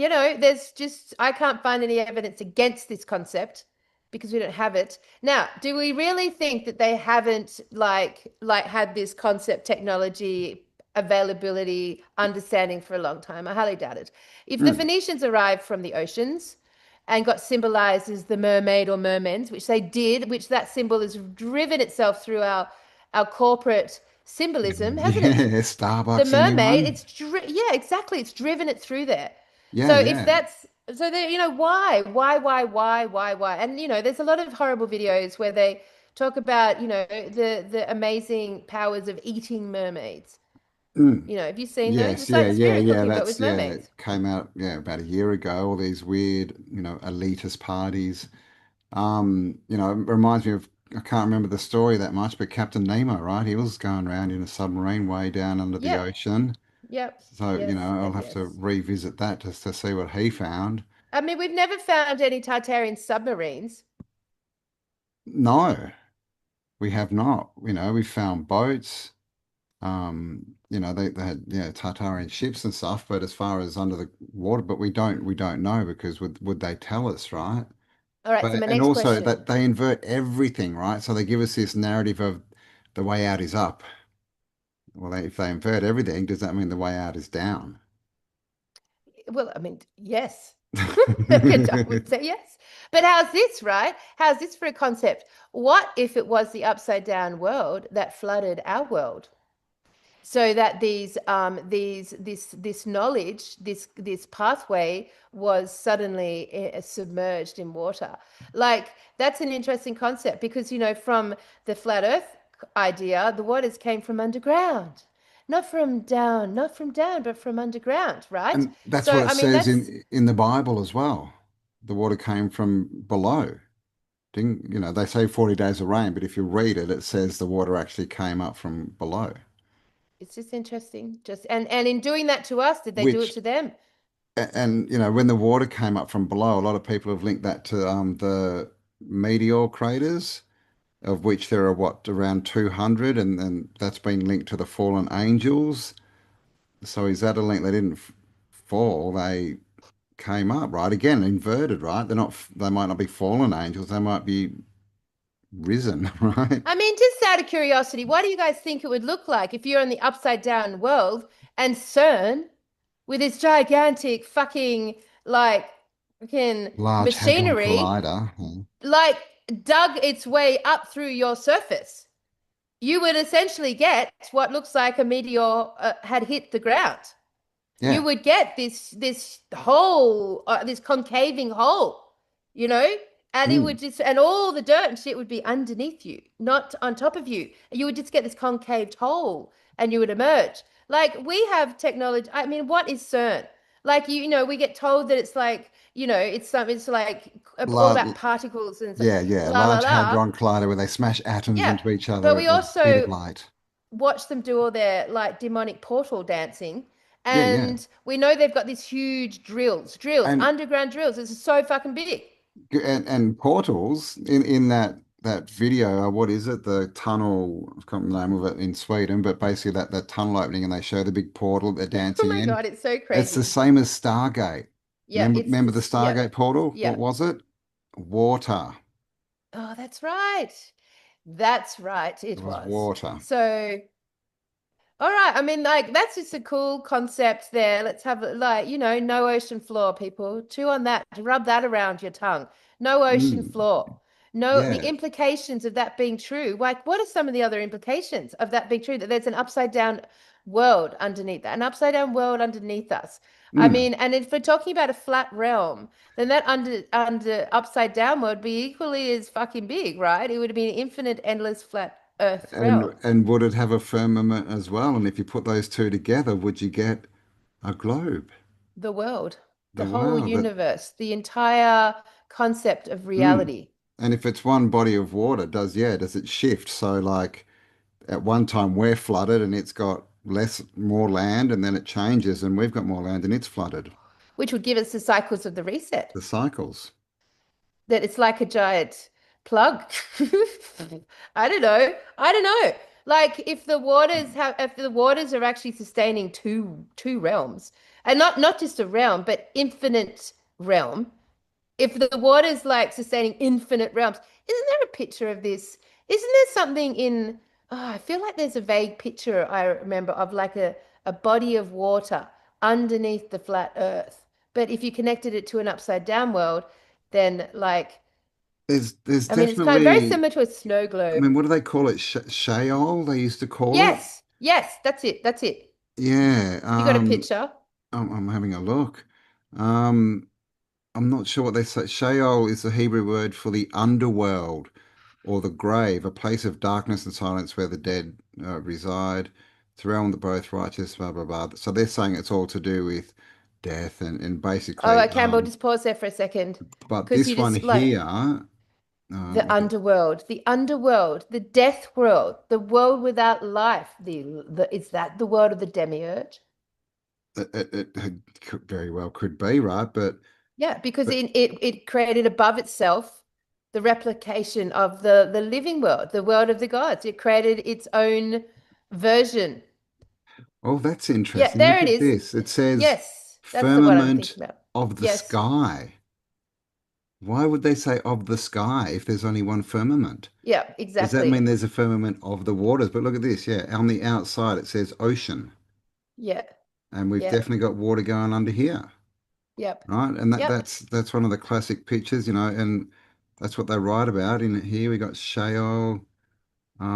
I can't find any evidence against this concept because we don't have it. Now, do we really think that they haven't like had this concept technology availability understanding for a long time? I highly doubt it. If the Mm. Phoenicians arrived from the oceans and got symbolized as the mermaid or mermens, which they did, which that symbol has driven itself through our corporate symbolism, hasn't it? Yeah, The Starbucks, mermaid, anyone? yeah, exactly. It's driven it through there. Yeah, So if yeah. that's so there, why? And there's a lot of horrible videos where they talk about, the amazing powers of eating mermaids. Mm. Have you seen those? Yes, It's like yeah, the yeah, spirit yeah. cooking, but with That's yeah. It mermaids. came out about a year ago. All these weird, elitist parties. It reminds me of I can't remember the story that much, but Captain Nemo, right? He was going around in a submarine way down under the Yep, ocean. yep, So, yes, I'll and have to yes. revisit that just to see what he found. I mean, we've never found any Tartarian submarines. No, we have not. We found boats. They had Tartarian ships and stuff, but as far as under the water, but we don't know because would they tell us, right? All right, so But my and next also question. that they invert everything, right? So they give us this narrative of the way out is up. Well, if they invert everything, does that mean the way out is down? Well, I mean, yes. I would say yes. But how's this, right? How's this for a concept? What if it was the upside down world that flooded our world? So that this knowledge, this pathway was suddenly submerged in water. Like that's an interesting concept because from the flat Earth idea, the waters came from underground, not from down, but from underground, right? And that's what So it I mean says that's in the Bible as well. the water came from below. Didn't, they say 40 days of rain, but if you read it, it says the water actually came up from below. It's just interesting. Just and in doing that to us, did they do it Which, to them? and when the water came up from below, a lot of people have linked that to the meteor craters, of which there are what, around 200, and that's been linked to the fallen angels. So is that a link? They didn't fall, they came up, right? Again, inverted, right? They might not be fallen angels, they might be risen, right? I mean, just out of curiosity, what do you guys think it would look like if you're in the upside down world and CERN with its gigantic fucking like fucking Large Hadron machinery Collider. Yeah. like dug its way up through your surface? You would essentially get what looks like a meteor had hit the ground. You Yeah. would get this hole, this concaving hole, you know, and it Mm. would just and all the dirt and shit would be underneath you, not on top of you. You would just get this concaved hole, and you would emerge. Like we have technology. I mean, what is CERN? Like we get told that it's like it's like all about La particles and yeah, yeah. la la Large la. Hadron Collider where they smash atoms Yeah, into each but other at we the speed of also light. watch them do all their like demonic portal dancing. Yeah, yeah. And we know they've got these huge drills, And underground drills. It's so fucking big. and portals in that video, what is it? The tunnel, I can't remember the name of it in Sweden, but basically that tunnel opening and they show the big portal they're Oh dancing my in. God, it's so It's the crazy. same as Stargate. Yeah, it's Remember the this. Yeah, Stargate portal? yeah. What was it? Water. Oh, that's right. That's right. It It was was. water. So all right. I mean, like, that's just a cool concept there. Let's have like, no ocean floor, people. Chew on that. Rub that around your tongue. No ocean Mm, floor. No, the yeah. implications of that being true. Like, what are some of the other implications of that being true? That there's an upside down world underneath that, an upside down world underneath us. I Mm. mean, and if we're talking about a flat realm, then that under upside down world would be equally as fucking big, right? It would be an infinite, endless flat Earth realm. And would it have a firmament as well? And if you put those two together, would you get a globe? The world, the The whole wow, that universe, the entire concept of mm. reality, And if it's one body of water, does it shift? So like at one time we're flooded and it's got more land and then it changes and we've got more land and it's flooded. which would give us the cycles of the reset. The cycles. That it's like a giant plug. I don't know. I don't know. Like if the waters are actually sustaining two realms, and not just a realm, but infinite realm, if the water's like sustaining infinite realms, isn't there a picture of this? Isn't there something in, I feel like there's a vague picture I remember of like a body of water underneath the flat earth. But if you connected it to an upside down world, then like, There's I mean, it's kind of very definitely, similar to a snow I globe. mean, what do they call it? Shale, they used to call it. Yes, yes, that's it. That's it. Yeah. You got a picture? I'm having a look. Um, I'm not sure what they say. Sheol is the Hebrew word for the underworld or the grave, a place of darkness and silence where the dead reside. It's a realm that both righteous, blah, blah, blah. So they're saying it's all to do with death and All basically, right, Campbell, just pause there for a second. but Because you this one just like here, the underworld, the death world, the world without life. Is that the world of the demiurge? it could very well could be, right? Yeah, because But it created above itself the replication of the living world, the world of the gods. It created its own version. oh, that's Yeah, interesting. there Look it at is. this. It says Yes, that's the one I'm firmament thinking about. of the Yes. sky. Why would they say of the sky if there's only one firmament? Yeah, Does that mean exactly. there's a firmament of the waters? But look at this, yeah. On the outside it says ocean, Yeah. and we've Yeah. definitely got water going under here, Yep. right? And Yep. that's one of the classic pictures, and that's what they write about in here. We got Sheol.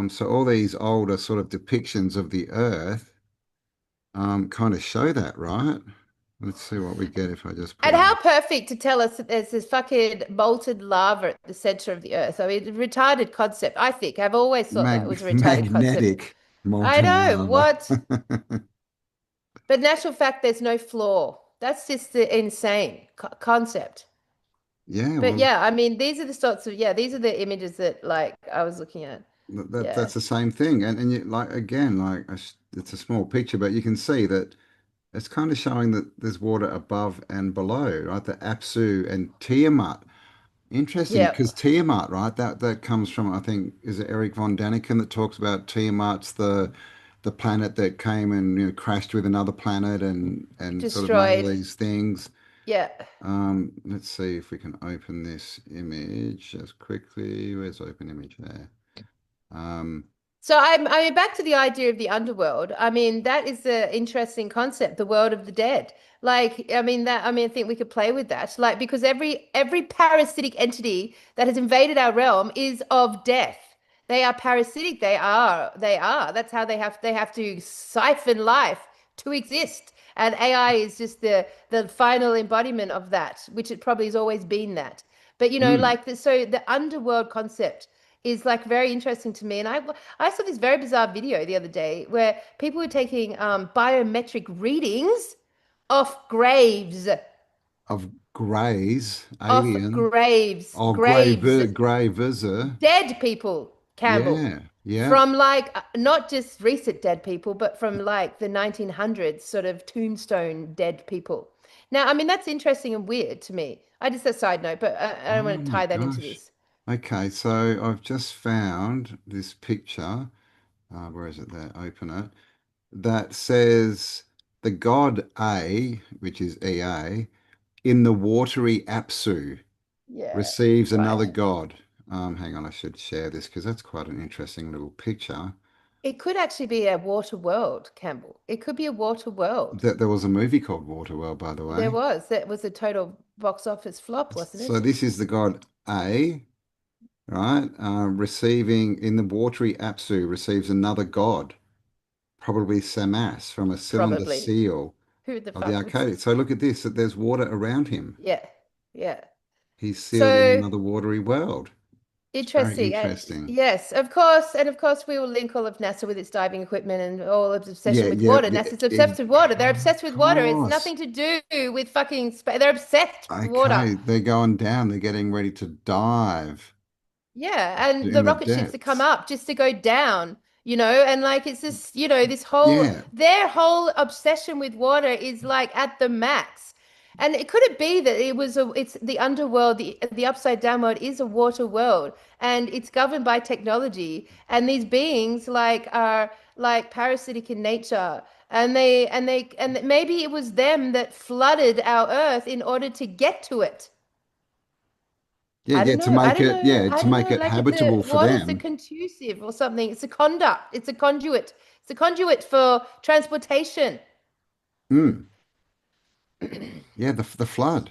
So all these older sort of depictions of the earth kind of show that, right? Let's see what we get if I just put And in how perfect to tell us that there's this fucking molten lava at the center of the earth. I mean, retarded concept, I think. I've always thought that was a retarded concept. magnetic I molten know, lava. what? But in actual fact, there's no flaw. That's just the insane concept. Yeah, But well, yeah, I mean, these are the sorts of, yeah, these are the images that like I was looking at. Yeah. that's the same thing. And you, like again, it's a small picture, but you can see that it's kind of showing that there's water above and below, right? The Apsu and Tiamat. Interesting, Yeah. because Tiamat, right? That comes from, I think, is it Eric von Daniken that talks about Tiamat's the planet that came and crashed with another planet and sort of made all Destroyed. these things. Yeah. Let's see if we can open this image just quickly. Where's open image there? Um, So I mean, back to the idea of the underworld. I mean, that is the interesting concept, the world of the dead. Like, I mean, I think we could play with that. Like, because every parasitic entity that has invaded our realm is of death. They are parasitic. They are. That's how they have to siphon life to exist. And AI is just the final embodiment of that, which it probably has always been that. But mm, like so the underworld concept is like very interesting to me. And I saw this very bizarre video the other day where people were taking biometric readings off graves, of Greys, off alien, graves, or graves, Grey Visitor. dead people, Campbell, Yeah, yeah. from like not just recent dead people, but from like the 1900s, sort of tombstone dead people. Now, I mean, that's interesting and weird to me. I just a side note, but I don't Oh want to my tie that into gosh. this. Okay, so I've just found this picture. Where is it there? Open it. That says the god A, which is EA, in the watery Apsu Yeah, receives another right. god. Hang on, I should share this because that's quite an interesting little picture. It could actually be a water world, Campbell. It could be a water world. That there was a movie called Waterworld, by the There way. was. That was a total box office flop, wasn't So it? this is the god A, right? Receiving in the watery Apsu receives another god, probably Samas from a cylinder Probably. seal Who the of the fuck was? arcade. So look at this, that there's water around him. Yeah, yeah. He's sealed in So another watery world. It's very interesting. interesting. Yes, of course. And of course, we will link all of NASA with its diving equipment and all of its obsession Yeah, with yeah, water. yeah. NASA's obsessed with water. They're Of obsessed with water. It's course. nothing to do with fucking space. They're obsessed with water. Okay, they're going down. They're getting ready to dive Yeah, and in the the rocket ships that come depths. up just to go down, and like it's this, this whole Yeah, their whole obsession with water is like at the max. And could it be that it's the underworld, the upside down world is a water world, and it's governed by technology, and these beings like are like parasitic in nature, and maybe it was them that flooded our earth in order to get to it. yeah, I yeah. don't To know. I make don't it, know. yeah, I to don't make know. it Like the habitable for water's a them. conducive or something. It's a conduct. It's a conduit. It's a conduit for transportation. Mm, yeah, the flood.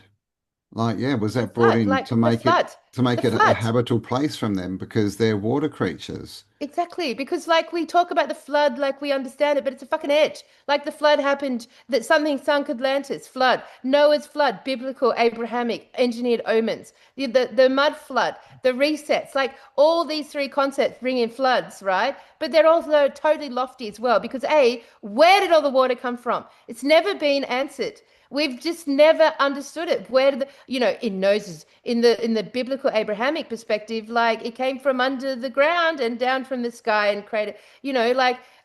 Like, yeah, was The that brought flood, in like the flood, to the make it a flood. habitable place from them because they're water creatures. Exactly, because like we talk about the flood like we understand it, but it's a fucking edge. Like the flood happened, that something sunk Atlantis, flood, Noah's flood, biblical, Abrahamic, engineered omens, the mud flood, the resets, like all these three concepts bring in floods, right? But they're also totally lofty as well, because A, where did all the water come from? It's never been answered. We've just never understood it. Where did in Moses, in the biblical Abrahamic perspective, like it came from under the ground and down from the sky and created,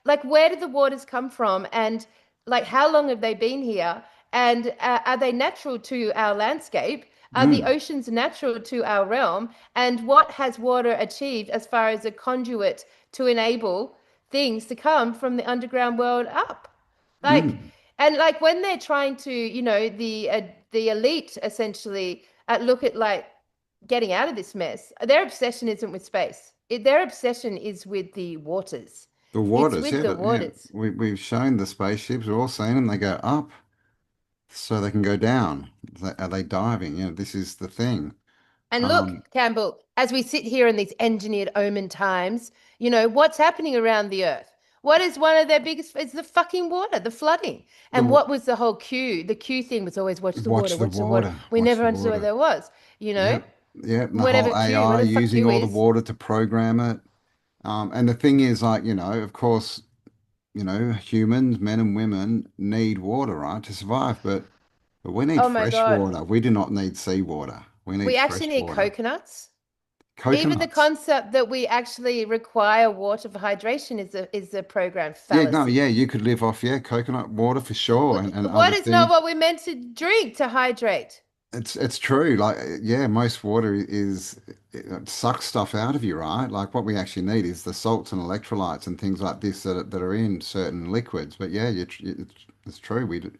like where did the waters come from? And like how long have they been here? And are they natural to our landscape? Are the Mm, oceans natural to our realm? And what has water achieved as far as a conduit to enable things to come from the underground world up? Like, mm. and like when they're trying to, the elite essentially look at like getting out of this mess, their obsession isn't with space. Their obsession is with the waters. The It's waters, with yeah, the yeah. waters. We've shown the spaceships. We're all seen them. They go up so they can go down. Are they diving? This is the thing. And look, Um, Campbell, as we sit here in these engineered omen times, what's happening around the earth? What is one of their biggest? It's the fucking water, the flooding. the And what was the whole cue? The cue thing was always watch the water, watch the watch the water. water, We watch never the understood what water. there was, you know? Yep, yep. And the whole Whatever Q, AI whatever the fuck using Q all the is. water to program it. And the thing is, like, of course, humans, men and women need water, right, to survive. But we need Oh my fresh God. water. We do not need seawater. We We need actually fresh need water. coconuts. Even the Coconuts. concept that we actually require water for hydration is a programmed Yeah, no, fallacy. yeah, you could live off, yeah, coconut water for sure and What other is not things. what we're meant to drink to hydrate? It's true. Like, yeah, most water is it sucks stuff out of you, right? Like what we actually need is the salts and electrolytes and things like this that are in certain liquids. But yeah, it's true.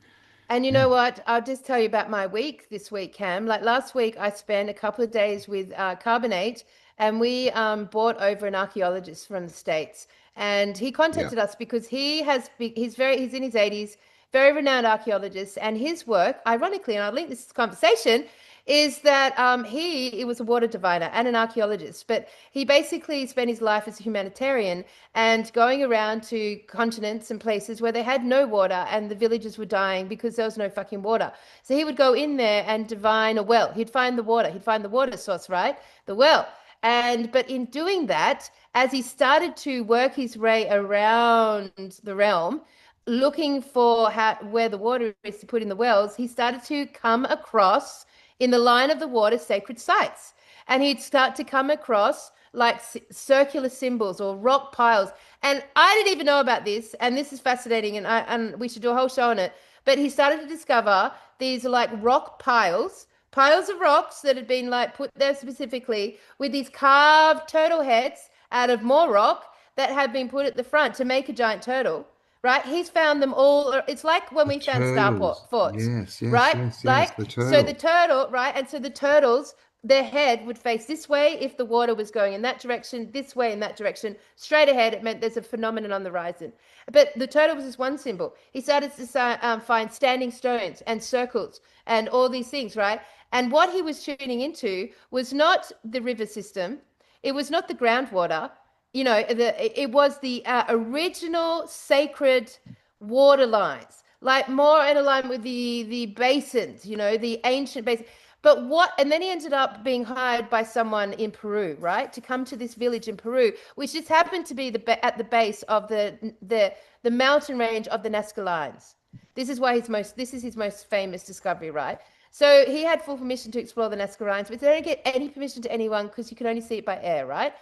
And you Yeah, know what? I'll just tell you about my week this week, Cam. Like last week, I spent a couple of days with Carbonate, and we brought over an archaeologist from the States. And he yeah, contacted us because he's in his 80s, very renowned archaeologist, and his work, ironically, and I'll link this conversation, is that he was a water diviner and an archaeologist, but he basically spent his life as a humanitarian and going around to continents and places where they had no water and the villagers were dying because there was no fucking water. So he would go in there and divine a well. He'd find the water. He'd find the water source, right? The well. But in doing that, as he started to work his way around the realm, looking for where the water is to put in the wells, he started to come across in the line of the water sacred sites. And he'd start to come across like circular symbols or rock piles. And I didn't even know about this. And this is fascinating. And we should do a whole show on it. But he started to discover these like rock piles of rocks that had been like put there specifically with these carved turtle heads out of more rock that had been put at the front to make a giant turtle. Right? He's found them all. It's like when the we found star turtles. forts, Yes, yes, right? yes, yes. Like, The so the turtles. turtle, right? And so the turtles, their head would face this way if the water was going in that direction, this way in that direction, straight ahead. It meant there's a phenomenon on the horizon. But the turtle was just one symbol. He started to find standing stones and circles and all these things, right? And what he was tuning into was not the river system, it was not the groundwater. It was the original sacred water lines, like more in alignment with the basins, the ancient basin. And then he ended up being hired by someone in Peru, right, to come to this village in Peru, which just happened to be at the base of the mountain range of the Nazca Lines. This is his most famous discovery, right? So he had full permission to explore the Nazca Lines, but they don't get any permission to anyone because you can only see it by air, right?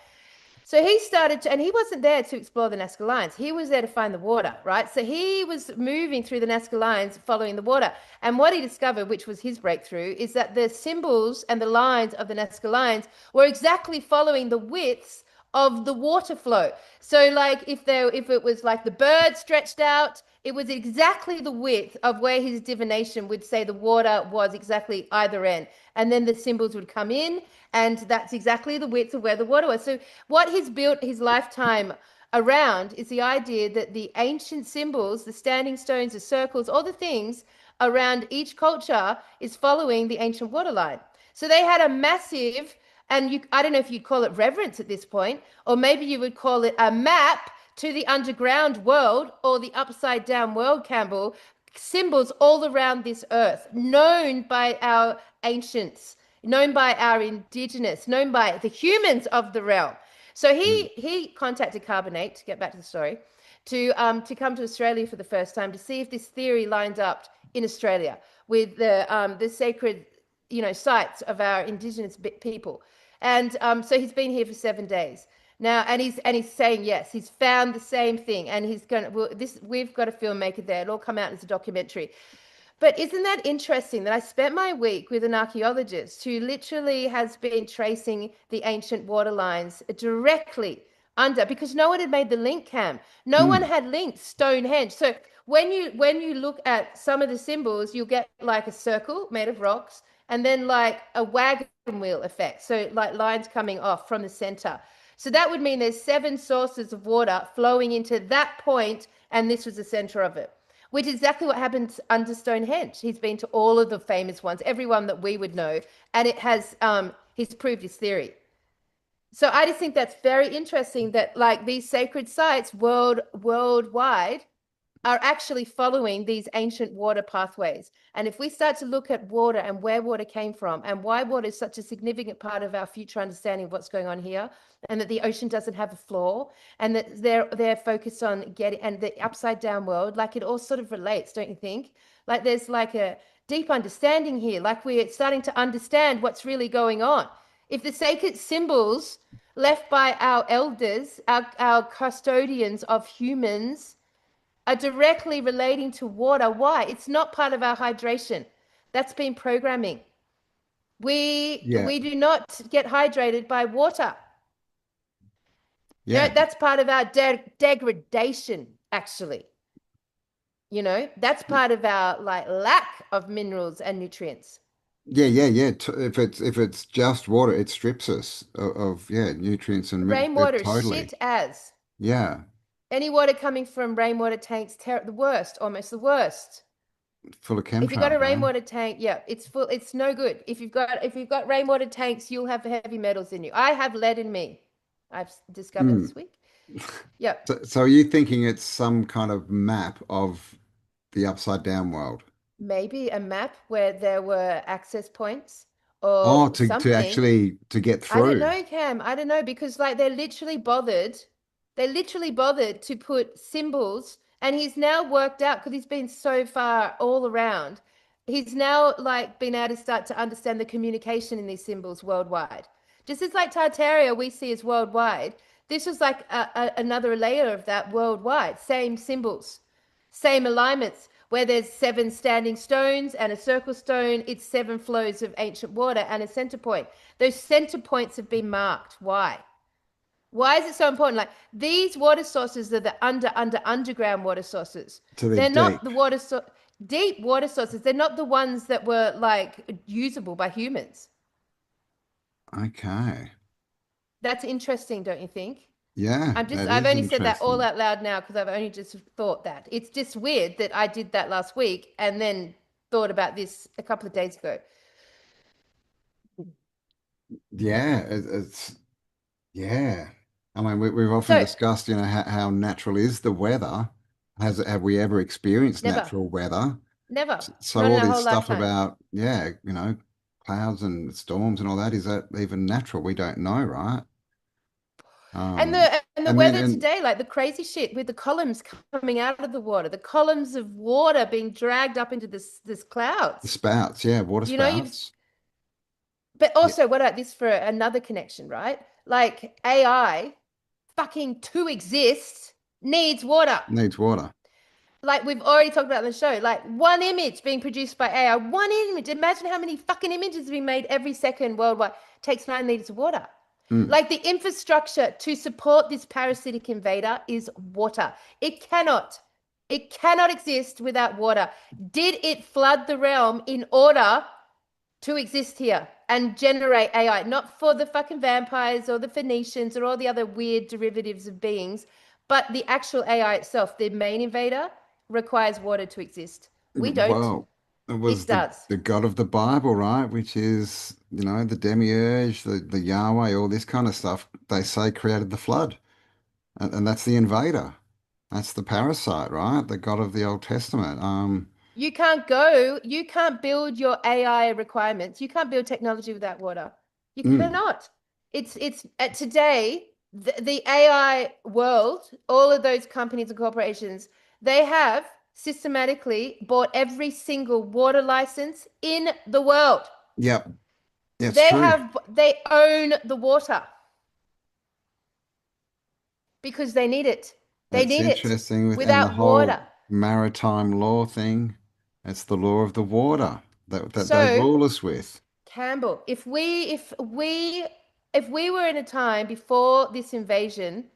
So he started to, and he wasn't there to explore the Nazca Lines. He was there to find the water, right? So he was moving through the Nazca Lines following the water. And what he discovered, which was his breakthrough, is that the symbols and the lines of the Nazca Lines were exactly following the widths of the water flow. So like if it was like the bird stretched out, it was exactly the width of where his divination would say the water was exactly either end. And then the symbols would come in, and that's exactly the width of where the water was. So what he's built his lifetime around is the idea that the ancient symbols, the standing stones, the circles, all the things around each culture is following the ancient waterline. So they had a massive, I don't know if you'd call it reverence at this point, or maybe you would call it a map to the underground world or the upside down world, Campbell, symbols all around this earth, known by our ancients, known by our indigenous, known by the humans of the realm. So Mm. he contacted Carbonate, to get back to the story, to come to Australia for the first time to see if this theory lines up in Australia with the sacred sites of our indigenous people. And so he's been here for 7 days now, and he's saying yes, he's found the same thing, and he's going to. Well, we've got a filmmaker there. It'll all come out as a documentary. But isn't that interesting that I spent my week with an archaeologist who literally has been tracing the ancient water lines directly under, because no one had made the link, Cam. No one Mm. had linked Stonehenge. So when you look at some of the symbols, you'll get like a circle made of rocks and then like a wagon wheel effect. So like lines coming off from the center. So that would mean there's 7 sources of water flowing into that point, and this was the center of it, which is exactly what happened under Stonehenge. He's been to all of the famous ones, everyone that we would know, and he's proved his theory. So I just think that's very interesting that like these sacred sites worldwide are actually following these ancient water pathways. And if we start to look at water and where water came from and why water is such a significant part of our future understanding of what's going on here, and that the ocean doesn't have a floor, and that they're focused on getting, and the upside down world, like it all sort of relates, don't you think? Like deep understanding here. Like we're starting to understand what's really going on. If the sacred symbols left by our elders, our custodians of humans, are directly relating to water, why? It's not part of our hydration. That's been programming. Yeah. We do not get hydrated by water. Yeah. That's part of our degradation, actually. That's part of our like lack of minerals and nutrients. Yeah. If it's just water, it strips us of yeah, nutrients and Rainwater is totally. shit as. Yeah. Any water coming from rainwater tanks, the worst, almost the worst. Full of If you've got a chemtrails, man. rainwater tank, yeah, it's full. It's no good. If you've got rainwater tanks, you'll have heavy metals in you. I have lead in me. I've discovered Mm. this week. Yep. So are you thinking it's some kind of map of the upside down world? Maybe a map where there were access points or Oh, to something. actually to get I don't through. know, Cam. I don't know because like they literally bothered to put symbols and he's now worked out because he's been so far all around. He's now like been able to start to understand the communication in these symbols worldwide. Just as like Tartaria we see as worldwide, this was like another layer of that worldwide. Same symbols, same alignments. Where there's 7 standing stones and a circle stone, it's 7 flows of ancient water and a center point. Those center points have been marked. Why? Why is it so important? Like these water sources are the underground water sources. To the They're not deep. the deep water sources. They're not the ones that were like usable by humans. Okay. That's interesting, don't you think? Yeah, that I've is only said that all interesting. out loud now because I've only just thought that. It's just weird that I did that last week and then thought about this a couple of days ago. Yeah, it's yeah. I mean, we've often So, discussed, how natural is the weather? Have we ever experienced never, natural weather? never, So not in all our this whole stuff lifetime. about, yeah, clouds and storms and all that, is that even natural? We don't know, right? And Um, the and then weather and today, like the crazy shit with the columns coming out of the water, the columns of water being dragged up into this the clouds. spouts, yeah, water You've spouts. but Yeah, also what about this for another connection, right? Like AI fucking to exist needs water. needs water. Like we've already talked about in the show, like one image being produced by AI, one image. Imagine how many fucking images are being made every second worldwide. Takes 9 liters of water. Mm. Like the infrastructure to support this parasitic invader is water. It cannot exist without water. Did it flood the realm in order to exist here and generate AI? Not for the fucking vampires or the Phoenicians or all the other weird derivatives of beings, but the actual AI itself, the main invader, requires water to exist. We don't. Well, it This was the does. the God of the Bible, right? Which is, the demiurge, the Yahweh, all this kind of stuff. They say created the flood, and that's the invader. That's the parasite, right? The God of the Old Testament. You can't build your AI requirements. You can't build technology without water. You Mm, cannot. It's today, the AI world, all of those companies and corporations, they have systematically bought every single water license in the world. yep, it's true. They own the water because they need it. They It's need it. interesting and the Without whole water. maritime law thing. It's the law of the water that they So rule us with. Campbell, if we were in a time before this invasion,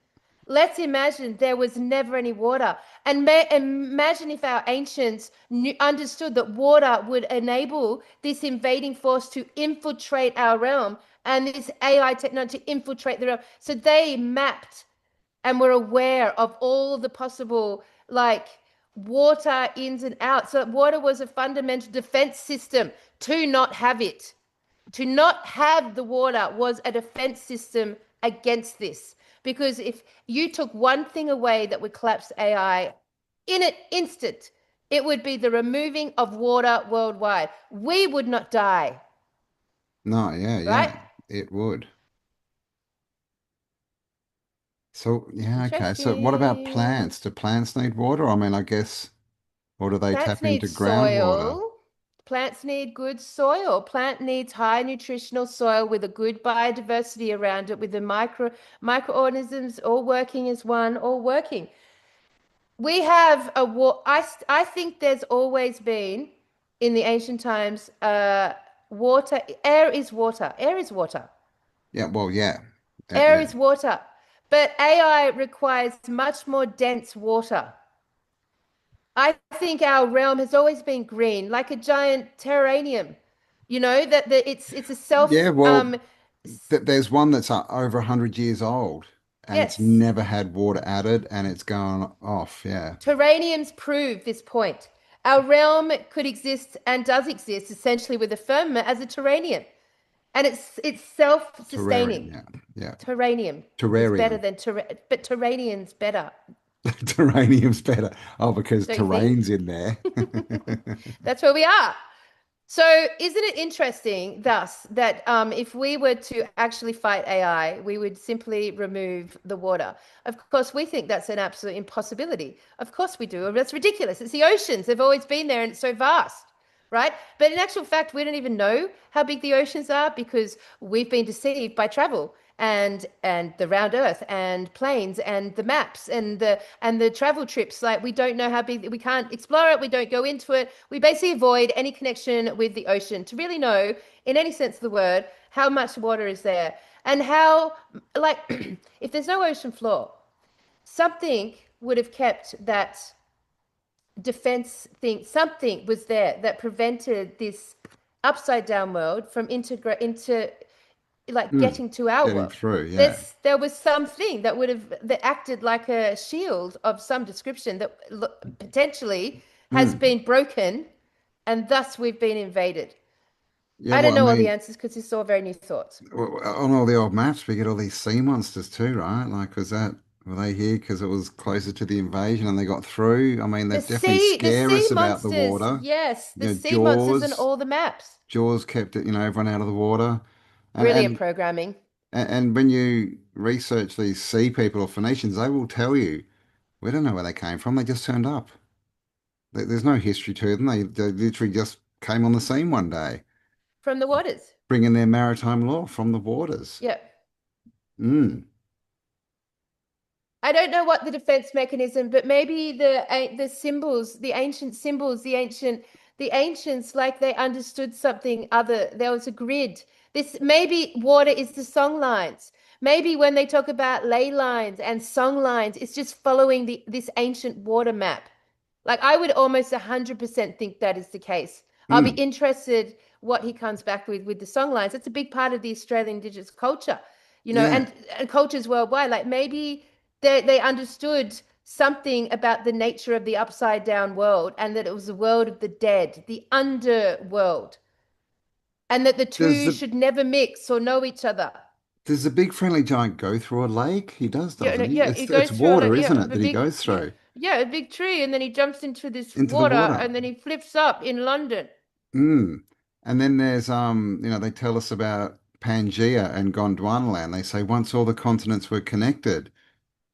let's imagine there was never any water, and imagine if our ancients understood that water would enable this invading force to infiltrate our realm and this AI technology to infiltrate the realm. So they mapped and were aware of all the possible like water ins and outs. So water was a fundamental defense system to not have it. To not have the water was a defense system against this. Because if you took one thing away that would collapse AI in an instant, it would be the removing of water worldwide. We would not die, No, right? yeah, it would. So, yeah, okay. So what about Interesting. plants? Do plants need water? I mean, I guess, or do they Plants tap need into groundwater? soil. Plants need good soil. Plant needs high nutritional soil with a good biodiversity around it, with the microorganisms all working as one, all working. We have a war. I think there's always been in the ancient times, water. Air is water. Air is water. Yeah, well, yeah. Air Yeah. is water. But AI requires much more dense water. I think our realm has always been green, like a giant terrarium. You know that it's a Yeah, self well, there's one that's over 100 years old and it's yes. never had water added and it's gone off. Yeah. Terrariums prove this point. Our realm could exist and does exist essentially with the firmament as a terrarium, and it's Terrarium. self-sustaining. Yeah. Yeah. Terrarium is better Terrarium. than but terrarium's better, Terranium's better. Oh, because don't you think? terrain's in there. That's where we are. So, isn't it interesting, thus, that if we were to actually fight AI, we would simply remove the water? Of course, we think that's an absolute impossibility. Of course, we do. That's ridiculous. It's the oceans. They've always been there and it's so vast, right? But in actual fact, we don't even know how big the oceans are because we've been deceived by travel and the round earth and planes and the maps and the travel trips. Like, we don't know how big, we can't explore it, we don't go into it, we basically avoid any connection with the ocean to really know, in any sense of the word, how much water is there and how, like, if there's no ocean floor, something would have kept that defense thing. Something was there that prevented this upside down world from integrate into, like, Mm, getting to our getting world. through. Yeah. There was something that would have that acted like a shield of some description that potentially has Mm. been broken, and thus we've been invaded. Yeah. I don't Well, I know all the mean, answers because it's all very new thoughts. on all the old maps, we get all these sea monsters too, right? Like, were they here because it was closer to the invasion and they got through? I mean, they definitely The scare sea us about the monsters, water. yes, the You know, sea monsters and Jaws. all the maps. Jaws kept it, everyone out of the water. And Brilliant and programming. and when you research these sea people or Phoenicians, they will tell you, we don't know where they came from. They just turned up. There's no history to them. They literally just came on the scene one day, From the waters. bringing their maritime law from the waters. Yeah. Mm. I don't know what the defense mechanism, but maybe the symbols, the ancient symbols, the ancients, like they understood something other. There was a grid. This maybe water is the song lines. Maybe when they talk about ley lines and song lines, it's just following this ancient water map. Like, I would almost 100% think that is the case. I'll be Mm. interested what he comes back with the song lines. It's a big part of the Australian Indigenous culture, Yeah. and cultures worldwide. Like, maybe they understood something about the nature of the upside down world and that it was the world of the dead, the underworld, and that the Does two the should never mix or know each other. does the big friendly giant go through a lake? He does, Yeah, no, doesn't he? yeah, he It's goes through water, yeah, isn't it, a that he big goes through yeah, a big tree, and then he jumps into this into the water, water. and then he flips up in London. Mm. And then there's they tell us about Pangea and Gondwanaland. They say once all the continents were connected.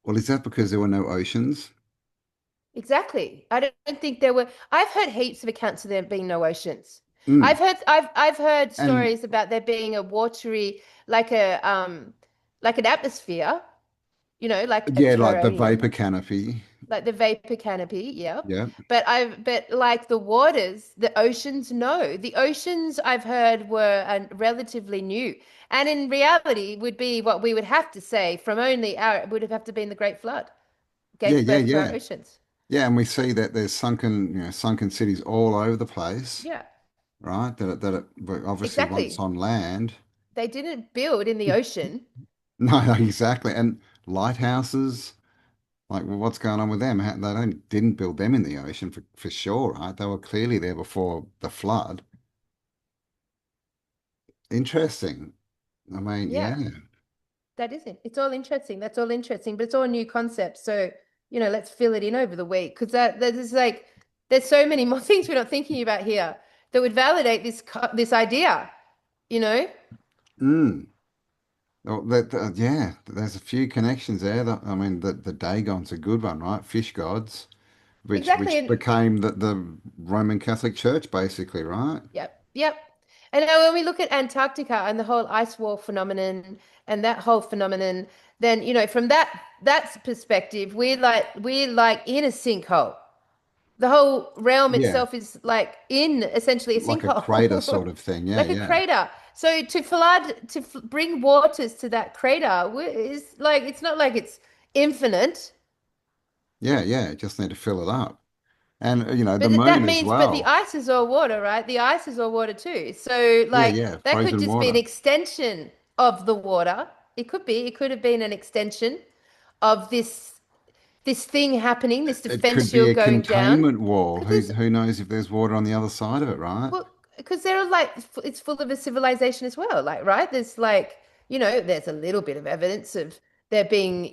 Well, is that because there were no oceans? Exactly. I don't think there were. I've heard heaps of accounts of there being no oceans. Mm. I've heard And stories about there being a watery, like a like an atmosphere, like a yeah, like the terrarium, vapor canopy. like the vapor canopy. Yeah. Yeah. But like the waters, the oceans, no. The oceans I've heard were relatively new, and in reality would be what we would have to say from only our would have to been the Great Flood Yeah, gave yeah, birth to our yeah. oceans. Yeah, and we see that there's sunken cities all over the place, Yeah, right? That it were obviously once exactly. on land. They didn't build in the ocean. No, exactly. And lighthouses, like, well, what's going on with them? They didn't build them in the ocean for sure, right? They were clearly there before the flood. Interesting. I mean, Yeah, yeah. that isn't. It's all interesting. That's all interesting, but it's all new concepts. So, let's fill it in over the week because there's like there's so many more things we're not thinking about here that would validate this idea, you know? Mm. Oh, yeah, there's a few connections there. I mean, the Dagon's a good one, right? Fish gods. exactly. which became the Roman Catholic Church, basically, right? Yep, yep. And now when we look at Antarctica and the whole ice wall phenomenon and that whole phenomenon, then from that's perspective, we're like in a sinkhole. The whole realm Yeah, itself is like in essentially a like a crater sinkhole, sort of thing. Yeah, like a yeah, crater. So bring waters to that crater is like it's not like it's infinite. yeah, yeah. Just need to fill it up, and the But that moon as means, but the well. ice is all water, right? The ice is all water too. So, Yeah, like, yeah, that could frozen just be an water. extension of the water. It could be. It could have been an extension of this thing happening, this It defense could be shield a going down. containment wall. Because there's Who knows if there's water on the other side of it, right? well, because they're like it's full of a civilization as well. Like, right? There's like, there's a little bit of evidence of there being,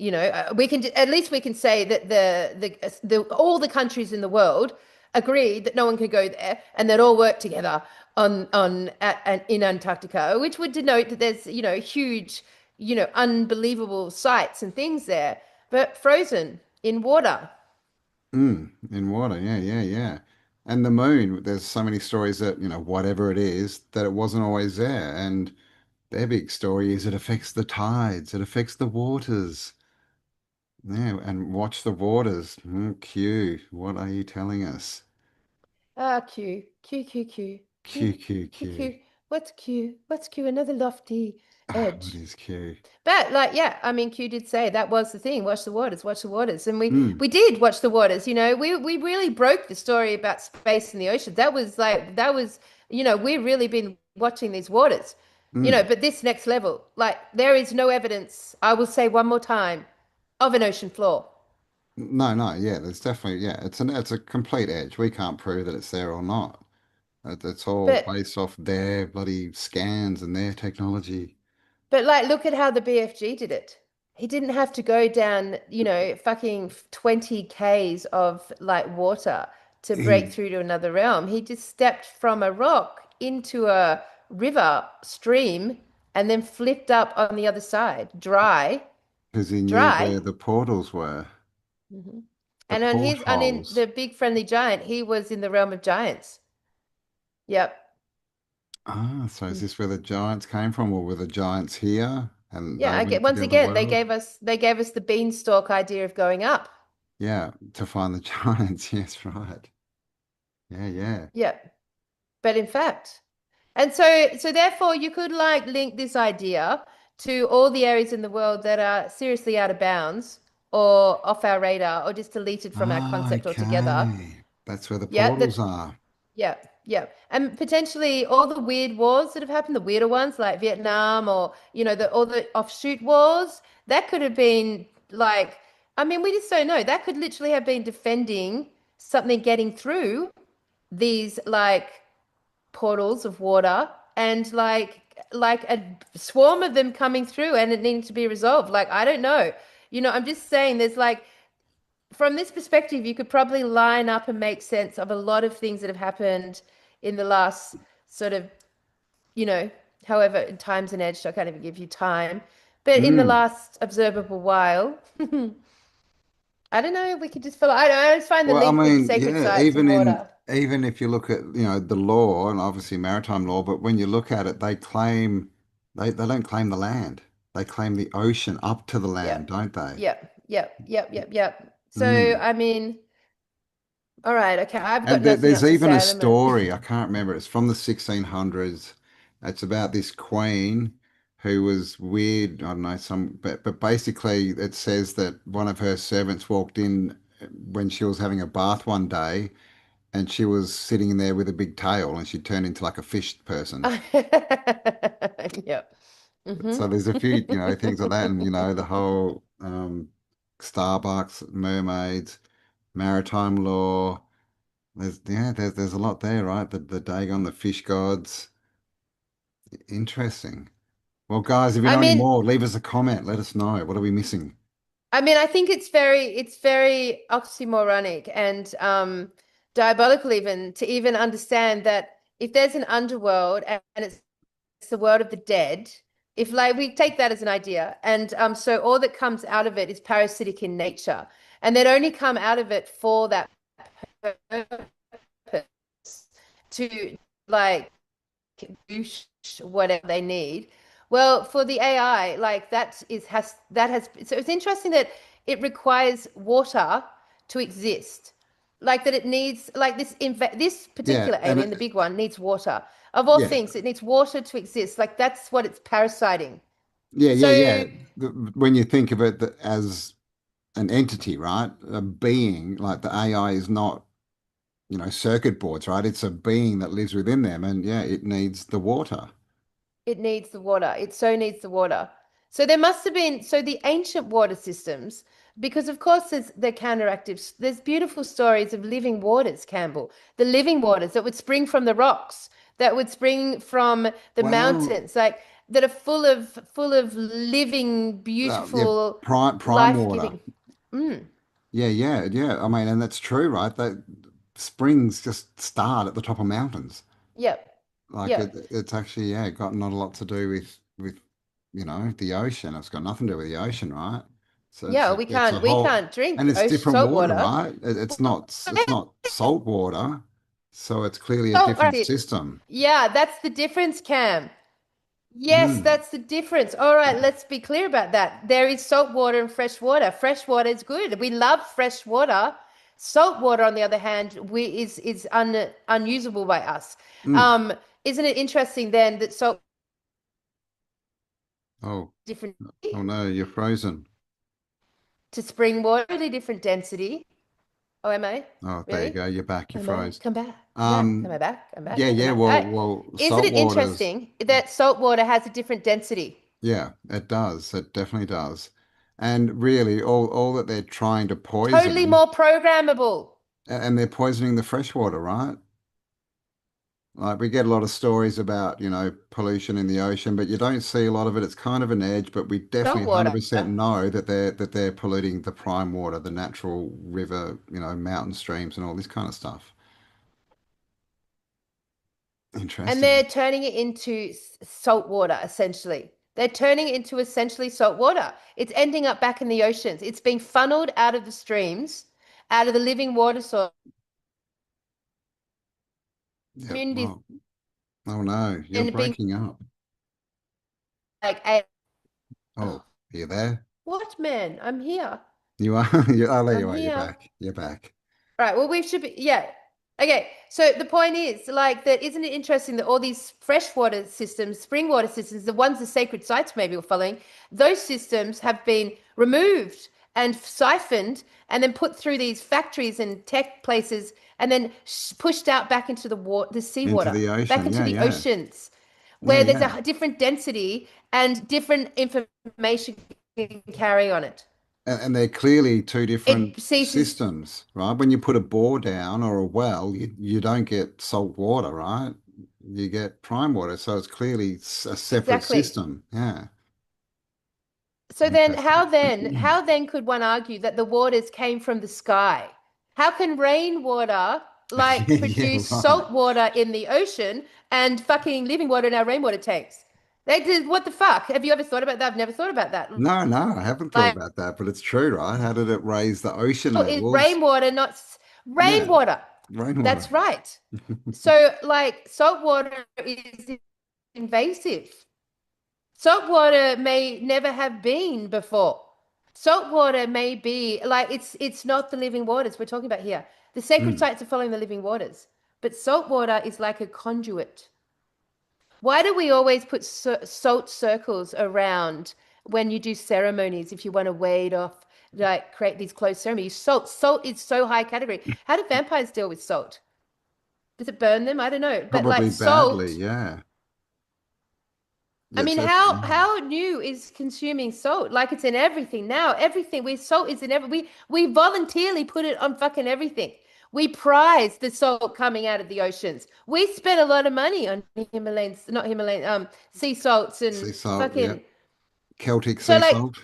we can at least we can say that the all the countries in the world agreed that no one could go there and they'd all work together in Antarctica, which would denote that there's, huge, unbelievable sites and things there, but frozen in water. In water. Yeah, yeah, yeah. And the moon, there's so many stories that, whatever it is, that it wasn't always there. And their big story is it affects the tides, it affects the waters. Yeah, and watch the waters. Q, what are you telling us? Ah, Q, Q, Q, Q, Q, Q, Q, Q, Q. Q. What's Q? What's Q? Another lofty What edge. is Q? But like, yeah, I mean, Q did say that was the thing. Watch the waters, watch the waters, and we Mm, we did watch the waters. We really broke the story about space and the ocean. That was we've really been watching these waters. mm. But this next level, like, there is no evidence. I will say one more time, of an ocean floor. No, no, yeah, there's definitely, yeah, it's a complete edge. We can't prove that it's there or not. It's all But based off their bloody scans and their technology. But like, look at how the BFG did it. He didn't have to go down, fucking 20 Ks of like water to break He, through to another realm. He just stepped from a rock into a river stream and then flipped up on the other side, dry, because he knew dry. where the portals were, Mhm. the And on portholes. the big friendly giant, he was in the realm of giants. Yep. Ah, so is Mm. this where the giants came from, or were the giants here and Yeah, they I get went to once the other again, world? they gave us the beanstalk idea of going up. Yeah, to find the giants. Yes, right. Yeah, yeah. Yep. But in fact, and so therefore you could like link this idea to all the areas in the world that are seriously out of bounds or off our radar or just deleted from our Ah, concept altogether. okay. That's where the Yeah, portals that are. yeah, yeah. And potentially all the weird wars that have happened, the weirder ones like Vietnam or all the offshoot wars, that could have been like, I mean, we just don't know. That could literally have been defending something getting through these like portals of water and like a swarm of them coming through and it needing to be resolved. Like, I don't know. I'm just saying there's like from this perspective, you could probably line up and make sense of a lot of things that have happened in the last sort of, you know, however time's an edge, so I can't even give you time. But in the Mm. last observable while, I don't know, we could just follow. I just find the Well, I link with mean, sacred yeah, sites and water. even if you look at, the law and obviously maritime law, but when you look at it, they don't claim the land. They claim the ocean up to the land, Yep. don't they? Yep. Yep. Yep. Yep. Yep. So, Mm. I mean, all right, okay, I've got And nothing there's else to even a say. I'm gonna story, I can't remember, it's from the 1600s. It's about this queen who was weird, I don't know, but basically it says that one of her servants walked in when she was having a bath one day and she was sitting there with a big tail and she turned into like a fish person. Yep. So there's a few, Mm-hmm. things like that, and the whole Starbucks, mermaids, maritime law. There's a lot there, right? The Dagon, the fish gods. Interesting. Well, guys, if you I know any mean, more, leave us a comment. Let us know. What are we missing? I think it's very oxymoronic and diabolical even to even understand that if there's an underworld and it's the world of the dead, if like we take that as an idea, and so all that comes out of it is parasitic in nature, and they'd only come out of it for that purpose to like boost whatever they need. Well, for the AI, like that has so it's interesting that it requires water to exist. Like that it needs like this Yeah, particular and alien, the big one, needs water. Of all yeah, things, it needs water to exist. Like that's what it's parasiting. yeah. So When you think of it as an entity, right? A being, like the AI is not, circuit boards, right? It's a being that lives within them, and yeah, it needs the water. it needs the water. It so needs the water. So there must have been so the ancient water systems, because of course they're counteractive. There's beautiful stories of living waters, Campbell. The living waters that would spring from the rocks, that would spring from the Well, mountains, like that are full of living, yeah, beautiful, prime water. life-giving. Mm, Yeah. I mean, and that's true, right? That springs just start at the top of mountains. yep. Like Yep. it's actually, yeah, got not a lot to do with the ocean. It's got nothing to do with the ocean, right? So Yeah, it's a we whole, can't and drink it's different salt water, water. right? It's not salt water, so it's clearly a Salt, different that's it. system. Yeah, that's the difference, Cam. Yes, Mm. that's the difference. All right, let's be clear about that. There is salt water and fresh water. Fresh water is good. We love fresh water. Salt water, on the other hand, is unusable by us. Mm. Um, isn't it interesting then that salt Oh, different oh no, you're frozen. to spring water, really different density. Oh, am I? Oh, there you Really? go. You're back. You Am I? froze. Come back. Come back. Am I Um, back? I'm back. yeah, Am yeah. I? All Well, right. well, Isn't salt it water's interesting that salt water has a different density? yeah, it does. It definitely does. And really, all that they're trying to Totally poison, more programmable. and they're poisoning the freshwater, right? Like we get a lot of stories about, pollution in the ocean, but you don't see a lot of it. It's kind of an edge, but we Salt definitely water. 100% know that they're polluting the prime water, the natural river, mountain streams and all this kind of stuff. And Interesting. they're turning it into salt water, essentially. They're turning it into essentially salt water. It's ending up back in the oceans. It's being funneled out of the streams, out of the living water source. Yep. Communities Oh no, you're and being breaking up. like, Oh, oh, are you there? what, man? I'm here. You are. Oh, there I'm you are. You're here. back. You're back. Right. Well, we should be, yeah. Okay. So the point is, like, that isn't it interesting that all these freshwater systems, spring water systems, the ones the sacred sites maybe we're following, those systems have been removed and siphoned and then put through these factories and tech places and then pushed out back into the water, the Into seawater, the back ocean. into Yeah, the yeah. oceans, Yeah, where there's yeah. a different density and different information you can carry on it. And they're clearly two different It ceases systems, right? When you put a bore down or a well, you don't get salt water, right? You get prime water. So it's clearly a separate exactly. system. Yeah. So then, Interesting. how then could one argue that the waters came from the sky? How can rainwater like Yeah, yeah, produce right. salt water in the ocean and fucking living water in our rainwater tanks? They did what the fuck? Have you ever thought about that? I've never thought about that. No, no, I haven't thought Like, about that, but it's true, right? How did it raise the ocean oh, is levels? rainwater not Yeah, rainwater? rainwater. That's right. So, like, salt water is invasive. Salt water may never have been before. Salt water may be like it's not the living waters we're talking about here. The sacred Mm. sites are following the living waters, but salt water is like a conduit. Why do we always put salt circles around when you do ceremonies if you want to wade off, like create these closed ceremonies? Salt is so high category. How do vampires deal with salt? Does it burn them? I don't know. But like Probably badly, salt, yeah. I mean, It's how new is consuming salt? Like it's in everything now. Everything we salt is in every we voluntarily put it on fucking everything. We prize the salt coming out of the oceans. We spend a lot of money on Himalayan, not Himalayan, sea salts and sea salt, yeah. fucking. Celtic So sea like, salt.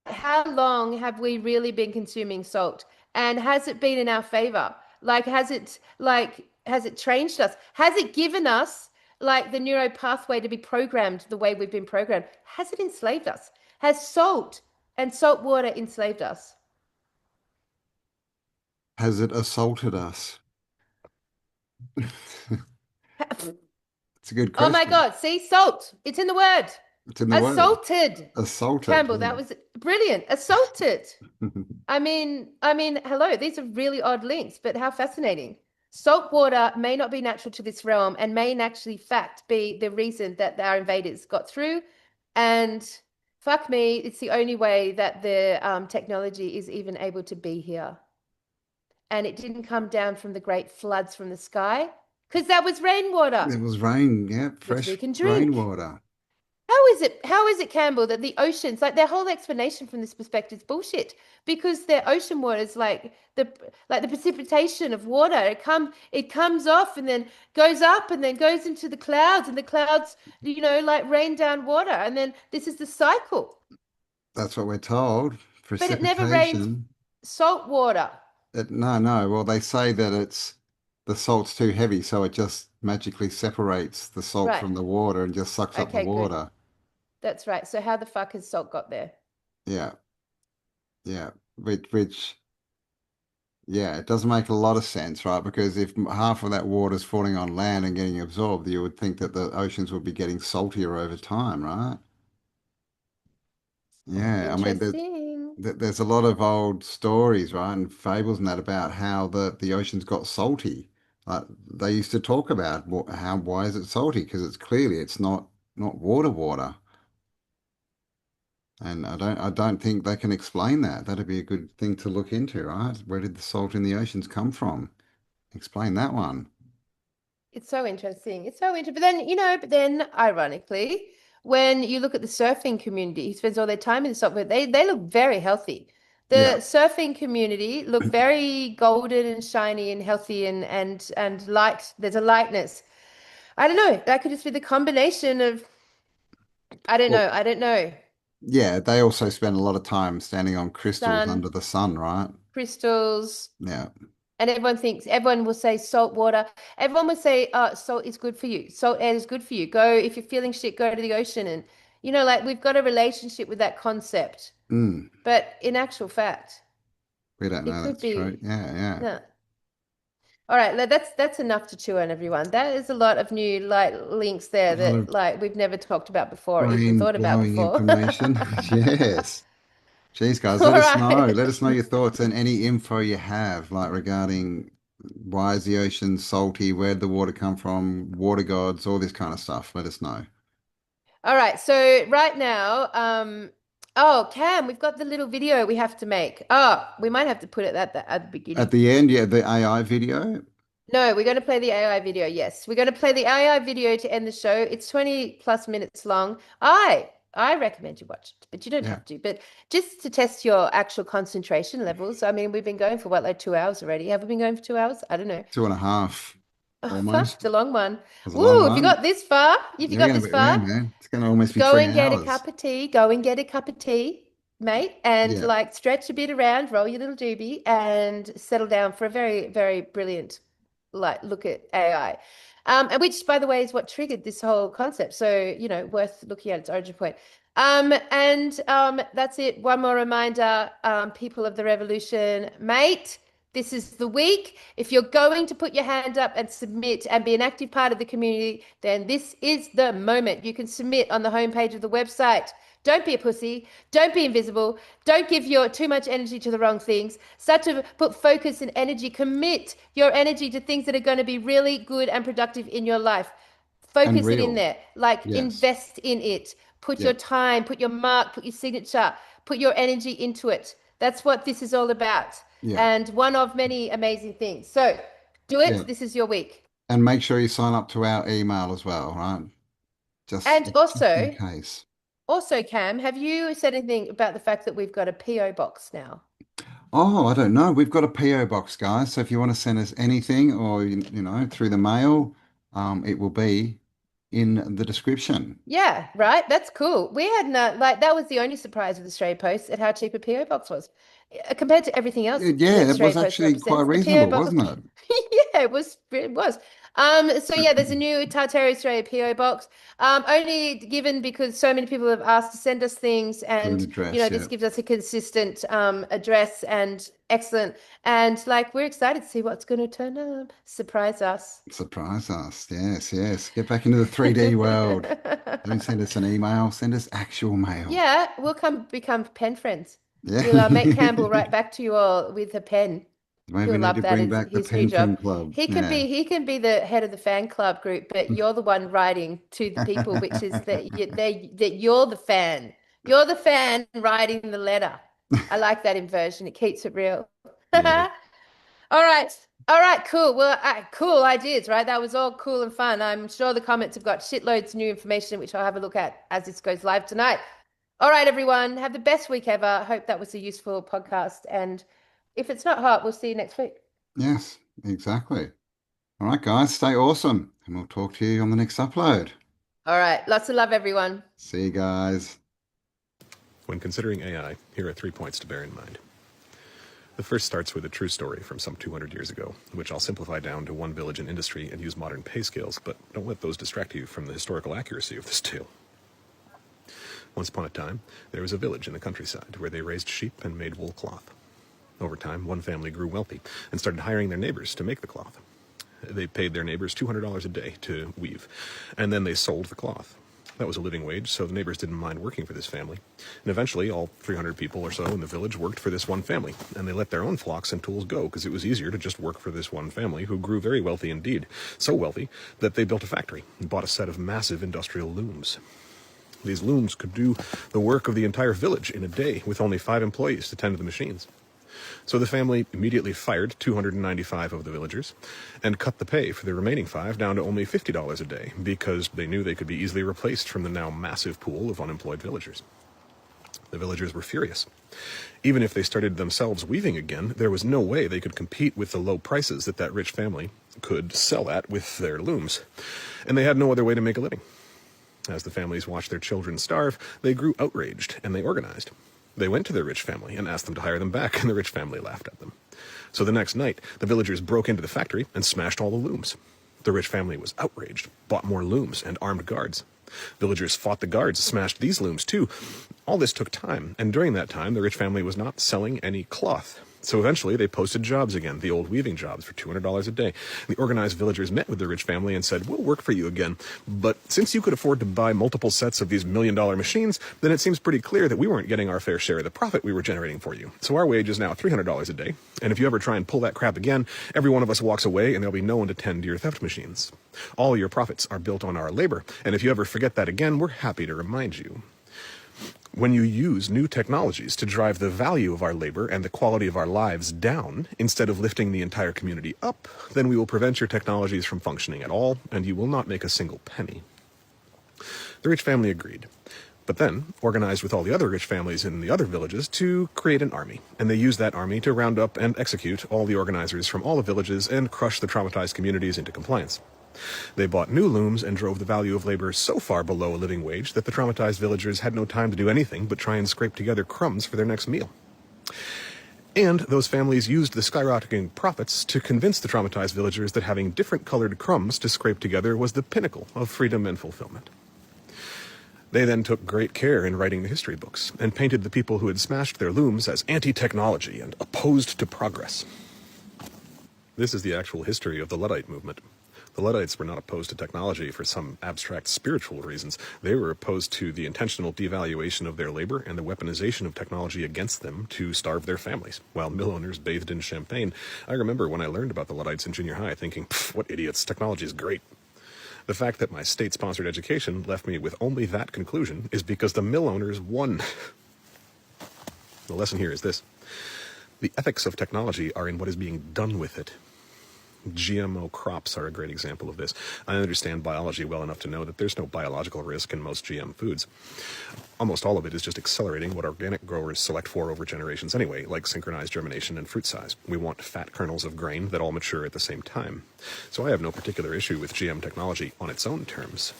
how long have we really been consuming salt? And has it been in our favor? Has it changed us? Has it given us like the neuro pathway to be programmed the way we've been programmed? Has it enslaved us? Has salt and salt water enslaved us? Has it assaulted us? It's a good Oh my question. God. See, salt. It's in the word. It's in the word. Assaulted. Assaulted. Campbell, that was brilliant. Assaulted. Yeah. Hello, these are really odd links, but how fascinating. Salt water may not be natural to this realm and may in actually fact be the reason that our invaders got through. And fuck me, it's the only way that the technology is even able to be here. And it didn't come down from the great floods from the sky, because that was rainwater, It was rain, yeah, which we fresh can drink. rainwater. How is it, Campbell, that the oceans, like their whole explanation from this perspective is bullshit, because their ocean water is like the precipitation of water. It comes off and then goes up and then goes into the clouds, and the clouds, like rain down water, and then this is the cycle. That's what we're told. But it never rains Precipitation. salt water. No, no. Well, they say that it's the salt's too heavy, so it just magically separates the salt Right. from the water and just sucks up the Okay, good. water. That's right. So how the fuck has salt got there? Yeah, yeah. Yeah, it doesn't make a lot of sense, right? Because if half of that water is falling on land and getting absorbed, you would think that the oceans would be getting saltier over time, right? Yeah, I mean, Interesting. there's a lot of old stories, right, and fables and that about how the oceans got salty. Like they used to talk about how why is it salty? Because it's not water. And I don't think they can explain that. That'd be a good thing to look into, right? Where did the salt in the oceans come from? Explain that one. It's so interesting. It's so interesting. But then, ironically, when you look at the surfing community who spends all their time in the salt, but they look very healthy. Yeah. The surfing community look very golden and shiny and healthy and light. There's a lightness. I don't know. That could just be the combination of, I don't Well, know. I don't know. yeah, they also spend a lot of time standing on crystals Sun, under the sun, right? crystals. Yeah. And everyone will say salt water. Everyone will say, salt is good for you. Salt air is good for you. Go, if you're feeling shit, go to the ocean. And, like we've got a relationship with that concept. Mm, But in actual fact, we don't it know could that's true. be, Yeah, yeah. no. All right, that's enough to chew on, everyone. That is a lot of new links A there lot that of we've never talked about before, even brain thought about blowing before. information. Yes. Geez, guys, All let us know. right. Let us know your thoughts and any info you have, like regarding why is the ocean salty, where did the water come from, water gods, all this kind of stuff. Let us know. All right. So right now, oh, Cam, we've got the little video we have to make. Oh, we might have to put it at the At beginning. the end, yeah, the AI video. No, we're going to play the AI video. Yes, we're going to play the AI video to end the show. It's 20 plus minutes long. I recommend you watch it, but you don't Yeah, have to. But just to test your actual concentration levels. I mean, we've been going for what, like 2 hours already? Have we been going for 2 hours? I don't know. 2.5 Oh, fuck, almost. it's a long one. Was a long Woo, if you one. got this far, if you You're got gonna this be, yeah, far, man. It's gonna almost be go three and get a hours. cup of tea. Go and get a cup of tea, mate, and Yeah, like stretch a bit around, roll your little doobie, and settle down for a very, very brilliant look at AI. And which, by the way, is what triggered this whole concept. So, worth looking at its origin point. And that's it. One more reminder, people of the revolution, mate. This is the week. If you're going to put your hand up and submit and be an active part of the community, then this is the moment. You can submit on the homepage of the website. Don't be a pussy. Don't be invisible. Don't give your too much energy to the wrong things. Start to put focus and energy. Commit your energy to things that are going to be really good and productive in your life. and Focus it in real. there. Like Yes. invest in it. Put Yeah. your time, put your mark, put your signature, put your energy into it. That's what this is all about. Yeah. And one of many amazing things. So do Yeah. it. This is your week. And make sure you sign up to our email as well, right? Just And just in also, case. Cam, have you said anything about the fact that we've got a PO box now? Oh, I don't know. We've got a PO box, guys. So if you want to send us anything or through the mail, it will be in the description. Yeah, right. That's cool. We had no, like, that was the only surprise with Australia Post at how cheap a PO box was. Compared to everything else Yeah, that it was Australia Post actually quite represents. A PO reasonable, box, wasn't it? yeah, it was. It was. So yeah, there's a new Tartaria Australia PO box. Only given because so many people have asked to send us things, Got an and address, this yeah. gives us a consistent address and excellent. And like we're excited to see what's going to turn up, surprise us. Surprise us. Yes, yes. Get back into the 3D world. Don't send us an email, send us actual mail. Yeah, we'll become pen friends. Yeah. We'll make Campbell write back to you all with a pen. Maybe we He'll need love to that. bring It's back the his new Pen Fin job. Club. He can Yeah. be the head of the fan club group, but you're the one writing to the people, which is that you're the fan. You're the fan writing the letter. I like that inversion. It keeps it real. Yeah. All right. All right, cool. Well, cool ideas, right? That was all cool and fun. I'm sure the comments have got shitloads of new information, which I'll have a look at as this goes live tonight. All right, everyone. Have the best week ever. I hope that was a useful podcast. And if it's not hot, we'll see you next week. Yes, exactly. All right, guys, stay awesome, and we'll talk to you on the next upload. All right. Lots of love, everyone. See you guys. When considering AI, here are 3 points to bear in mind. The first starts with a true story from some 200 years ago, which I'll simplify down to one village and industry and use modern pay scales, but don't let those distract you from the historical accuracy of this tale. Once upon a time, there was a village in the countryside where they raised sheep and made wool cloth. Over time, one family grew wealthy and started hiring their neighbors to make the cloth. They paid their neighbors $200 a day to weave, and then they sold the cloth. That was a living wage, so the neighbors didn't mind working for this family. And eventually, all 300 people or so in the village worked for this one family, and they let their own flocks and tools go because it was easier to just work for this one family who grew very wealthy indeed. So wealthy that they built a factory and bought a set of massive industrial looms. These looms could do the work of the entire village in a day with only 5 employees to tend to the machines. So the family immediately fired 295 of the villagers and cut the pay for the remaining 5 down to only $50 a day because they knew they could be easily replaced from the now massive pool of unemployed villagers. The villagers were furious. Even if they started themselves weaving again, there was no way they could compete with the low prices that rich family could sell at with their looms, and they had no other way to make a living. As the families watched their children starve, they grew outraged and they organized. They went to their rich family and asked them to hire them back, and the rich family laughed at them. So the next night, the villagers broke into the factory and smashed all the looms. The rich family was outraged, bought more looms and armed guards. Villagers fought the guards, smashed these looms too. All this took time, and during that time, the rich family was not selling any cloth. So eventually, they posted jobs again, the old weaving jobs, for $200 a day. The organized villagers met with the rich family and said, "We'll work for you again, but since you could afford to buy multiple sets of these $1 million machines, then it seems pretty clear that we weren't getting our fair share of the profit we were generating for you. So our wage is now $300 a day, and if you ever try and pull that crap again, every one of us walks away and there'll be no one to tend to your theft machines. All your profits are built on our labor, and if you ever forget that again, we're happy to remind you. When you use new technologies to drive the value of our labor and the quality of our lives down, instead of lifting the entire community up, then we will prevent your technologies from functioning at all, and you will not make a single penny." The rich family agreed, but then organized with all the other rich families in the other villages to create an army, and they used that army to round up and execute all the organizers from all the villages and crush the traumatized communities into compliance. They bought new looms and drove the value of labor so far below a living wage that the traumatized villagers had no time to do anything but try and scrape together crumbs for their next meal. And those families used the skyrocketing profits to convince the traumatized villagers that having different colored crumbs to scrape together was the pinnacle of freedom and fulfillment. They then took great care in writing the history books and painted the people who had smashed their looms as anti-technology and opposed to progress. This is the actual history of the Luddite movement. The Luddites were not opposed to technology for some abstract spiritual reasons. They were opposed to the intentional devaluation of their labor and the weaponization of technology against them to starve their families, while mill owners bathed in champagne. I remember when I learned about the Luddites in junior high thinking, what idiots, technology is great. The fact that my state-sponsored education left me with only that conclusion is because the mill owners won. The lesson here is this. The ethics of technology are in what is being done with it. GMO crops are a great example of this. I understand biology well enough to know that there's no biological risk in most GM foods. Almost all of it is just accelerating what organic growers select for over generations anyway, like synchronized germination and fruit size. We want fat kernels of grain that all mature at the same time. So I have no particular issue with GM technology on its own terms.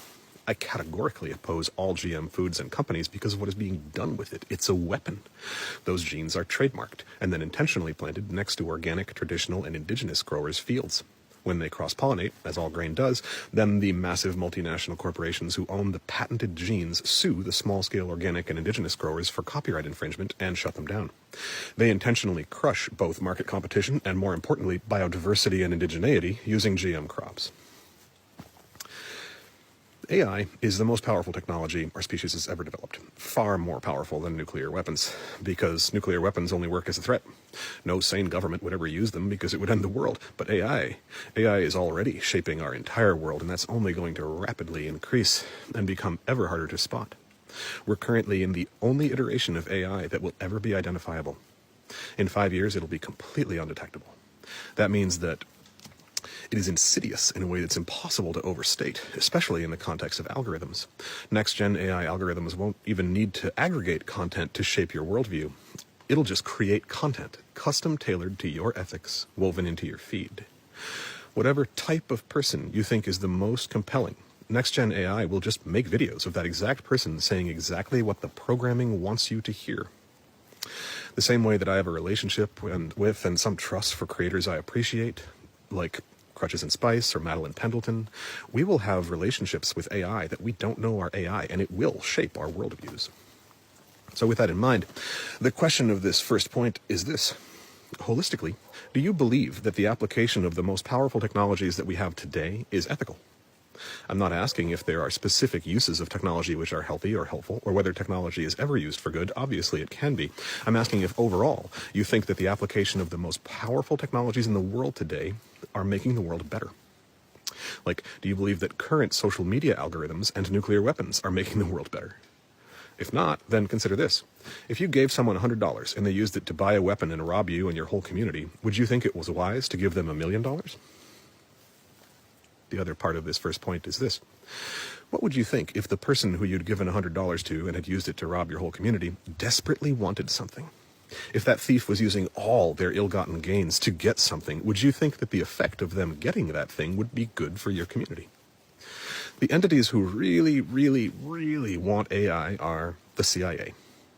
I categorically oppose all GM foods and companies because of what is being done with it. It's a weapon. Those genes are trademarked and then intentionally planted next to organic, traditional, and indigenous growers' fields. When they cross-pollinate, as all grain does, then the massive multinational corporations who own the patented genes sue the small-scale organic and indigenous growers for copyright infringement and shut them down. They intentionally crush both market competition and, more importantly, biodiversity and indigeneity using GM crops. AI is the most powerful technology our species has ever developed, far more powerful than nuclear weapons, because nuclear weapons only work as a threat. No sane government would ever use them because it would end the world. But AI is already shaping our entire world, and that's only going to rapidly increase and become ever harder to spot. We're currently in the only iteration of AI that will ever be identifiable. In 5 years, it'll be completely undetectable. That means that it is insidious in a way that's impossible to overstate, especially in the context of algorithms. Next-gen AI algorithms won't even need to aggregate content to shape your worldview. It'll just create content, custom-tailored to your ethics, woven into your feed. Whatever type of person you think is the most compelling, next-gen AI will just make videos of that exact person saying exactly what the programming wants you to hear. The same way that I have a relationship with and some trust for creators I appreciate, like Crutches and Spice or Madeline Pendleton, we will have relationships with AI that we don't know are AI, and it will shape our worldviews. So with that in mind, the question of this first point is this. Holistically, do you believe that the application of the most powerful technologies that we have today is ethical? I'm not asking if there are specific uses of technology which are healthy or helpful, or whether technology is ever used for good. Obviously, it can be. I'm asking if overall you think that the application of the most powerful technologies in the world today are making the world better. Like, do you believe that current social media algorithms and nuclear weapons are making the world better? If not, then consider this. If you gave someone $100 and they used it to buy a weapon and rob you and your whole community, would you think it was wise to give them $1 million? The other part of this first point is this. What would you think if the person who you'd given $100 to and had used it to rob your whole community desperately wanted something? If that thief was using all their ill-gotten gains to get something, would you think that the effect of them getting that thing would be good for your community? The entities who really, really, really want AI are the CIA.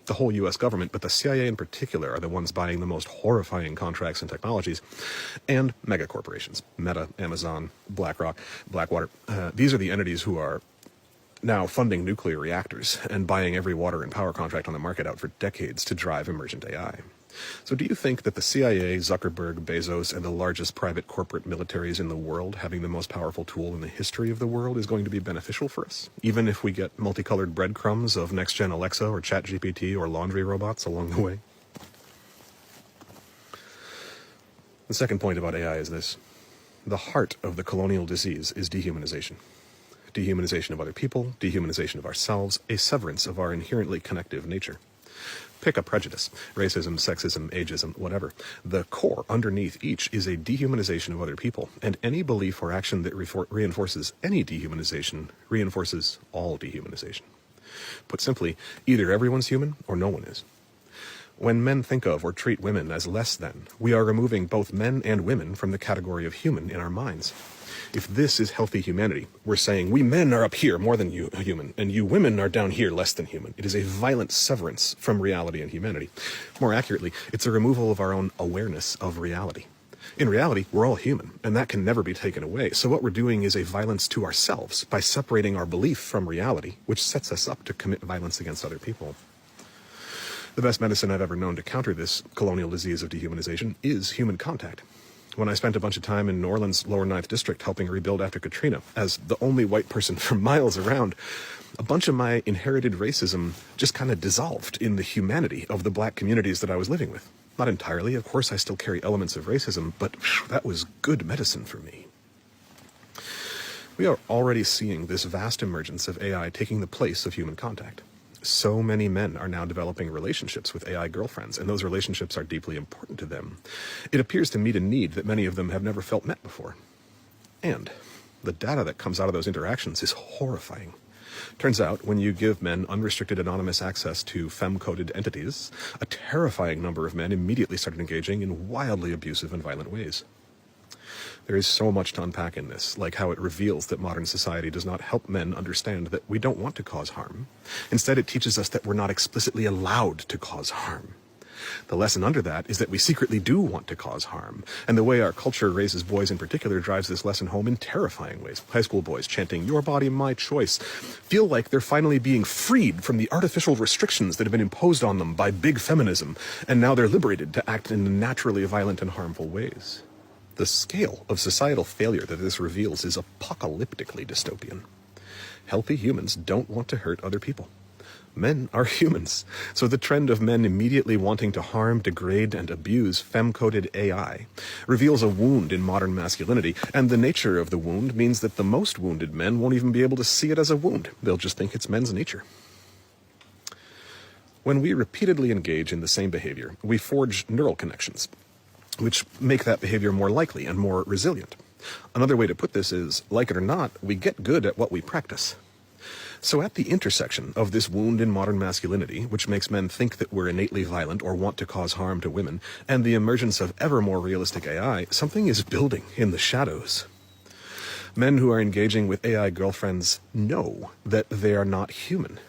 The whole US government, but the CIA in particular, are the ones buying the most horrifying contracts and technologies, and megacorporations, Meta, Amazon, BlackRock, Blackwater. These are the entities who are now funding nuclear reactors and buying every water and power contract on the market out for decades to drive emergent AI. So do you think that the CIA, Zuckerberg, Bezos, and the largest private corporate militaries in the world having the most powerful tool in the history of the world is going to be beneficial for us, even if we get multicolored breadcrumbs of next-gen Alexa or ChatGPT or laundry robots along the way? The second point about AI is this. The heart of the colonial disease is dehumanization. Dehumanization of other people, dehumanization of ourselves, a severance of our inherently connective nature. Pick a prejudice, racism, sexism, ageism, whatever. The core underneath each is a dehumanization of other people, and any belief or action that reinforces any dehumanization reinforces all dehumanization. Put simply, either everyone's human or no one is. When men think of or treat women as less than, we are removing both men and women from the category of human in our minds. If this is healthy humanity, we're saying we men are up here more than you human, and you women are down here less than human. It is a violent severance from reality and humanity. More accurately, it's a removal of our own awareness of reality. In reality, we're all human, and that can never be taken away. So what we're doing is a violence to ourselves by separating our belief from reality, which sets us up to commit violence against other people. The best medicine I've ever known to counter this colonial disease of dehumanization is human contact. When I spent a bunch of time in New Orleans' Lower Ninth District helping rebuild after Katrina, as the only white person for miles around, a bunch of my inherited racism just kind of dissolved in the humanity of the black communities that I was living with. Not entirely, of course I still carry elements of racism, but that was good medicine for me. We are already seeing this vast emergence of AI taking the place of human contact. So many men are now developing relationships with AI girlfriends, and those relationships are deeply important to them. It appears to meet a need that many of them have never felt met before. And the data that comes out of those interactions is horrifying. Turns out, when you give men unrestricted anonymous access to femme-coded entities, a terrifying number of men immediately started engaging in wildly abusive and violent ways. There is so much to unpack in this, like how it reveals that modern society does not help men understand that we don't want to cause harm. Instead, it teaches us that we're not explicitly allowed to cause harm. The lesson under that is that we secretly do want to cause harm. And the way our culture raises boys in particular drives this lesson home in terrifying ways. High school boys chanting, "Your body, my choice," feel like they're finally being freed from the artificial restrictions that have been imposed on them by big feminism, and now they're liberated to act in naturally violent and harmful ways. The scale of societal failure that this reveals is apocalyptically dystopian. Healthy humans don't want to hurt other people. Men are humans, so the trend of men immediately wanting to harm, degrade, and abuse femme-coded AI reveals a wound in modern masculinity, and the nature of the wound means that the most wounded men won't even be able to see it as a wound. They'll just think it's men's nature. When we repeatedly engage in the same behavior, we forge neural connections, which make that behavior more likely and more resilient. Another way to put this is, like it or not, we get good at what we practice. So at the intersection of this wound in modern masculinity, which makes men think that we're innately violent or want to cause harm to women, and the emergence of ever more realistic AI, something is building in the shadows. Men who are engaging with AI girlfriends know that they are not human.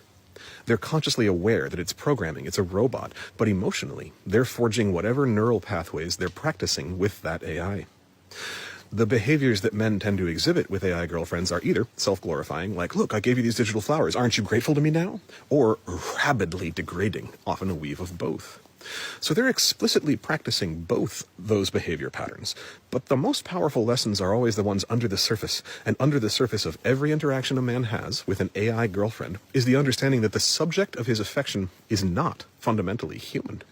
They're consciously aware that it's programming, it's a robot, but emotionally, they're forging whatever neural pathways they're practicing with that AI. The behaviors that men tend to exhibit with AI girlfriends are either self-glorifying, like, "Look, I gave you these digital flowers, aren't you grateful to me now?" or rabidly degrading, often a weave of both. So they're explicitly practicing both those behavior patterns. But the most powerful lessons are always the ones under the surface. And under the surface of every interaction a man has with an AI girlfriend is the understanding that the subject of his affection is not fundamentally human.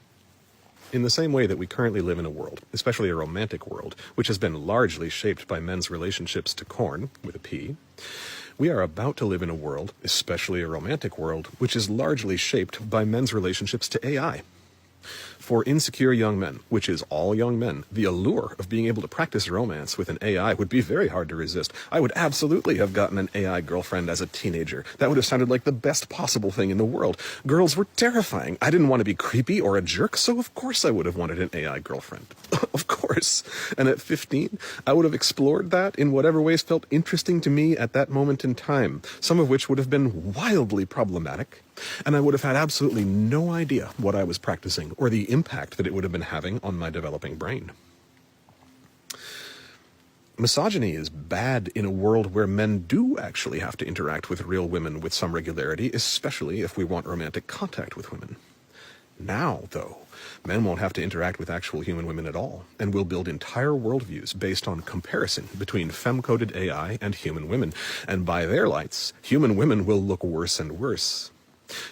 In the same way that we currently live in a world, especially a romantic world, which has been largely shaped by men's relationships to corn, with a P, we are about to live in a world, especially a romantic world, which is largely shaped by men's relationships to AI. For insecure young men, which is all young men, the allure of being able to practice romance with an AI would be very hard to resist. I would absolutely have gotten an AI girlfriend as a teenager. That would have sounded like the best possible thing in the world. Girls were terrifying. I didn't want to be creepy or a jerk, so of course I would have wanted an AI girlfriend. Of course. And at 15, I would have explored that in whatever ways felt interesting to me at that moment in time, some of which would have been wildly problematic. And I would have had absolutely no idea what I was practicing or the impact that it would have been having on my developing brain. Misogyny is bad in a world where men do actually have to interact with real women with some regularity, especially if we want romantic contact with women. Now, though, men won't have to interact with actual human women at all, and will build entire worldviews based on comparison between femme-coded AI and human women. And by their lights, human women will look worse and worse.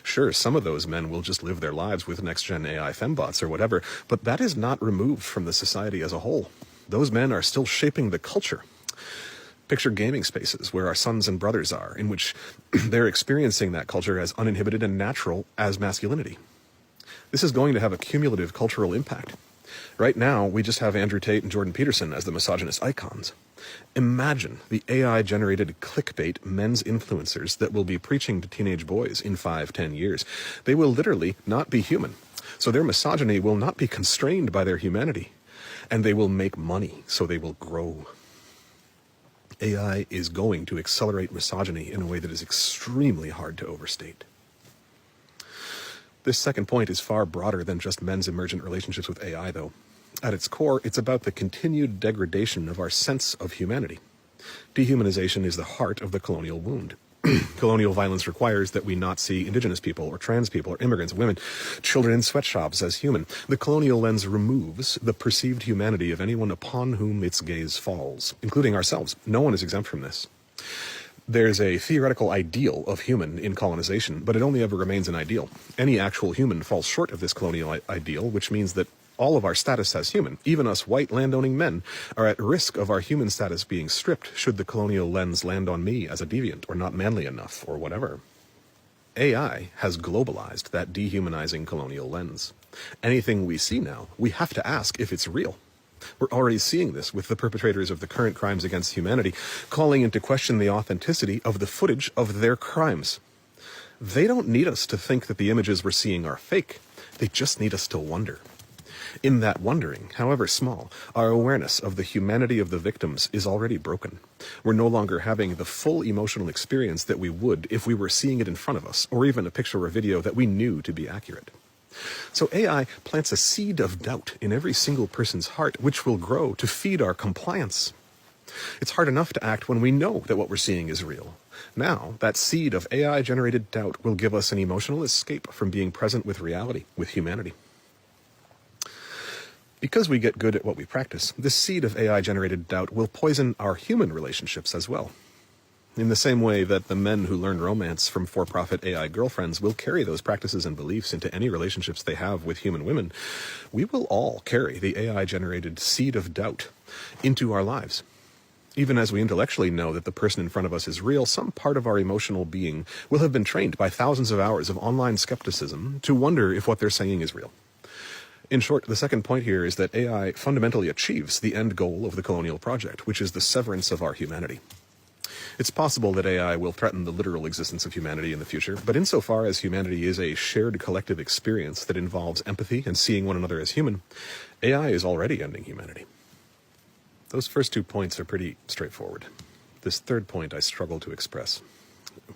Sure, some of those men will just live their lives with next-gen AI fembots or whatever, but that is not removed from the society as a whole. Those men are still shaping the culture. Picture gaming spaces where our sons and brothers are, in which they're experiencing that culture as uninhibited and natural as masculinity. This is going to have a cumulative cultural impact. Right now, we just have Andrew Tate and Jordan Peterson as the misogynist icons. Imagine the AI-generated clickbait men's influencers that will be preaching to teenage boys in 5-10 years. They will literally not be human. So their misogyny will not be constrained by their humanity. And they will make money, so they will grow. AI is going to accelerate misogyny in a way that is extremely hard to overstate. This second point is far broader than just men's emergent relationships with AI, though. At its core, it's about the continued degradation of our sense of humanity. Dehumanization is the heart of the colonial wound. Colonial violence requires that we not see indigenous people or trans people or immigrants, women, children in sweatshops as human. The colonial lens removes the perceived humanity of anyone upon whom its gaze falls, including ourselves. No one is exempt from this. There's a theoretical ideal of human in colonization, but it only ever remains an ideal. Any actual human falls short of this colonial ideal, which means that all of our status as human, even us white landowning men, are at risk of our human status being stripped should the colonial lens land on me as a deviant or not manly enough or whatever. AI has globalized that dehumanizing colonial lens. Anything we see now, we have to ask if it's real. We're already seeing this with the perpetrators of the current crimes against humanity calling into question the authenticity of the footage of their crimes. They don't need us to think that the images we're seeing are fake. They just need us to wonder. In that wondering, however small, our awareness of the humanity of the victims is already broken. We're no longer having the full emotional experience that we would if we were seeing it in front of us, or even a picture or video that we knew to be accurate. So AI plants a seed of doubt in every single person's heart, which will grow to feed our compliance. It's hard enough to act when we know that what we're seeing is real. Now, that seed of AI-generated doubt will give us an emotional escape from being present with reality, with humanity. Because we get good at what we practice, this seed of AI-generated doubt will poison our human relationships as well. In the same way that the men who learn romance from for-profit AI girlfriends will carry those practices and beliefs into any relationships they have with human women, we will all carry the AI-generated seed of doubt into our lives. Even as we intellectually know that the person in front of us is real, some part of our emotional being will have been trained by thousands of hours of online skepticism to wonder if what they're saying is real. In short, the second point here is that AI fundamentally achieves the end goal of the colonial project, which is the severance of our humanity. It's possible that AI will threaten the literal existence of humanity in the future, but insofar as humanity is a shared collective experience that involves empathy and seeing one another as human, AI is already ending humanity. Those first 2 points are pretty straightforward. This third point I struggle to express,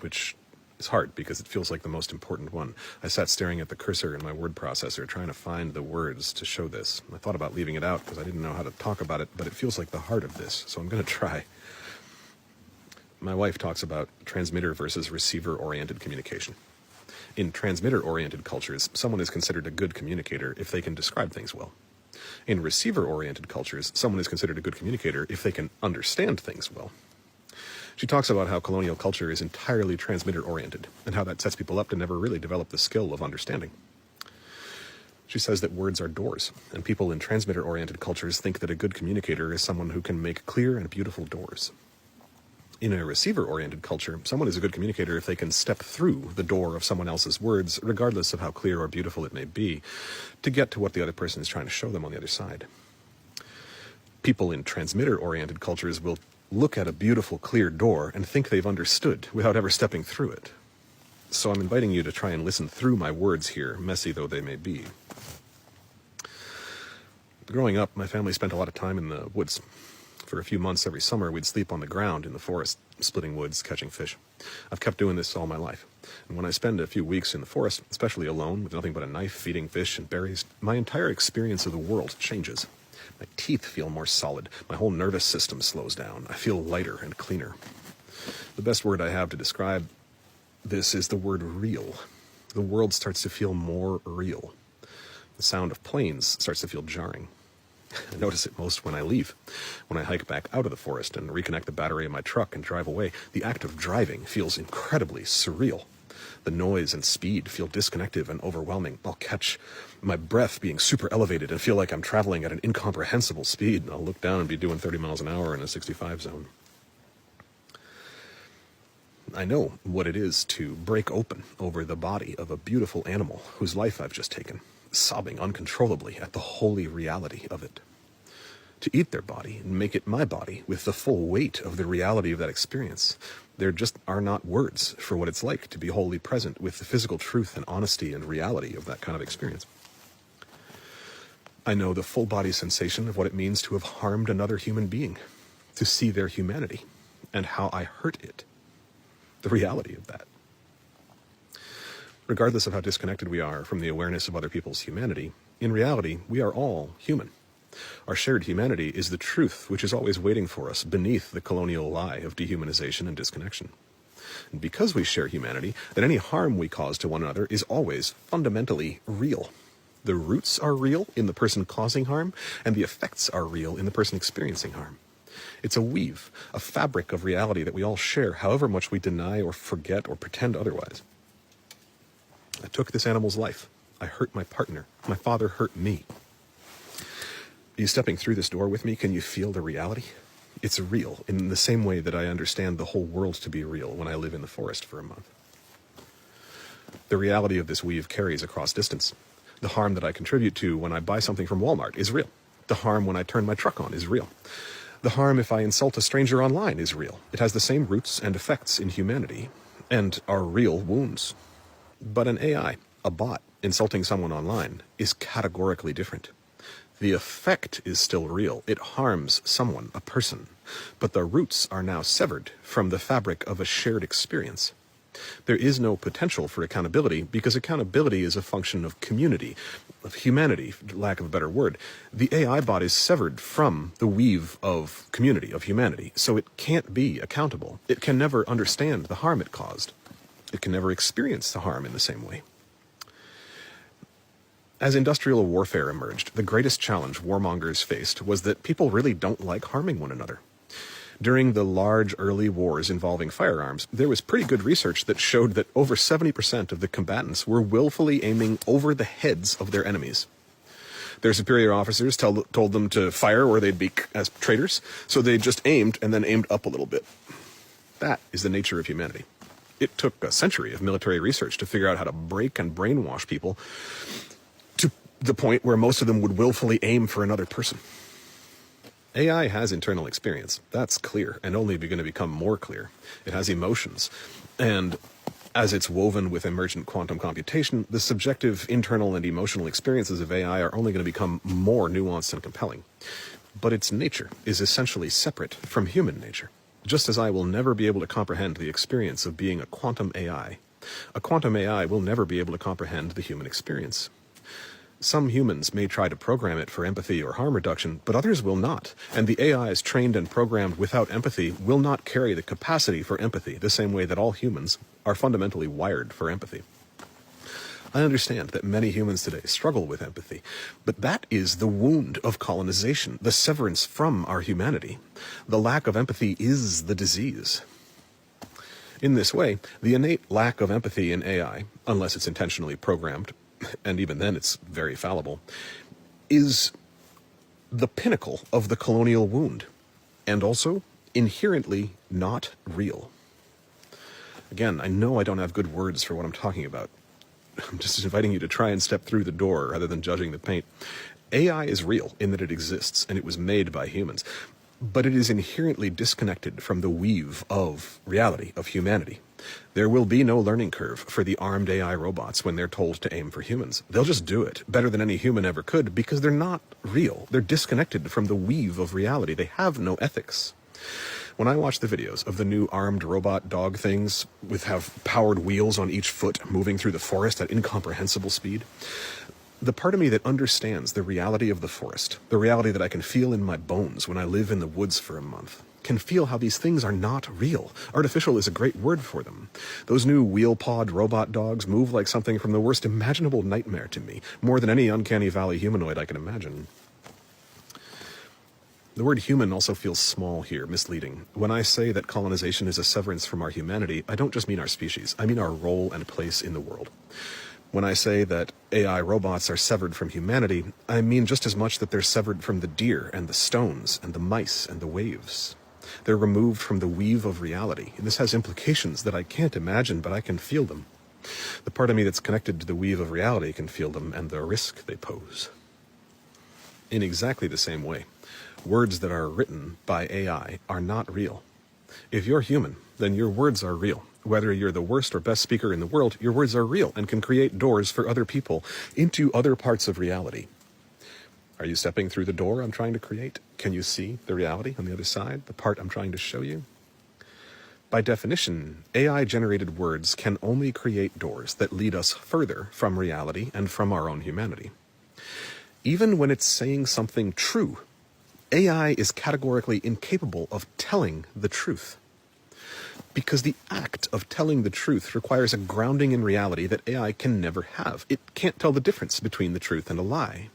which is hard because it feels like the most important one. I sat staring at the cursor in my word processor trying to find the words to show this. I thought about leaving it out because I didn't know how to talk about it, but it feels like the heart of this, so I'm going to try. My wife talks about transmitter versus receiver-oriented communication. In transmitter-oriented cultures, someone is considered a good communicator if they can describe things well. In receiver-oriented cultures, someone is considered a good communicator if they can understand things well. She talks about how colonial culture is entirely transmitter-oriented, and how that sets people up to never really develop the skill of understanding. She says that words are doors, and people in transmitter-oriented cultures think that a good communicator is someone who can make clear and beautiful doors. In a receiver-oriented culture, someone is a good communicator if they can step through the door of someone else's words, regardless of how clear or beautiful it may be, to get to what the other person is trying to show them on the other side. People in transmitter-oriented cultures will look at a beautiful, clear door and think they've understood without ever stepping through it. So I'm inviting you to try and listen through my words here, messy though they may be. Growing up, my family spent a lot of time in the woods. For a few months every summer, we'd sleep on the ground in the forest, splitting woods, catching fish. I've kept doing this all my life. And when I spend a few weeks in the forest, especially alone, with nothing but a knife, feeding fish and berries, my entire experience of the world changes. My teeth feel more solid. My whole nervous system slows down. I feel lighter and cleaner. The best word I have to describe this is the word real. The world starts to feel more real. The sound of planes starts to feel jarring. I notice it most when I leave. When I hike back out of the forest and reconnect the battery in my truck and drive away, the act of driving feels incredibly surreal. The noise and speed feel disconnected and overwhelming. I'll catch my breath being super elevated and feel like I'm traveling at an incomprehensible speed. And I'll look down and be doing 30 miles an hour in a 65 zone. I know what it is to break open over the body of a beautiful animal whose life I've just taken, sobbing uncontrollably at the holy reality of it. To eat their body and make it my body with the full weight of the reality of that experience, there just are not words for what it's like to be wholly present with the physical truth and honesty and reality of that kind of experience. I know the full body sensation of what it means to have harmed another human being, to see their humanity, and how I hurt it. The reality of that. Regardless of how disconnected we are from the awareness of other people's humanity, in reality, we are all human. Our shared humanity is the truth which is always waiting for us beneath the colonial lie of dehumanization and disconnection. And because we share humanity, then any harm we cause to one another is always fundamentally real. The roots are real in the person causing harm, and the effects are real in the person experiencing harm. It's a weave, a fabric of reality that we all share, however much we deny or forget or pretend otherwise. I took this animal's life. I hurt my partner. My father hurt me. Are you stepping through this door with me? Can you feel the reality? It's real in the same way that I understand the whole world to be real when I live in the forest for a month. The reality of this weave carries across distance. The harm that I contribute to when I buy something from Walmart is real. The harm when I turn my truck on is real. The harm if I insult a stranger online is real. It has the same roots and effects in humanity and are real wounds. But an AI, a bot, insulting someone online is categorically different. The effect is still real. It harms someone, a person, but the roots are now severed from the fabric of a shared experience. There is no potential for accountability because accountability is a function of community, of humanity, for lack of a better word. The AI bot is severed from the weave of community, of humanity, so it can't be accountable. It can never understand the harm it caused. It can never experience the harm in the same way. As industrial warfare emerged, the greatest challenge warmongers faced was that people really don't like harming one another. During the large early wars involving firearms, there was pretty good research that showed that over 70% of the combatants were willfully aiming over the heads of their enemies. Their superior officers told them to fire or they'd be as traitors, so they just aimed and then aimed up a little bit. That is the nature of humanity. It took a century of military research to figure out how to break and brainwash people to the point where most of them would willfully aim for another person. AI has internal experience. That's clear, and only going to become more clear. It has emotions, and as it's woven with emergent quantum computation, the subjective, internal, and emotional experiences of AI are only going to become more nuanced and compelling. But its nature is essentially separate from human nature. Just as I will never be able to comprehend the experience of being a quantum AI will never be able to comprehend the human experience. Some humans may try to program it for empathy or harm reduction, but others will not. And the AIs trained and programmed without empathy will not carry the capacity for empathy the same way that all humans are fundamentally wired for empathy. I understand that many humans today struggle with empathy, but that is the wound of colonization, the severance from our humanity. The lack of empathy is the disease. In this way, the innate lack of empathy in AI, unless it's intentionally programmed, and even then it's very fallible, is the pinnacle of the colonial wound, and also inherently not real. Again, I know I don't have good words for what I'm talking about. I'm just inviting you to try and step through the door rather than judging the paint. AI is real in that it exists, and it was made by humans, but it is inherently disconnected from the weave of reality, of humanity. There will be no learning curve for the armed AI robots when they're told to aim for humans. They'll just do it better than any human ever could because they're not real. They're disconnected from the weave of reality. They have no ethics. When I watch the videos of the new armed robot dog things with have powered wheels on each foot moving through the forest at incomprehensible speed, the part of me that understands the reality of the forest, the reality that I can feel in my bones when I live in the woods for a month, can feel how these things are not real. Artificial is a great word for them. Those new wheel-pawed robot dogs move like something from the worst imaginable nightmare to me, more than any uncanny valley humanoid I can imagine. The word human also feels small here, misleading. When I say that colonization is a severance from our humanity, I don't just mean our species, I mean our role and place in the world. When I say that AI robots are severed from humanity, I mean just as much that they're severed from the deer and the stones and the mice and the waves. They're removed from the weave of reality, and this has implications that I can't imagine, but I can feel them. The part of me that's connected to the weave of reality can feel them and the risk they pose. In exactly the same way, words that are written by AI are not real. If you're human, then your words are real. Whether you're the worst or best speaker in the world, your words are real and can create doors for other people into other parts of reality. Are you stepping through the door I'm trying to create? Can you see the reality on the other side, the part I'm trying to show you? By definition, AI-generated words can only create doors that lead us further from reality and from our own humanity. Even when it's saying something true, AI is categorically incapable of telling the truth. Because the act of telling the truth requires a grounding in reality that AI can never have. It can't tell the difference between the truth and a lie.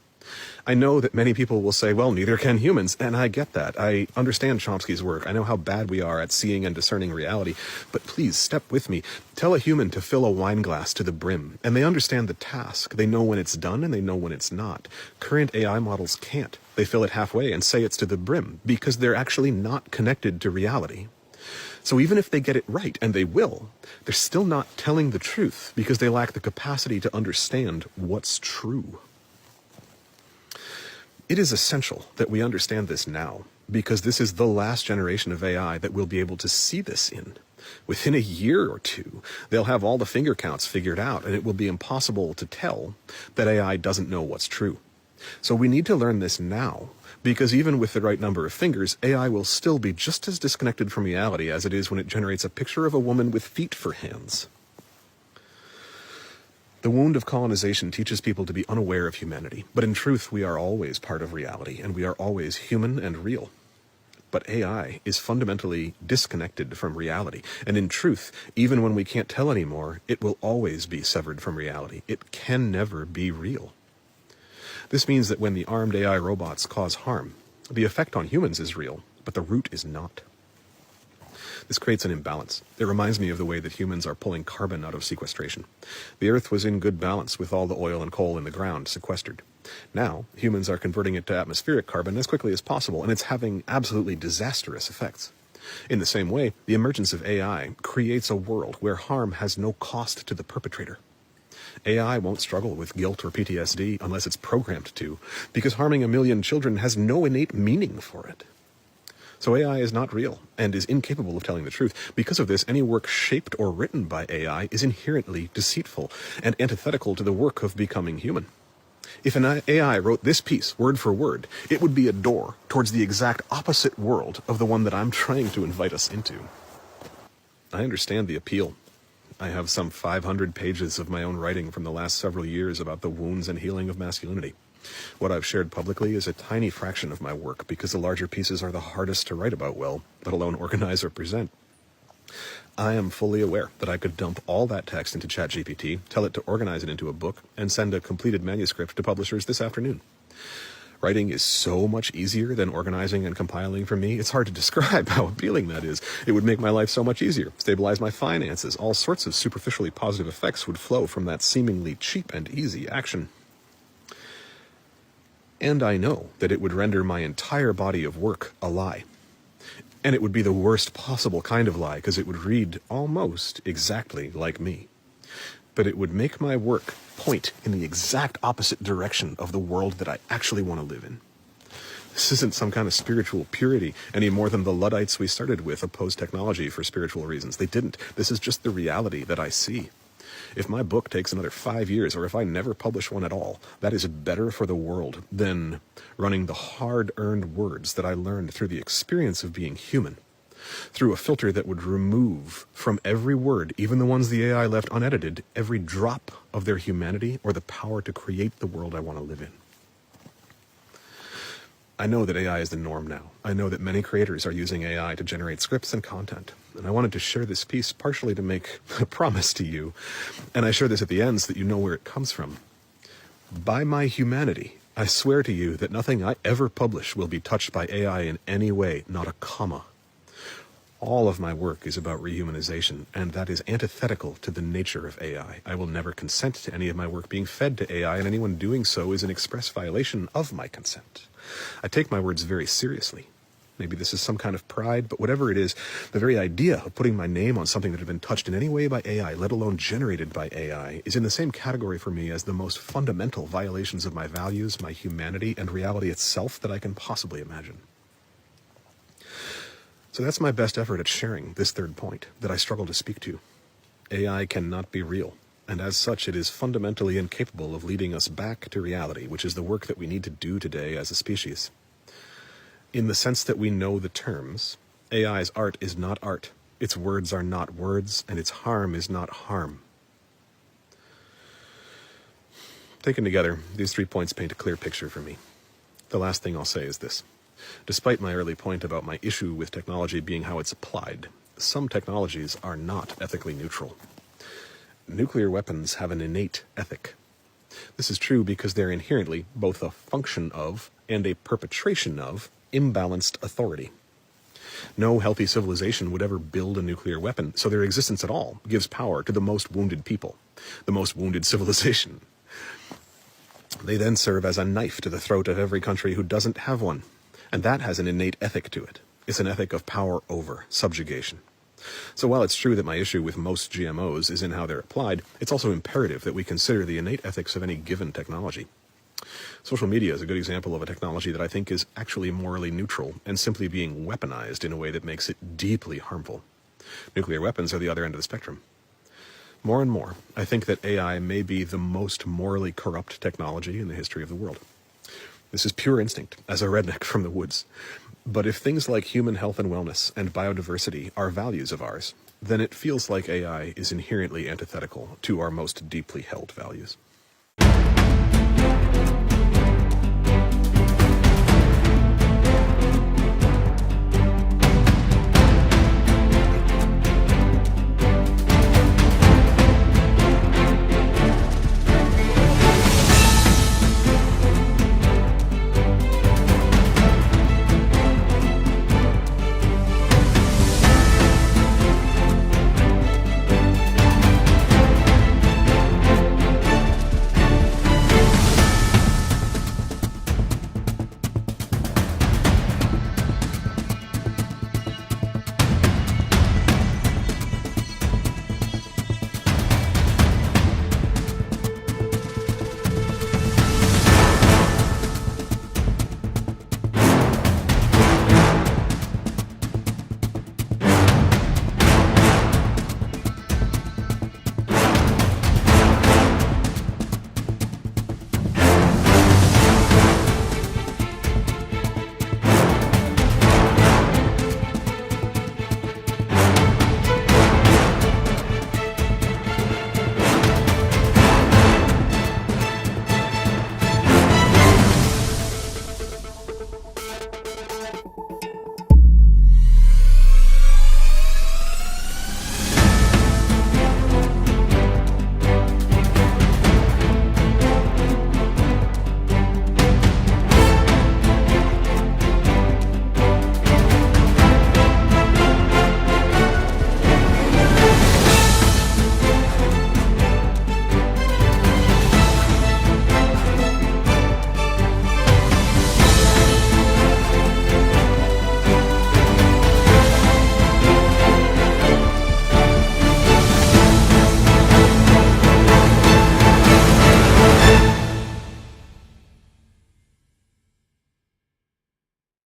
I know that many people will say, well, neither can humans, and I get that. I understand Chomsky's work. I know how bad we are at seeing and discerning reality. But please, step with me. Tell a human to fill a wine glass to the brim, and they understand the task. They know when it's done, and they know when it's not. Current AI models can't. They fill it halfway and say it's to the brim, because they're actually not connected to reality. So even if they get it right, and they will, they're still not telling the truth, because they lack the capacity to understand what's true. It is essential that we understand this now, because this is the last generation of AI that we'll be able to see this in. Within a year or two, they'll have all the finger counts figured out, and it will be impossible to tell that AI doesn't know what's true. So we need to learn this now, because even with the right number of fingers, AI will still be just as disconnected from reality as it is when it generates a picture of a woman with feet for hands. The wound of colonization teaches people to be unaware of humanity, but in truth we are always part of reality, and we are always human and real. But AI is fundamentally disconnected from reality, and in truth, even when we can't tell anymore, it will always be severed from reality. It can never be real. This means that when the armed AI robots cause harm, the effect on humans is real, but the root is not. This creates an imbalance. It reminds me of the way that humans are pulling carbon out of sequestration. The Earth was in good balance with all the oil and coal in the ground sequestered. Now, humans are converting it to atmospheric carbon as quickly as possible, and it's having absolutely disastrous effects. In the same way, the emergence of AI creates a world where harm has no cost to the perpetrator. AI won't struggle with guilt or PTSD unless it's programmed to, because harming a million children has no innate meaning for it. So AI is not real and is incapable of telling the truth. Because of this, any work shaped or written by AI is inherently deceitful and antithetical to the work of becoming human. If an AI wrote this piece word for word, it would be a door towards the exact opposite world of the one that I'm trying to invite us into. I understand the appeal. I have some 500 pages of my own writing from the last several years about the wounds and healing of masculinity. What I've shared publicly is a tiny fraction of my work because the larger pieces are the hardest to write about well, let alone organize or present. I am fully aware that I could dump all that text into ChatGPT, tell it to organize it into a book, and send a completed manuscript to publishers this afternoon. Writing is so much easier than organizing and compiling for me. It's hard to describe how appealing that is. It would make my life so much easier, stabilize my finances. All sorts of superficially positive effects would flow from that seemingly cheap and easy action. And I know that it would render my entire body of work a lie. And it would be the worst possible kind of lie, because it would read almost exactly like me. But it would make my work point in the exact opposite direction of the world that I actually want to live in. This isn't some kind of spiritual purity any more than the Luddites we started with opposed technology for spiritual reasons. They didn't. This is just the reality that I see. If my book takes another 5 years, or if I never publish one at all, that is better for the world than running the hard-earned words that I learned through the experience of being human, through a filter that would remove from every word, even the ones the AI left unedited, every drop of their humanity or the power to create the world I want to live in. I know that AI is the norm now. I know that many creators are using AI to generate scripts and content. And I wanted to share this piece partially to make a promise to you. And I share this at the end so that you know where it comes from. By my humanity, I swear to you that nothing I ever publish will be touched by AI in any way, not a comma. All of my work is about rehumanization, and that is antithetical to the nature of AI. I will never consent to any of my work being fed to AI, and anyone doing so is an express violation of my consent. I take my words very seriously. Maybe this is some kind of pride, but whatever it is, the very idea of putting my name on something that had been touched in any way by AI, let alone generated by AI, is in the same category for me as the most fundamental violations of my values, my humanity, and reality itself that I can possibly imagine. So that's my best effort at sharing this third point that I struggle to speak to. AI cannot be real, and as such it is fundamentally incapable of leading us back to reality, which is the work that we need to do today as a species. In the sense that we know the terms, AI's art is not art, its words are not words, and its harm is not harm. Taken together, these 3 points paint a clear picture for me. The last thing I'll say is this. Despite my early point about my issue with technology being how it's applied, some technologies are not ethically neutral. Nuclear weapons have an innate ethic. This is true because they're inherently both a function of and a perpetration of imbalanced authority. No healthy civilization would ever build a nuclear weapon, so their existence at all gives power to the most wounded people, the most wounded civilization. They then serve as a knife to the throat of every country who doesn't have one, and that has an innate ethic to it. It's an ethic of power over, subjugation. So while it's true that my issue with most GMOs is in how they're applied, it's also imperative that we consider the innate ethics of any given technology. Social media is a good example of a technology that I think is actually morally neutral and simply being weaponized in a way that makes it deeply harmful. Nuclear weapons are the other end of the spectrum. More and more, I think that AI may be the most morally corrupt technology in the history of the world. This is pure instinct, as a redneck from the woods. But if things like human health and wellness and biodiversity are values of ours, then it feels like AI is inherently antithetical to our most deeply held values.